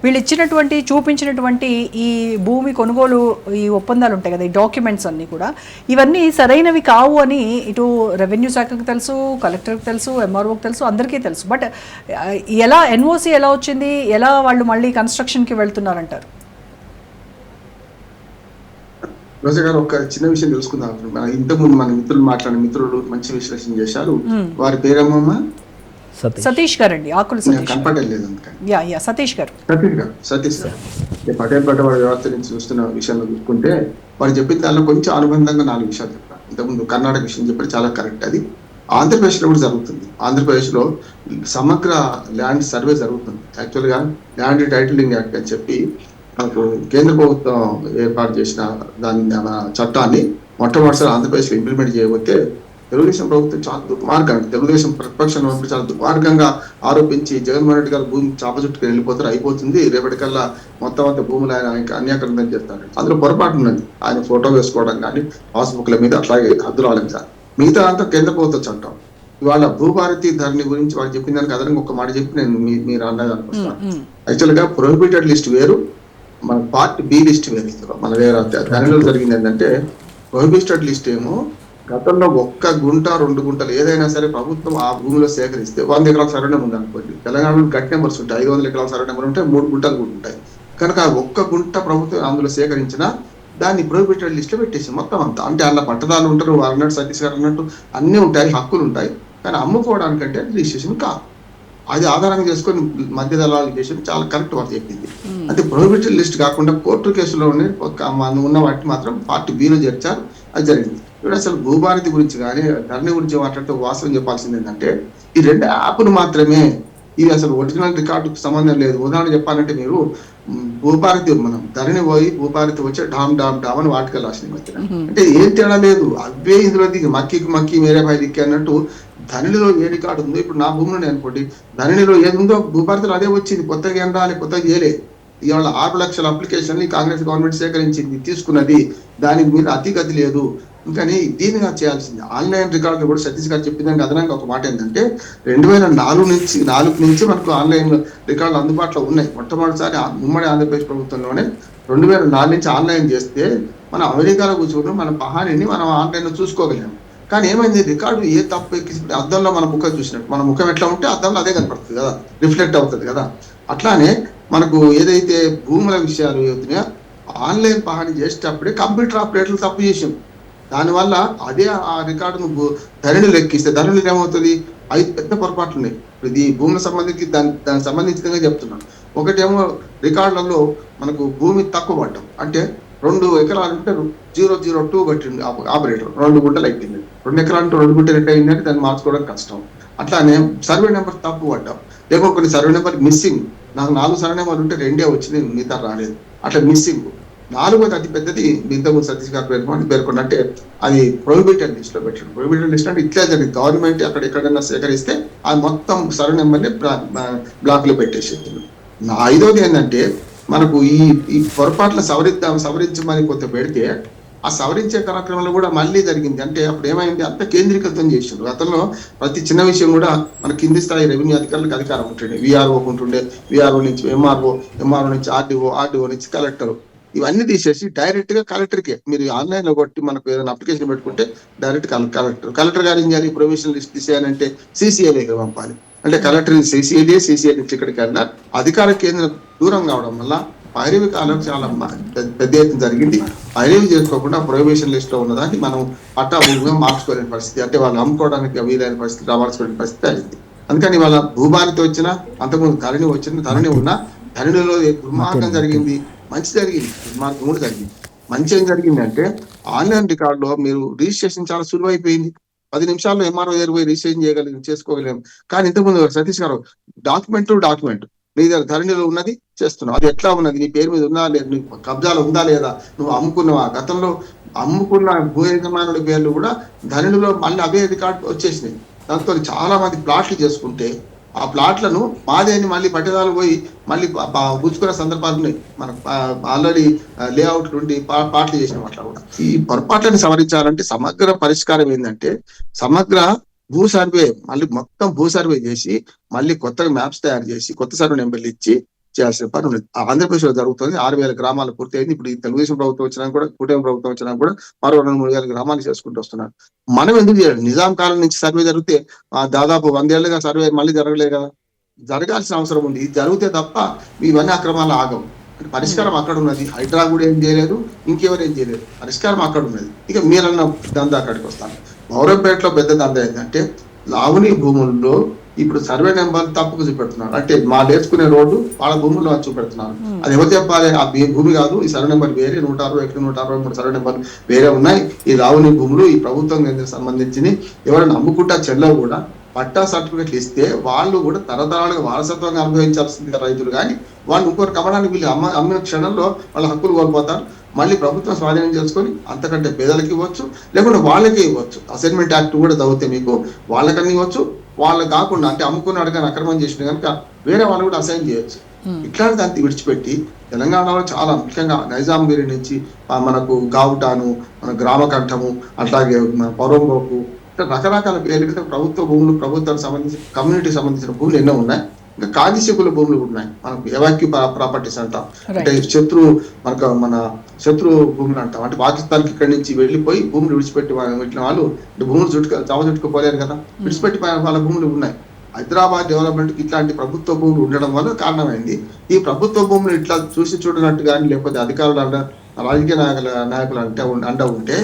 S1: వీళ్ళు ఇచ్చినటువంటి చూపించినటువంటి ఈ భూమి కొనుగోలు ఈ ఒప్పందాలు ఉంటాయి కదా, ఈ డాక్యుమెంట్స్ అన్నీ కూడా ఇవన్నీ సరైనవి కావు అని ఇటు రెవెన్యూ శాఖకు తెలుసు, కలెక్టర్కి తెలుసు, ఎంఆర్ఓకి తెలుసు, అందరికీ తెలుసు. బట్ ఎలా ఎన్ఓసి ఎలా వచ్చింది, ఎలా వాళ్ళు మళ్ళీ కన్స్ట్రక్షన్కి వెళ్తున్నారంటారు?
S8: రోజా గారు, ఒక చిన్న విషయం తెలుసుకుందాం. ఇంతకుముందు మన మిత్రులు మంచి విశ్లేషణ చేశారు. వారి పేరేమమ్మ?
S1: సతీష్ గారు అండి, ఆకులు
S8: కనపడలేదు.
S1: సతీష్ గారు.
S8: సతీష్ గారు పటేల్ వారి వ్యవస్థ నుంచి చూస్తున్న విషయంలో చూసుకుంటే వారు చెప్పిన దానిలో కొంచెం అనుబంధంగా 4 విషయాలు చెప్పారు. ఇంతకుముందు కర్ణాటక విషయం చెప్పారు, చాలా కరెక్ట్. అది ఆంధ్రప్రదేశ్ లో కూడా జరుగుతుంది. ఆంధ్రప్రదేశ్ లో సమగ్ర ల్యాండ్ సర్వే జరుగుతుంది. యాక్చువల్ గా ల్యాండ్ టైటిలింగ్ యాక్ట్ అని చెప్పి మనకు కేంద్ర ప్రభుత్వం ఏర్పాటు చేసిన చట్టాన్ని మొట్టమొదటిసారి ఆంధ్రప్రదేశ్ లో ఇంప్లిమెంట్ చేయబోతే తెలుగుదేశం ప్రభుత్వం చాలా దుర్మార్గంగా, తెలుగుదేశం ప్రతిపక్షంలో చాలా దుర్మార్గంగా ఆరోపించి జగన్మోహన్ రెడ్డి గారు భూమి చాప చుట్టుకు వెళ్ళిపోతారు, అయిపోతుంది, రేపటికల్లా మొత్తం అంతా భూములు ఆయన అన్యాకరణం చేస్తాడు. అందులో పొరపాటు ఉన్నది. ఆయన ఫోటో వేసుకోవడం కానీ పాస్బుక్ల మీద అట్లాగే హద్దురాలేదు సార్. మిగతా అంతా కేంద్ర ప్రభుత్వ చట్టం. ఇవాళ భూభారతి ధరణి గురించి వాళ్ళు చెప్పిన దానికి అదనంగా ఒక మాట చెప్పి నేను మీరు అన్నదానికి వస్తాను. యాక్చువల్ గా ప్రొహిబిటెడ్ లిస్ట్ వేరు, మన పార్ట్ బి లిస్ట్ వేరు. మన వేరే ధరణిలో జరిగింది ఏంటంటే ప్రొహిబిటెడ్ లిస్ట్ ఏమో గతంలో 1 గుంట 2 గుంటలు ఏదైనా సరే ప్రభుత్వం ఆ భూమిలో సేకరిస్తే 100 ఎకరాల సర్వే నెంబర్ ఉంది అనుకోండి. తెలంగాణలో గట్ నెంబర్స్ ఉంటాయి, 500 ఎకరాల సర్వే నెంబర్ ఉంటాయి, 3 గుంటలు కూడా ఉంటాయి. కనుక 1 గుంట ప్రభుత్వం అందులో సేకరించినా దాన్ని ప్రొహిబిటెడ్ లిస్ట్ లో పెట్టేసి మొత్తం అంతా. అంటే అలా పట్టదారులు ఉంటారు, అన్నట్టు సతీష్ గారు అన్నట్టు అన్నీ ఉంటాయి, హక్కులు ఉంటాయి. కానీ అమ్ముకోవడానికంటే రిజిస్ట్రేషన్ కాదు. అది ఆధారంగా చేసుకొని మధ్య దళాలు చేసి చాలా కరెక్ట్ వాళ్ళు చెప్పింది. అంటే ప్రొహిబిటెడ్ లిస్ట్ కాకుండా కోర్టు కేసులోనే ఉన్న వాటిని మాత్రం పార్టీ బీలో చేర్చారు. అది జరిగింది. ఇప్పుడు అసలు భూభారతి గురించి కానీ ధరణి గురించి మాట్లాడితే వాస్తవం చెప్పాల్సింది ఏంటంటే ఈ 2 యాప్లు మాత్రమే, ఇది అసలు ఒరిజినల్ రికార్డుకు సంబంధం లేదు. ఉదాహరణ చెప్పాలంటే మీరు భూభారతి మనం ధరణి పోయి భూభారతి వచ్చి డామ్ డామ్ డామ్ అని వాటికి రాసిన మధ్యన అంటే ఏం తేడా లేదు. అవే ఇందులో దిగి మక్కి మేరే భాయ్ దిక్కి అన్నట్టు ధరణిలో ఏ రికార్డు ఉందో ఇప్పుడు నా భూమిలోనే అనుకోండి, ధరణిలో ఏది ఉందో భూభారతిలో అదే వచ్చింది. కొత్తగా ఏం రాలి, కొత్తగా చేయలే. ఇవాళ 6 లక్షల అప్లికేషన్లు కాంగ్రెస్ గవర్నమెంట్ సేకరించింది, తీసుకున్నది. దానికి మీద అతిగతి లేదు. కానీ దీనిగా చేయాల్సింది ఆన్లైన్ రికార్డులు కూడా సతీష్ గారు చెప్పిన అదనంగా ఒక మాట ఏంటంటే 2004 నుంచి మనకు ఆన్లైన్ రికార్డులు అందుబాటులో ఉన్నాయి. మొట్టమొదటిసారి ఉమ్మడి ఆంధ్రప్రదేశ్ ప్రభుత్వంలోనే 2004 నుంచి ఆన్లైన్ చేస్తే మనం అమెరికాలో కూర్చొని మన పహానీని మనం ఆన్లైన్ లో చూసుకోగలిగాం. కానీ ఏమైంది, రికార్డు ఏ తప్పు ఎక్కి అద్దంలో మన ముఖం చూసినట్టు మన ముఖం ఎట్లా ఉంటే అద్దంలో అదే కనపడుతుంది కదా, రిఫ్లెక్ట్ అవుతుంది కదా. అట్లానే మనకు ఏదైతే భూముల విషయాలు అవుతున్నాయో ఆన్లైన్ పహాని చేసేటప్పుడే కంప్యూటర్ ఆపరేటర్లు తప్పు చేసాం. దానివల్ల అదే ఆ రికార్డును ధరణిలో ఎక్కిస్తే ధరణిలో ఏమవుతుంది, 5 పెద్ద పొరపాట్లు ఉన్నాయి. ఇది భూముల సంబంధించి దానికి సంబంధించినగా చెప్తున్నాను. ఒకటేమో రికార్డులలో మనకు భూమి తక్కువ పడ్డం, అంటే 2 ఎకరాలు ఉంటే 002 కట్టింది ఆపరేటర్, 2 గుంటలు అయిపోయింది. 2 ఎకరాలు 2 గుంటలు ఎట్ అయిందంటే దాన్ని మార్చుకోవడం కష్టం. అట్లానే సర్వే నెంబర్ తప్పు పడ్డాం, లేకపోతే కొన్ని సర్వే నెంబర్ మిస్సింగ్. నాకు 4 సర్వే నెంబర్లు ఉంటే 2 వచ్చింది, మిగతా రాలేదు. అట్లా మిస్సింగ్. 4వది అతి పెద్దది ఇంతకుముందు సతీష్ గారు పేర్కొన్నట్టే అది ప్రొహిబిటెడ్ లిస్ట్ లో పెట్టాడు. ప్రొహిబిటెడ్ లిస్ట్ అంటే ఇట్లా జరిగింది, గవర్నమెంట్ అక్కడ ఎక్కడైనా సేకరిస్తే అది మొత్తం సర్వే నెంబర్ని బ్లాక్ లో పెట్టేసేది. 5వది ఏంటంటే మనకు ఈ పొరపాట్ల సవరించమని కొంత పెడితే ఆ సవరించే కార్యక్రమంలో కూడా మళ్ళీ జరిగింది. అంటే అప్పుడు ఏమైంది, అంత కేంద్రీకృతం చేసిండు. గతంలో ప్రతి చిన్న విషయం కూడా మన కింది స్థాయి రెవెన్యూ అధికారులకు అధికారం ఉంటుండే. విఆర్ఓ ఉంటుండే, విఆర్ఓ నుంచి ఎంఆర్ఓ నుంచి ఆర్డీఓ నుంచి కలెక్టర్, ఇవన్నీ తీసేసి డైరెక్ట్ గా కలెక్టర్కే మీరు ఆన్లైన్ లో కొట్టి మనకు ఏదైనా అప్లికేషన్ పెట్టుకుంటే డైరెక్ట్ కలెక్టర్ గారు ఏం చేయాలి, ప్రొవిజనల్ లిస్ట్ తీసేయాలంటే CCIA పంపాలి. అంటే కలెక్టర్ CCIA నుంచి ఇక్కడికి వెళ్ళినా అధికార కేంద్రం దూరం కావడం వల్ల పైరవి కాలం చాలా పెద్ద ఎత్తున జరిగింది. పైరవి చేసుకోకుండా ప్రొహిబిషన్ లిస్ట్ లో ఉన్నదాన్ని మనం పట్టా భూమిగా మార్చుకోలేని పరిస్థితి, అంటే వాళ్ళు అమ్ముకోవడానికి వీలైన పరిస్థితి, రావాల్సిన పరిస్థితి అయింది. అందుకని వాళ్ళ భూభారతి వచ్చినా అంతకుముందు ధరణి ఉన్నా ధరణిలో దుర్మార్గం జరిగింది, మంచి జరిగింది, దుర్మార్గం కూడా జరిగింది. మంచి ఏం జరిగింది అంటే ఆన్లైన్ రికార్డులో మీరు రిజిస్ట్రేషన్ చాలా సులువైపోయింది. 10 నిమిషాల్లో MRO పోయి రిజిస్ట్రేషన్ చేసుకోగలేము. కానీ ఇంతకుముందు సతీష్ గారు డాక్యుమెంట్ నీ దగ్గర ధరణిలో ఉన్నది చేస్తున్నావు, అది ఎట్లా ఉన్నది, నీ పేరు మీద ఉందా లేదా, నీ కబ్జాలో ఉందా లేదా, నువ్వు అమ్ముకున్నావా, గతంలో అమ్ముకున్న భూ యజమానుల పేర్లు కూడా ధరణిలో మళ్ళీ అవే రికార్డు వచ్చేసినాయి. దాంతో చాలా మంది ప్లాట్లు చేసుకుంటే ఆ ప్లాట్లను మాదేని మళ్ళీ పట్టేదాలు పోయి మళ్ళీ గుచ్చుకునే సందర్భాలు ఉన్నాయి. మనకు ఆల్రెడీ లేఅవుట్ నుండి ప్లాట్లు చేసిన అట్లా కూడా. ఈ పొరపాట్లను సవరించాలంటే సమగ్ర పరిష్కారం ఏంటంటే సమగ్ర భూ సర్వే, మళ్ళీ మొత్తం భూ సర్వే చేసి మళ్ళీ కొత్తగా మ్యాప్స్ తయారు చేసి కొత్త సర్వే నెంబర్లు ఇచ్చి చేయాల్సిన పని ఉన్నది. ఆంధ్రప్రదేశ్ లో జరుగుతుంది. 6,000 గ్రామాలు పూర్తయింది. ఇప్పుడు ఈ తెలుగుదేశం ప్రభుత్వం వచ్చినా కూడా, కూటమి ప్రభుత్వం వచ్చినా కూడా మరో 2-3,000 గ్రామాలు చేసుకుంటూ వస్తున్నారు. మనం ఎందుకు చేయాలి? నిజాం కాలం నుంచి సర్వే జరిగితే దాదాపు 100 ఏళ్లుగా సర్వే మళ్ళీ జరగలేదు కదా, జరగాల్సిన అవసరం ఉంది. ఇది జరిగితే తప్ప ఇవన్నీ అక్రమాలు ఆగవు. పరిష్కారం అక్కడ ఉన్నది. హైడ్రా కూడా ఏం చేయలేదు, ఇంకెవరు ఏం చేయలేదు, పరిష్కారం అక్కడ ఉన్నది. ఇక మీరన్న దందా అక్కడికి వస్తాను. బౌరంపేటలో పెద్ద దందా ఏంటంటే లావణి భూముల్లో ఇప్పుడు సర్వే నెంబర్ తప్పుకు చూపెడుతున్నారు. అంటే మా నేర్చుకునే రోడ్డు వాళ్ళ భూముల్లో చూపెడుతున్నారు. అది ఎవరు చెప్పాలి? ఆ భూమి కాదు, ఈ సర్వే నెంబర్ వేరే, 163 సర్వే నెంబర్ వేరే ఉన్నాయి. ఈ లావణి భూములు ఈ ప్రభుత్వం సంబంధించి ఎవరైనా అమ్ముకుంటా చెల్లవు కూడా పట్టా సర్టిఫికెట్లు ఇస్తే వాళ్ళు కూడా తరతరాలుగా వారసత్వంగా అనుభవించాల్సింది రైతులు. కానీ వాళ్ళు ఇంకొకరు కమ్మడానికి వీళ్ళు అమ్మిన క్షణంలో వాళ్ళ హక్కులు కోల్పోతారు. మళ్ళీ ప్రభుత్వం స్వాధీనం చేసుకొని అంతకంటే పేదలకి ఇవ్వచ్చు, లేకుంటే వాళ్ళకే ఇవ్వచ్చు. అసైన్మెంట్ యాక్ట్ కూడా చదివితే మీకు వాళ్ళకన్నా ఇవ్వచ్చు, వాళ్ళకి కాకుండా అంటే అమ్ముకున్నాడు కానీ అక్రమం చేసిన కనుక వేరే వాళ్ళు కూడా అసైన్ చేయొచ్చు. ఇట్లాంటి దాన్ని విడిచిపెట్టి తెలంగాణలో చాలా ముఖ్యంగా నైజాంగిరి నుంచి మనకు గావుటాను, మన గ్రామకంఠము, అట్లాగే మన పౌరంబోకు, రకరకాల పేర్లు ప్రభుత్వ భూములు, ప్రభుత్వానికి సంబంధించిన కమ్యూనిటీకి సంబంధించిన భూములు ఎన్నో ఉన్నాయి. ఇంకా కాదిశకుల భూములు కూడా ఉన్నాయి. మనకు ఎవాక్యూ ప్రాపర్టీస్ అంటాం. అంటే శత్రు మన శత్రు భూములు అంటాం. అంటే పాకిస్తాన్కి ఇక్కడి నుంచి వెళ్ళిపోయి భూములు విడిచిపెట్టి పెట్టిన వాళ్ళు భూములు చుట్టుకుపోలేరు కదా, విడిచిపెట్టి వాళ్ళ భూములు ఉన్నాయి. హైదరాబాద్ డెవలప్మెంట్ కి ఇట్లాంటి ప్రభుత్వ భూములు ఉండడం వల్ల కారణమైంది. ఈ ప్రభుత్వ భూములు ఇట్లా చూసి చూడనట్టు కానీ లేకపోతే అధికారులు రాజకీయ నాయకులు అంట ఉంటే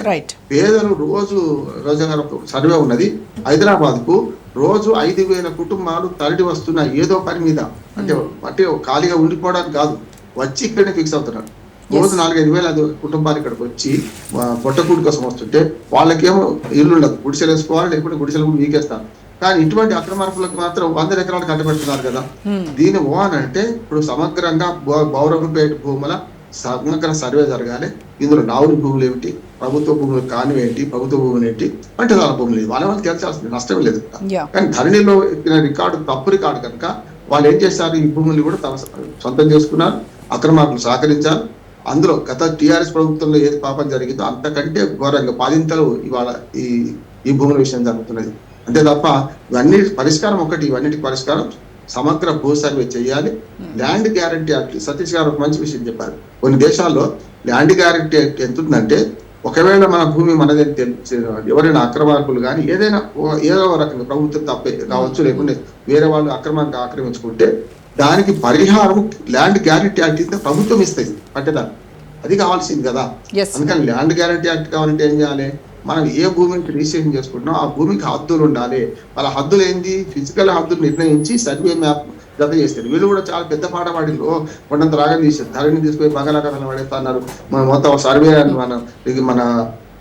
S8: పేదలు రోజుగా సర్వే ఉన్నది, హైదరాబాద్ కు రోజు 5,000 కుటుంబాలు తరలి వస్తున్నాయి ఏదో పని మీద. అంటే ఖాళీగా ఉండిపోవడానికి కాదు, వచ్చి ఇక్కడనే ఫిక్స్ అవుతున్నారు. రోజు 4,000-5,000 కుటుంబాలు ఇక్కడికి వచ్చి పొట్టకూడి కోసం వస్తుంటే వాళ్ళకేమో ఇల్లు ఉండదు, గుడిసెలు వేసుకోవాలి, లేకపోతే గుడిసెలు కూడా వీకేస్తారు. కానీ ఇటువంటి అక్రమార్కులకు మాత్రం 100 ఎకరాలు కట్టబెడుతున్నారు కదా. దీని అంటే ఇప్పుడు సమగ్రంగా బౌరంపేట భూముల సమగ్ర సర్వే జరగాలి. ఇందులో నావుడి భూములు ఏమిటి, ప్రభుత్వ భూములు కానివేంటి, ప్రభుత్వ భూములు ఏంటి, అంటే వాళ్ళ భూములు లేదు, వాళ్ళకి తెలిసాల్సింది నష్టం లేదు. కానీ ధరణిలో రికార్డు తప్పు రికార్డు కనుక వాళ్ళు ఏం చేస్తారు, ఈ భూములు కూడా తమ సొంతం చేసుకున్నారు. అక్రమార్కులు సహకరించారు. అందులో గత టీఆర్ఎస్ ప్రభుత్వంలో ఏది పాపం జరిగిందో అంతకంటే ఘోరంగా 10 ఇవాళ ఈ భూముల విషయం జరుగుతున్నది. అంతే తప్ప ఇవన్నీ పరిష్కారం ఒకటి, ఇవన్నిటికి పరిష్కారం సమగ్ర భూ సర్వే చేయాలి. ల్యాండ్ గ్యారంటీ యాక్ట్, సతీష్ గారు ఒక మంచి విషయం చెప్పారు. కొన్ని దేశాల్లో ల్యాండ్ గ్యారంటీ యాక్ట్ ఎంత ఉందంటే, ఒకవేళ మన భూమి మనదే ఎవరైనా అక్రమార్కులు కానీ ఏదో రకంగా ప్రభుత్వం తప్పే కావచ్చు, లేకుంటే వేరే వాళ్ళు అక్రమంగా ఆక్రమించుకుంటే దానికి పరిహారం ల్యాండ్ గ్యారంటీ యాక్ట్ ప్రభుత్వం ఇస్తుంది పట్టేదాన్ని. అది కావాల్సింది కదా. అందుకని ల్యాండ్ గ్యారంటీ యాక్ట్ కావాలంటే ఏం చేయాలి, మనం ఏ భూమికి రిజిస్ట్రేషన్ చేసుకుంటున్నాం ఆ భూమికి హద్దులు ఉండాలి. వాళ్ళ హద్దులు ఏంది, ఫిజికల్ హద్దులు నిర్ణయించి సర్వే మ్యాప్ జత చేస్తారు. వీళ్ళు కూడా చాలా పెద్ద పాట పాడిలో కొండంత రాగం తీస్తారు, ధరని తీసుకుపోయి బంగాళాఖాతంలో పడేస్తున్నారు. మనం మొత్తం సర్వే మన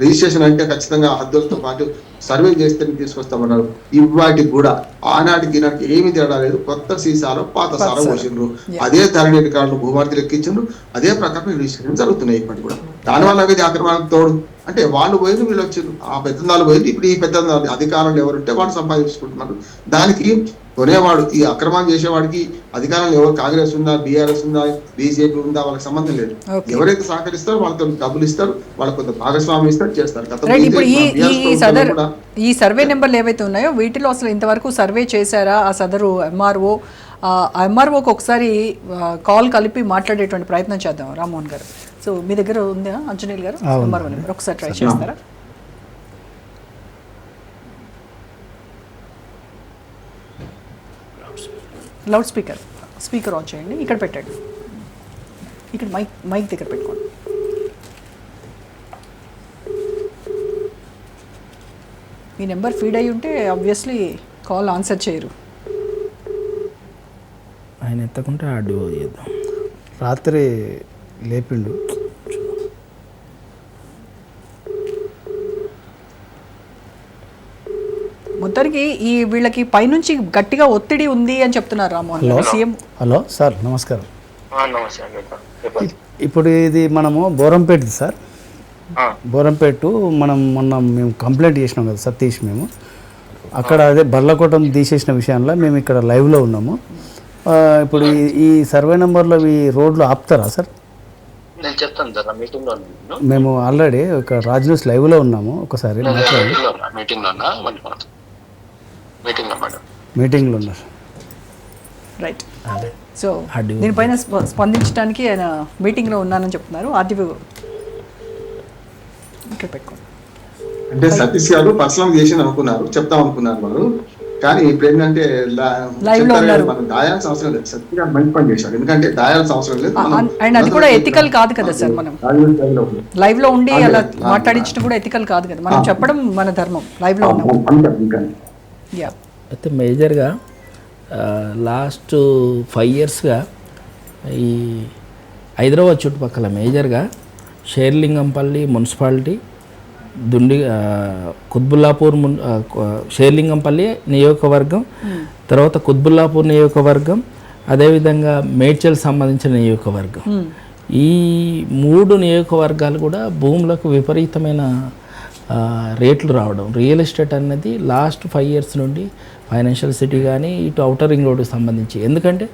S8: రిజిస్ట్రేషన్ అంటే ఖచ్చితంగా హద్దులతో పాటు సర్వే చేస్తే తీసుకొస్తామన్నారు. వాటికి కూడా ఆనాటికి ఈనాటికి ఏమి తేడా లేదు. కొత్త సీసాలో పాత సారా పోసిండ్రు, అదే ధరణి రికార్డులు భూమార్తీ లెక్కించిండ్రు, అదే ప్రకారం రిజిస్ట్రేషన్ జరుగుతున్నాయి ఇప్పటికి కూడా. దానివల్ల అనేది ఆక్రమణకు తోడు అంటే వాళ్ళు పోయింది, వీళ్ళు వచ్చారు. ఆ పెద్దలు పోయింది, ఇప్పుడు ఈ పెద్ద అధికారులు ఎవరుంటే వాళ్ళు సంపాదించుకుంటున్నారు. దానికి కొనేవాడు, ఈ అక్రమం చేసేవాడికి అధికారంలో ఎవరు కాంగ్రెస్ ఉందా, బీఆర్ఎస్ ఉందా, బీజేపీ ఉందా, వాళ్ళకి సంబంధం లేదు. ఎవరైతే సహకరిస్తారో వాళ్ళతో డబ్బులు ఇస్తారు, వాళ్ళకి కొంత భాగస్వామ్యం ఇస్తారు, చేస్తారు.
S1: ఈ సర్వే నెంబర్లు ఏవైతే ఉన్నాయో వీటిలో అసలు ఇంతవరకు సర్వే చేశారా ఆ సదరు ఎంఆర్ఓ? ఆ ఎంఆర్ఓకి ఒకసారి కాల్ కలిపి మాట్లాడేటువంటి ప్రయత్నం చేద్దాం రామ్మోహన్ గారు. సో మీ దగ్గర ఉందా అంజనేయులు గారు ఎంఆర్ఓ నెంబర్? ఒకసారి ట్రై చేస్తారా? లౌడ్ స్పీకర్ ఆన్ చేయండి, ఇక్కడ పెట్టండి, ఇక్కడ మైక్ దగ్గర పెట్టుకోండి. మీ నెంబర్ ఫీడ్ అయ్యి ఉంటే ఆబ్వియస్లీ కాల్ ఆన్సర్ చేయరు.
S6: ఆయన ఎత్తకుంటే ఆడియో చేద్దాం.
S7: రాత్రి లేపిండు.
S1: మొత్తానికి ఈ వీళ్ళకి పైనుంచి గట్టిగా ఒత్తిడి ఉంది అని చెప్తున్నారు రామ్మోహన్ గారు. సీఎం
S7: హలో సార్, నమస్కారం. ఇప్పుడు ఇది మనము బోరంపేట సార్, బోరంపేట మనం మేము కంప్లైంట్ చేసినాం కదా సతీష్, మేము అక్కడ అదే బర్లకోటం తీసేసిన విషయంలో మేము ఇక్కడ లైవ్లో ఉన్నాము. ఇప్పుడు ఈ సర్వే నెంబర్లో ఈ రోడ్లు ఆపుతారా సార్?
S9: నేను చెప్తాను సార్, మీటింగ్లో
S7: మేము ఆల్రెడీ ఒక రాజ్ న్యూస్ లైవ్లో ఉన్నాము, ఒకసారి మీటింగ్లో ఉన్నారు.
S1: రైట్. సో దీనిపైన స్పందించడానికి ఆయన మీటింగ్లో ఉన్నానని చెప్తున్నారు. ఆర్టీవీ ఇక్కడ పెట్టుకోండి.
S8: అంటే సతీష్ గారు పర్సనల్ చేసి అనుకున్నారు, చెప్తాం అనుకున్నారు వాళ్ళు. కానీ ఇప్పుడు ఏంటంటే మనం దాయాల్సిన అవసరం లేదు. సతీష్ గారు మంచి పని చేశాడు, ఎందుకంటే దాయాల్సిన అవసరం లేదు.
S1: అండ్ అది కూడా ఎథికల్ కాదు కదా సార్, మనం లైవ్ లో ఉండి అలా మాట్లాడించడం కూడా ఎథికల్ కాదు కదా. మనం చెప్పడం మన ధర్మం లైవ్ లో ఉన్నాం.
S6: అయితే మేజర్గా లాస్ట్ 5 yearsగా ఈ హైదరాబాద్ చుట్టుపక్కల మేజర్గా షేర్లింగంపల్లి మున్సిపాలిటీ, కుత్బుల్లాపూర్ షేర్లింగంపల్లి నియోజకవర్గం, తర్వాత కుత్బుల్లాపూర్ నియోజకవర్గం, అదేవిధంగా మేడ్చల్ సంబంధించిన నియోజకవర్గం, ఈ 3 నియోజకవర్గాలు కూడా భూములకు విపరీతమైన రేట్లు రావడం. రియల్ ఎస్టేట్ అనేది లాస్ట్ 5 years నుండి ఫైనాన్షియల్ సిటీ కానీ ఇటు ఔటర్ రింగ్ రోడ్డుకి సంబంధించి, ఎందుకంటే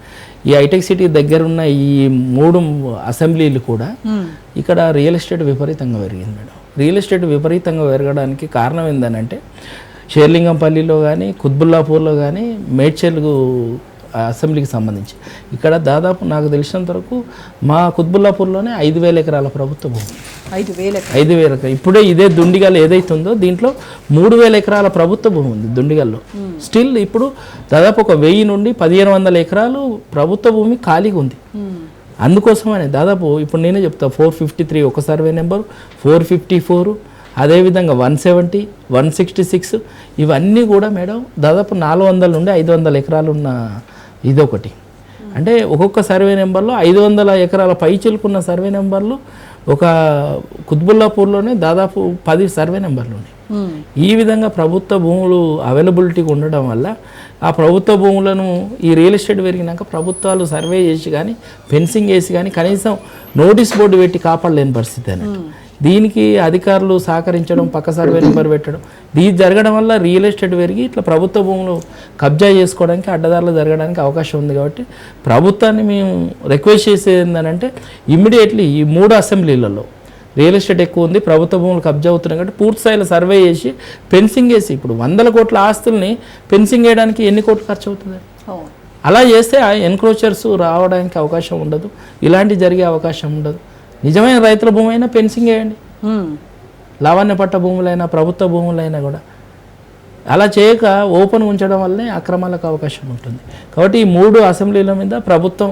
S6: ఈ హైటెక్ సిటీ దగ్గర ఉన్న ఈ 3 అసెంబ్లీలు కూడా ఇక్కడ రియల్ ఎస్టేట్ విపరీతంగా పెరిగింది మేడం. రియల్ ఎస్టేట్ విపరీతంగా పెరగడానికి కారణం ఏంటంటే షేర్లింగంపల్లిలో కానీ కుత్బుల్లాపూర్లో కానీ మేడ్చల్కు అసెంబ్లీకి సంబంధించి. ఇక్కడ దాదాపు నాకు తెలిసినంత వరకు మా కుత్బుల్లాపూర్లోనే 5,000 ఎకరాల ప్రభుత్వ భూమి. 5,000 ఎకరాలు. ఇప్పుడే ఇదే దుండిగల్ ఏదైతే ఉందో దీంట్లో 3,000 ఎకరాల ప్రభుత్వ భూమి ఉంది దుండిగల్లో. స్టిల్ ఇప్పుడు దాదాపు ఒక 1000 నుండి 1,500 ఎకరాలు ప్రభుత్వ భూమి ఖాళీగా ఉంది. అందుకోసమనే దాదాపు ఇప్పుడు నేనే చెప్తా 453 ఒక సర్వే నెంబర్, 454, అదేవిధంగా 170, 166 ఇవన్నీ కూడా మేడం దాదాపు 400 నుండి 500 ఎకరాలు ఉన్న ఇదొకటి. అంటే ఒక్కొక్క సర్వే నెంబర్లో 500 ఎకరాల పైచిలుకున్న సర్వే నెంబర్లు ఒక కుత్బుల్లాపూర్లోనే దాదాపు 10 సర్వే నెంబర్లు ఉన్నాయి. ఈ విధంగా ప్రభుత్వ భూములు అవైలబిలిటీగా ఉండడం వల్ల ఆ ప్రభుత్వ భూములను ఈ రియల్ ఎస్టేట్ పెరిగినాక ప్రభుత్వాలు సర్వే చేసి కానీ ఫెన్సింగ్ వేసి కానీ కనీసం నోటీస్ బోర్డు పెట్టి కాపాడలేని పరిస్థితి అన్నట్టు. దీనికి అధికారులు సహకరించడం, పక్క సర్వే నెంబర్ పెట్టడం, ఇది జరగడం వల్ల రియల్ ఎస్టేట్ పెరిగి ఇట్లా ప్రభుత్వ భూములు కబ్జా చేసుకోవడానికి, అడ్డదారులు జరగడానికి అవకాశం ఉంది. కాబట్టి ప్రభుత్వాన్ని మేము రిక్వెస్ట్ చేసేది ఏంటంటే ఇమ్మీడియట్లీ ఈ 3 అసెంబ్లీలలో రియల్ ఎస్టేట్ ఎక్కువ ఉంది, ప్రభుత్వ భూములు కబ్జా అవుతున్నాయి కాబట్టి పూర్తి స్థాయిలో సర్వే చేసి ఫెన్సింగ్ వేసి, ఇప్పుడు 100 కోట్ల ఆస్తుల్ని ఫెన్సింగ్ వేయడానికి ఎన్ని కోట్లు ఖర్చు అవుతుంది? అలా చేస్తే ఆ ఎన్క్రోచర్స్ రావడానికి అవకాశం ఉండదు, ఇలాంటి జరిగే అవకాశం ఉండదు. నిజమైన రైతుల భూమి అయినా ఫెన్సింగ్ వేయండి, లావణ్య పట్ట భూములైనా ప్రభుత్వ భూములైనా కూడా. అలా చేయక ఓపెన్ ఉంచడం వల్లనే అక్రమాలకు అవకాశం ఉంటుంది. కాబట్టి ఈ 3 అసెంబ్లీల మీద ప్రభుత్వం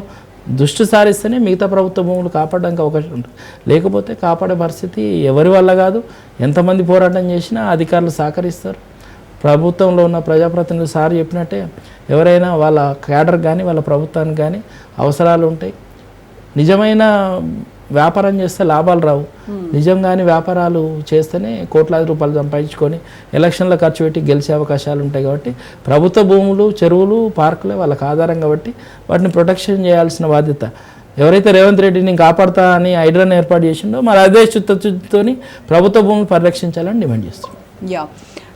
S6: దృష్టి సారిస్తేనే మిగతా ప్రభుత్వ భూములు కాపాడడానికి అవకాశం ఉంటుంది. లేకపోతే కాపాడే పరిస్థితి ఎవరి వల్ల కాదు. ఎంతమంది పోరాటం చేసినా అధికారులు సహకరిస్తారు. ప్రభుత్వంలో ఉన్న ప్రజాప్రతినిధులు సార్ చెప్పినట్టే ఎవరైనా వాళ్ళ క్యాడర్ కానీ వాళ్ళ ప్రభుత్వానికి కానీ అవసరాలు ఉంటాయి. నిజమైన వ్యాపారం చేస్తే లాభాలు రావు. నిజంగానే వ్యాపారాలు చేస్తేనే కోట్లాది రూపాయలు సంపాదించుకొని ఎలక్షన్లో ఖర్చు పెట్టి గెలిచే అవకాశాలు ఉంటాయి. కాబట్టి ప్రభుత్వ భూములు, చెరువులు, పార్కులే వాళ్ళకి ఆధారం కాబట్టి వాటిని ప్రొటెక్షన్ చేయాల్సిన బాధ్యత ఎవరైతే రేవంత్ రెడ్డిని కాపాడుతా అని హైడ్రాని ఏర్పాటు చేసిండో మరి అదే చిత్తశుద్ధితోని ప్రభుత్వ భూములు పరిరక్షించాలని డిమాండ్ చేస్తున్నాం.
S1: యా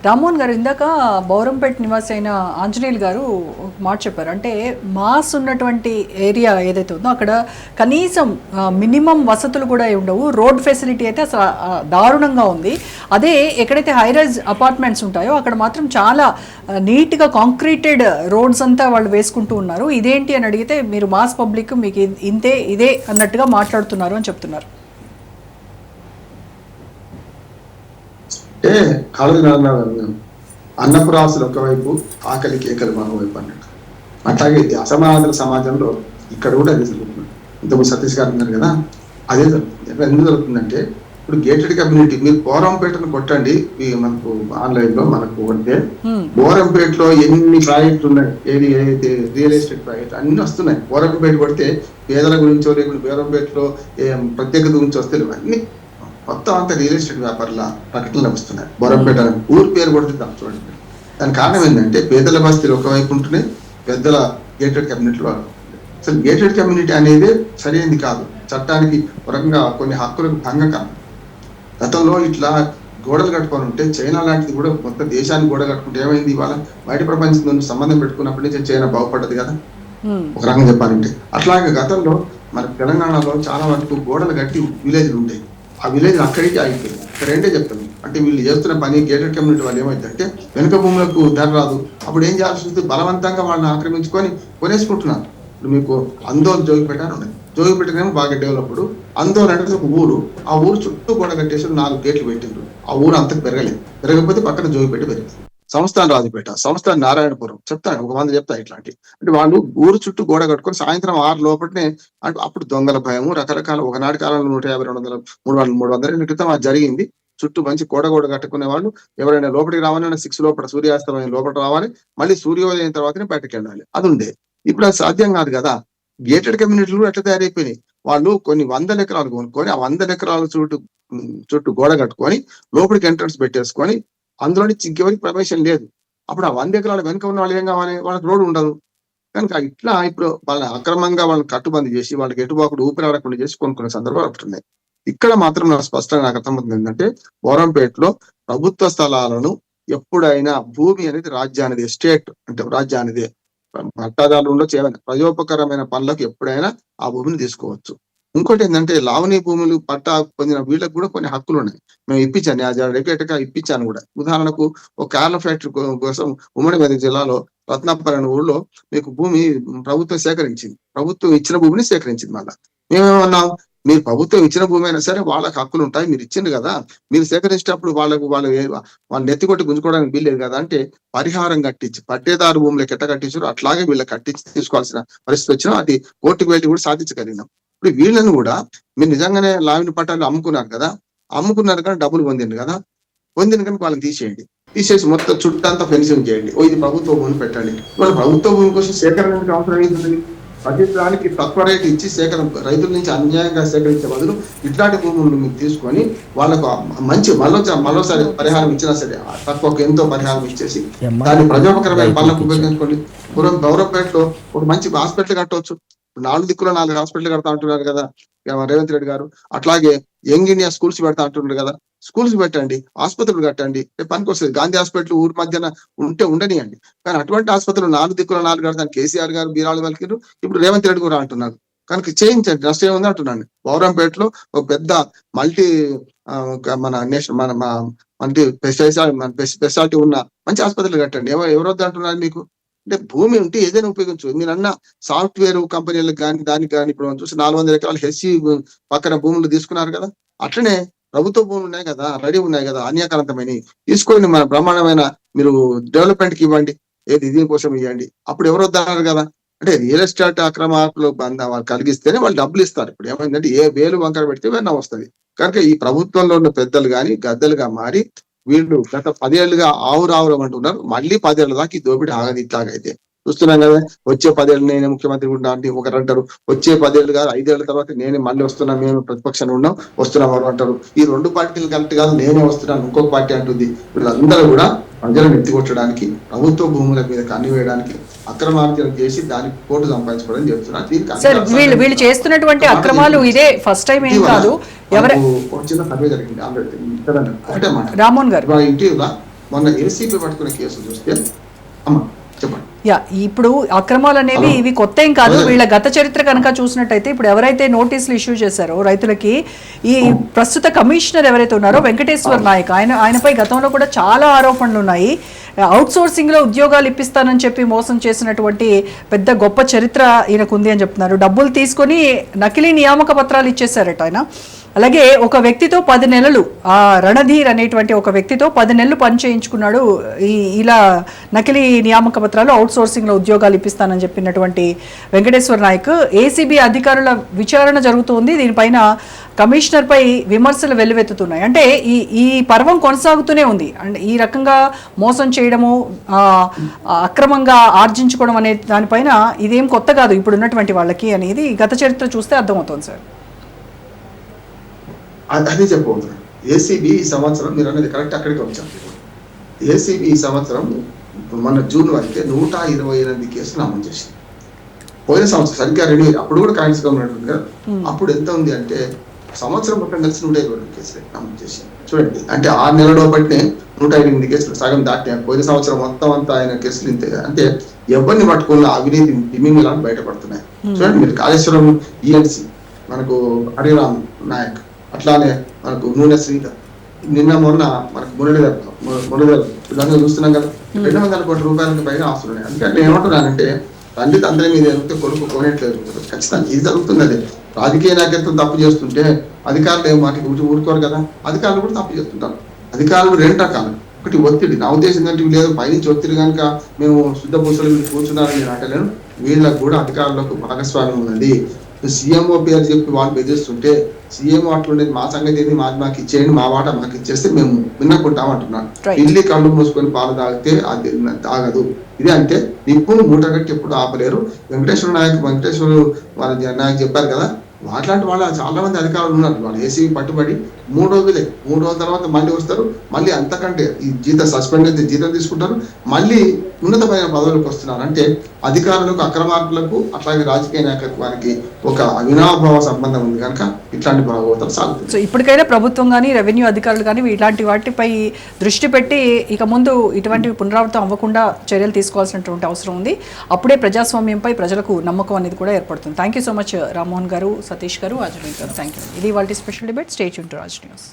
S1: రామ్మోహన్ గారు, ఇందాక బౌరంపేట నివాసి అయిన ఆంజనేయులు గారు ఒక మాట చెప్పారు. అంటే మాస్ ఉన్నటువంటి ఏరియా ఏదైతే ఉందో అక్కడ కనీసం మినిమం వసతులు కూడా ఉండవు. రోడ్ ఫెసిలిటీ అయితే అసలు దారుణంగా ఉంది. అదే ఎక్కడైతే హైరైజ్ అపార్ట్మెంట్స్ ఉంటాయో అక్కడ మాత్రం చాలా నీట్గా కాంక్రీటెడ్ రోడ్స్ అంతా వాళ్ళు వేసుకుంటూ ఉన్నారు. ఇదేంటి అని అడిగితే మీరు మాస్ పబ్లిక్ మీకు ఇదే అన్నట్టుగా మాట్లాడుతున్నారు అని చెప్తున్నారు.
S8: అంటే కాళ్ళు అన్నపురాసులు ఒకవైపు, ఆకలి కేకలు మరోవైపు అన్నట్టు. అట్లాగే అసమానతల సమాజంలో ఇక్కడ కూడా అదే జరుగుతుంది. ఇంతకుముందు సతీష్ గారు ఉన్నారు కదా, అదే జరుగుతుంది. ఎందుకు జరుగుతుందంటే ఇప్పుడు గేటెడ్ కమ్యూనిటీ, మీరు బోరంపేటను కొట్టండి మనకు ఆన్లైన్ లో మనకు కొడితే బోరంపేటలో ఎన్ని ప్రాజెక్టులు ఉన్నాయి, ఏదైతే రియల్ ఎస్టేట్ ప్రాజెక్ట్ అన్ని వస్తున్నాయి. బోరంపేట కొడితే పేదల గురించో లేకుండా బోరంపేటలో ప్రత్యేకత గురించి వస్తే అన్ని మొత్తం అంతా రియల్ ఎస్టేట్ వ్యాపారుల ప్రకటనలు వస్తున్నాయి. బోరంపేట ఊరు పేరు కొడుతుంది చూడండి. దాని కారణం ఏంటంటే పేదల బస్తీలు ఒకవైపు ఉంటున్నాయి, పెద్దల గేటెడ్ కమ్యూనిటీలో. అసలు గేటెడ్ కమ్యూనిటీ అనేది సరైనది కాదు, చట్టానికి పరంగా కొన్ని హక్కులకు భంగకరం. గతంలో ఇట్లా గోడలు కట్టుకొని ఉంటే చైనా లాంటిది కూడా మొత్తం దేశాన్ని గోడ కట్టుకుంటే ఏమైంది? ఇవాళ బయట ప్రపంచంతో సంబంధం పెట్టుకున్నప్పటి నుంచి చైనా బాగుపడ్డది కదా ఒక రకంగా చెప్పాలంటే. అట్లాగే గతంలో మన తెలంగాణలో చాలా వరకు గోడలు కట్టి విలేజ్లు ఉంటాయి. ఆ విలేజ్ అక్కడికి ఆగిపోయింది. రెండే చెప్తాను అంటే వీళ్ళు చేస్తున్న పని గేటెడ్ కమ్యూనిటీ వాళ్ళు ఏమైందంటే వెనుక భూములకు ధర రాదు. అప్పుడు ఏం చేయాల్సి వస్తుంది? బలవంతంగా వాళ్ళని ఆక్రమించుకొని కొనేసుకుంటున్నారు. ఇప్పుడు మీకు అందోల్ జోగిపేట అని ఉన్నది. జోగిపేటనేమో బాగా డెవలప్డ్. అందోల్ అంటే ఒక ఊరు, ఆ ఊరు చుట్టూ గోడ కట్టేసి 4 గేట్లు పెట్టిండ్రు. ఆ ఊరు అంతకు పెరగలేదు. పెరగకపోతే పక్కన జోగిపేట పెరిగింది. సంస్థాన రాజుపేట, సంస్థాన నారాయణపురం చెప్తాను, ఒక 100 చెప్తాను ఇట్లాంటి. అంటే వాళ్ళు ఊరు చుట్టూ గోడ కట్టుకొని సాయంత్రం 6 లోపలనే అంటే అప్పుడు దొంగల భయము రకరకాల, ఒకనాటి కాలంలో 150, 200, 300, 300 క్రితం అది జరిగింది. చుట్టూ మంచి గోడ కట్టుకునే వాళ్ళు ఎవరైనా లోపలికి రావాలన్నా 6 లోపల సూర్యాస్తమయం లోపల రావాలి, మళ్ళీ సూర్యోదయం తర్వాతనే బయటకు వెళ్ళాలి. అది ఉండే. ఇప్పుడు అది సాధ్యం కాదు కదా. గేటెడ్ కమ్యూనిటీలు ఎట్లా తయారైపోయినాయి? వాళ్ళు కొన్ని 100 ఎకరాలు కొనుక్కొని ఆ 100 ఎకరాల చుట్టూ గోడ కట్టుకొని లోపలికి ఎంట్రన్స్ పెట్టేసుకొని అందులో నుంచి ఇంకెవరికి ప్రవేశం లేదు. అప్పుడు ఆ 100 ఎకరాల వెనుక ఉన్న వాళ్ళు ఏం కావాలి? వాళ్ళకి రోడ్డు ఉండదు కనుక ఇట్లా ఇప్పుడు వాళ్ళని అక్రమంగా వాళ్ళని కట్టుబంది చేసి వాళ్ళకి ఎటుబాకుడు ఊపిరాడకుండా చేసి కొనుక్కునే సందర్భాలు ఉంటున్నాయి. ఇక్కడ మాత్రం నాకు స్పష్టంగా నాకు అర్థమవుతుంది ఏంటంటే బోరంపేటలో ప్రభుత్వ స్థలాలను ఎప్పుడైనా భూమి అనేది రాజ్యానిదే, స్టేట్ అంటే రాజ్యానిదే, పట్టాదారులు ఉండొచ్చు, ఏమైనా ప్రజోపకరమైన పనులకు ఎప్పుడైనా ఆ భూమిని తీసుకోవచ్చు. ఇంకోటి ఏంటంటే లావణీ భూములు పట్టా పొందిన వీళ్ళకి కూడా కొన్ని హక్కులు ఉన్నాయి. మేము ఇప్పించాను, రెగ్యులేటర్ గా ఇప్పించాను కూడా. ఉదాహరణకు ఒక కార్ల ఫ్యాక్టరీ కోసం ఉమ్మడి మెదక్ జిల్లాలో రత్నాపురం అనే ఊళ్ళో మీకు భూమి ప్రభుత్వం సేకరించింది. ప్రభుత్వం ఇచ్చిన భూమిని సేకరించింది. మళ్ళా మేమేమన్నాం, మీరు ప్రభుత్వం ఇచ్చిన భూమి అయినా సరే వాళ్ళకి హక్కులు ఉంటాయి, మీరు ఇచ్చింది కదా, మీరు సేకరించేటప్పుడు వాళ్ళు నెత్తికొట్టి గుంజుకోవడానికి వీల్లేదు కదా అంటే పరిహారం కట్టించి పట్టేదారు భూములకు ఎట్ట కట్టించారు అట్లాగే వీళ్ళకి కట్టించి తీసుకోవాల్సిన పరిస్థితి వచ్చినా అది కోర్టుకు వెళ్ళి కూడా సాధించగలిగినాం. ఇప్పుడు వీళ్ళని కూడా మీరు నిజంగానే లావిని పట్టాలు అమ్ముకున్నారు కానీ డబ్బులు పొందింది కదా, పొందిన కనుక వాళ్ళని తీసేసి మొత్తం చుట్టంతా ఫెన్సింగ్ చేయండి. ఇది ప్రభుత్వ భూమి పెట్టండి. వాళ్ళ ప్రభుత్వ భూమి కోసం సేకరణ అవసరం ఏంటండి? ప్రతి దానికి తక్కువ రేటు ఇచ్చి రైతుల నుంచి అన్యాయంగా సేకరించే బదులు ఇట్లాంటి భూములను మీరు తీసుకొని వాళ్ళకు మంచి మరోసారి పరిహారం ఇచ్చినా సరే తక్కువ ఎంతో పరిహారం ఇచ్చేసి దాన్ని ప్రజోపకరమైన పనులకు ఉపయోగించుకోండి. గౌరవపేటలో ఒక మంచి హాస్పిటల్ కట్టవచ్చు. 4 దిక్కులో 4 హాస్పిటల్ కడతా అంటున్నారు కదా రేవంత్ రెడ్డి గారు. అట్లాగే యంగ్ ఇండియా స్కూల్స్ పెడతా అంటున్నారు కదా, స్కూల్స్ పెట్టండి, ఆసుపత్రులు కట్టండి, పనికి వస్తుంది. గాంధీ హాస్పిటల్ ఊరి మధ్యన ఉండనియండి. కానీ అటువంటి ఆసుపత్రులు 4 దిక్కులో 4 కడతాను కేసీఆర్ గారు బీరాలు వెలికిరు, ఇప్పుడు రేవంత్ రెడ్డి కూడా అంటున్నారు. కనుక చేయించండి, నష్టం ఏముంది అంటున్నాను. బౌరంపేటలో ఒక పెద్ద మల్టీ స్పెషాలిటీ ఉన్న మంచి ఆసుపత్రులు కట్టండి. ఎవరొద్దు అంటున్నారు మీకు? అంటే భూమి ఉంటే ఏదైనా ఉపయోగించు. మీరన్న సాఫ్ట్వేర్ కంపెనీలకు కానీ దానికి కానీ ఇప్పుడు మనం చూసి 400 ఎకరాలు హెచ్సి పక్కన భూములు తీసుకున్నారు కదా, అట్లనే ప్రభుత్వ భూములు ఉన్నాయి కదా, రెడీ ఉన్నాయి కదా, అన్యాకాంతమైన తీసుకొని మన బ్రహ్మాండమైన మీరు డెవలప్మెంట్ కి ఇవ్వండి, దీనికోసం ఇవ్వండి. అప్పుడు ఎవరు వద్దన్నారు కదా. అంటే రియల్ ఎస్టేట్ అక్రమాలు వాళ్ళు కలిగిస్తేనే వాళ్ళు డబ్బులు ఇస్తారు. ఇప్పుడు ఏమైందంటే ఏ వేలు వంకర పెడితే వెన్న వస్తుంది. కనుక ఈ ప్రభుత్వంలో ఉన్న పెద్దలు కానీ గద్దలుగా మారి వీళ్ళు గత 10 ఏళ్లుగా ఆవురావురం అంటున్నారు. మళ్ళీ 10 ఏళ్ల దాకా ఈ దోపిడీ ఆగదు. ఇట్లాగైతే చూస్తున్నాం కదా, వచ్చే 10 ఏళ్ళు నేనే ముఖ్యమంత్రి ఉంటా అంటే ఒకరు అంటారు, వచ్చే 10 ఏళ్ళు కాదు 5 ఏళ్ల తర్వాత నేనే మళ్ళీ వస్తున్నా, మేము ప్రతిపక్షంలో వస్తున్నాం అంటారు. ఈ 2 పార్టీలు కరెక్ట్ కాదు, నేనే వస్తున్నాను ఇంకొక పార్టీ అంటుంది. వీళ్ళందరూ కూడా ప్రజలను ఎత్తికొట్టడానికి, ప్రభుత్వ భూముల మీద కన్ను వేయడానికి, అక్రమార్జన చేసి దానికి కోర్టు సంపాదించుకోవడం చేస్తున్నారు.
S1: వీళ్ళు చేస్తున్నటువంటి అక్రమాలు ఇదే ఫస్ట్ టైం ఏం కాదు.
S8: చిన్న సర్వే జరిగింది ఒకటే మాట,
S1: రామోహన్ గారు
S8: ఇటీవల మొన్న ఏసీపీ పట్టుకునే కేసు చూస్తే చెప్పండి.
S1: ఇప్పుడు అక్రమాలు అనేవి ఇవి కొత్త ఏం కాదు. వీళ్ళ గత చరిత్ర కనుక చూసినట్టయితే ఇప్పుడు ఎవరైతే నోటీసులు ఇష్యూ చేశారో రైతులకి, ఈ ప్రస్తుత కమిషనర్ ఎవరైతే ఉన్నారో వెంకటేశ్వర్ నాయక్, ఆయనపై గతంలో కూడా చాలా ఆరోపణలు ఉన్నాయి. అవుట్ సోర్సింగ్ లో ఉద్యోగాలు ఇప్పిస్తానని చెప్పి మోసం చేసినటువంటి పెద్ద గొప్ప చరిత్ర ఈయనకు ఉంది అని చెప్తున్నారు. డబ్బులు తీసుకొని నకిలీ నియామక పత్రాలు ఇచ్చేశారట ఆయన. అలాగే ఒక వ్యక్తితో 10 నెలలు, ఆ రణధీర్ అనేటువంటి ఒక వ్యక్తితో 10 నెలలు పని చేయించుకున్నాడు. ఇలా నకిలీ నియామక పత్రాలు అవుట్ సోర్సింగ్ లో ఉద్యోగాలు ఇప్పిస్తానని చెప్పినటువంటి వెంకటేశ్వర నాయక్, ఏసీబీ అధికారుల విచారణ జరుగుతోంది. దీనిపైన కమిషనర్ పై విమర్శలు వెల్లువెత్తుతున్నాయి. అంటే ఈ పర్వం కొనసాగుతూనే ఉంది. అంటే ఈ రకంగా మోసం చేయడము, అక్రమంగా ఆర్జించుకోవడం అనే దానిపైన ఇదేం కొత్త కాదు ఇప్పుడు ఉన్నటువంటి వాళ్ళకి అనేది గత చరిత్ర చూస్తే అర్థమవుతుంది సార్.
S8: అదే చెప్పబోతున్నాను. ఏసీబీ ఈ సంవత్సరం మీరు అనేది కరెక్ట్, అక్కడికి వచ్చాం. ఏసీబీ ఈ సంవత్సరం మన జూన్ వరకే 128 కేసులు నమోదు చేసింది. పోయిన సంవత్సరం సరిగ్గా అప్పుడు కూడా కాంగ్రెస్ గవర్నమెంట్ ఉంది కదా, అప్పుడు ఎంత ఉంది అంటే సంవత్సరం మొత్తం కలిసి 120 కేసులు నమోదు చేసింది. చూడండి, అంటే 6 నెలల బట్టినే 128 కేసులు సగం దాటినాయి. పోయిన సంవత్సరం మొత్తం అంతా ఆయన కేసులు ఇంతే. అంటే ఎవరిని పట్టుకున్న అవినీతి తిమింగళాలు బయటపడుతున్నాయి. చూడండి మీరు, కాళేశ్వరం ఈఎన్సీ మనకు హరిరామ్ నాయక్, అట్లానే మనకు నూనె శ్రీధర్, నిన్న మొన్న మనకు మురళీధర్ చూస్తున్నాం కదా, 200 కోట్ల రూపాయలకి పైన ఆస్తులు ఉన్నాయి. అందుకంటే ఏమంటున్నానంటే తండ్రి తండ్రి మీద ఎదిగితే కొడుకు కొనేట్లేదు. ఖచ్చితంగా ఇది జరుగుతుంది. అదే రాజకీయ నాయకత్వం తప్పు చేస్తుంటే అధికారులు వాటికి ఊరుకోరు కదా, అధికారులు కూడా తప్పు చేస్తుంటారు. అధికారులు 2 రకాలు. ఒకటి ఒత్తిడి, నా ఉద్దేశం కంటే లేదు పైనుంచి ఒత్తిడి కనుక మేము శుద్ధ పూసలు కూర్చున్నారని నేను అంటలేను. వీళ్ళకు కూడా అధికారులకు భాగస్వామ్యం ఉన్నది. సీఎంఓ పేరు చెప్పి వాళ్ళు బెదిరిస్తుంటే సీఎంఓ అట్లుండేది, మా సంగతి ఏంది, మాకు ఇచ్చేయండి, మా వాట మాకు ఇచ్చేస్తే మేము విన్నకుంటాం అంటున్నాను. ఇల్లి కళ్ళు మూసుకొని పాలు తాగితే అది తాగదు. ఇది అంటే నిప్పును మూటగట్టి ఎప్పుడు ఆపలేరు. వెంకటేశ్వర నాయక్ వాళ్ళ నాయక్ చెప్పారు కదా, అట్లాంటి వాళ్ళ చాలా మంది అధికారులు ఉన్నారు. వాళ్ళు ఏసీబీ పట్టుబడి 3 రోజులే, 3 రోజుల తర్వాత మళ్ళీ వస్తారు, మళ్ళీ అంతకంటే ఈ సస్పెండ్ అయితే జీతం తీసుకుంటారు, మళ్ళీ ఉన్నతమైన పదవులకు వస్తున్నారు. అంటే అధికారులకు, అక్రమార్కులకు, అట్లాగే రాజకీయ నాయకత్వానికి ఒక అవినాభావ సంబంధం ఉంది కనుక ఇట్లాంటి భాగవతాలు సాగుతుంది.
S1: సో ఇప్పటికైనా ప్రభుత్వం కానీ, రెవెన్యూ అధికారులు కానీ ఇలాంటి వాటిపై దృష్టి పెట్టి ఇక ముందు ఇటువంటివి పునరావృతం అవ్వకుండా చర్యలు తీసుకోవాల్సినటువంటి అవసరం ఉంది. అప్పుడే ప్రజాస్వామ్యంపై ప్రజలకు నమ్మకం అనేది కూడా ఏర్పడుతుంది. Thank you so much Rammohan గారు, సతీష్ గారు, అజయ్ గారు. Thank you. ఇది వాళ్ళ special debate. Stay tune to Raj news.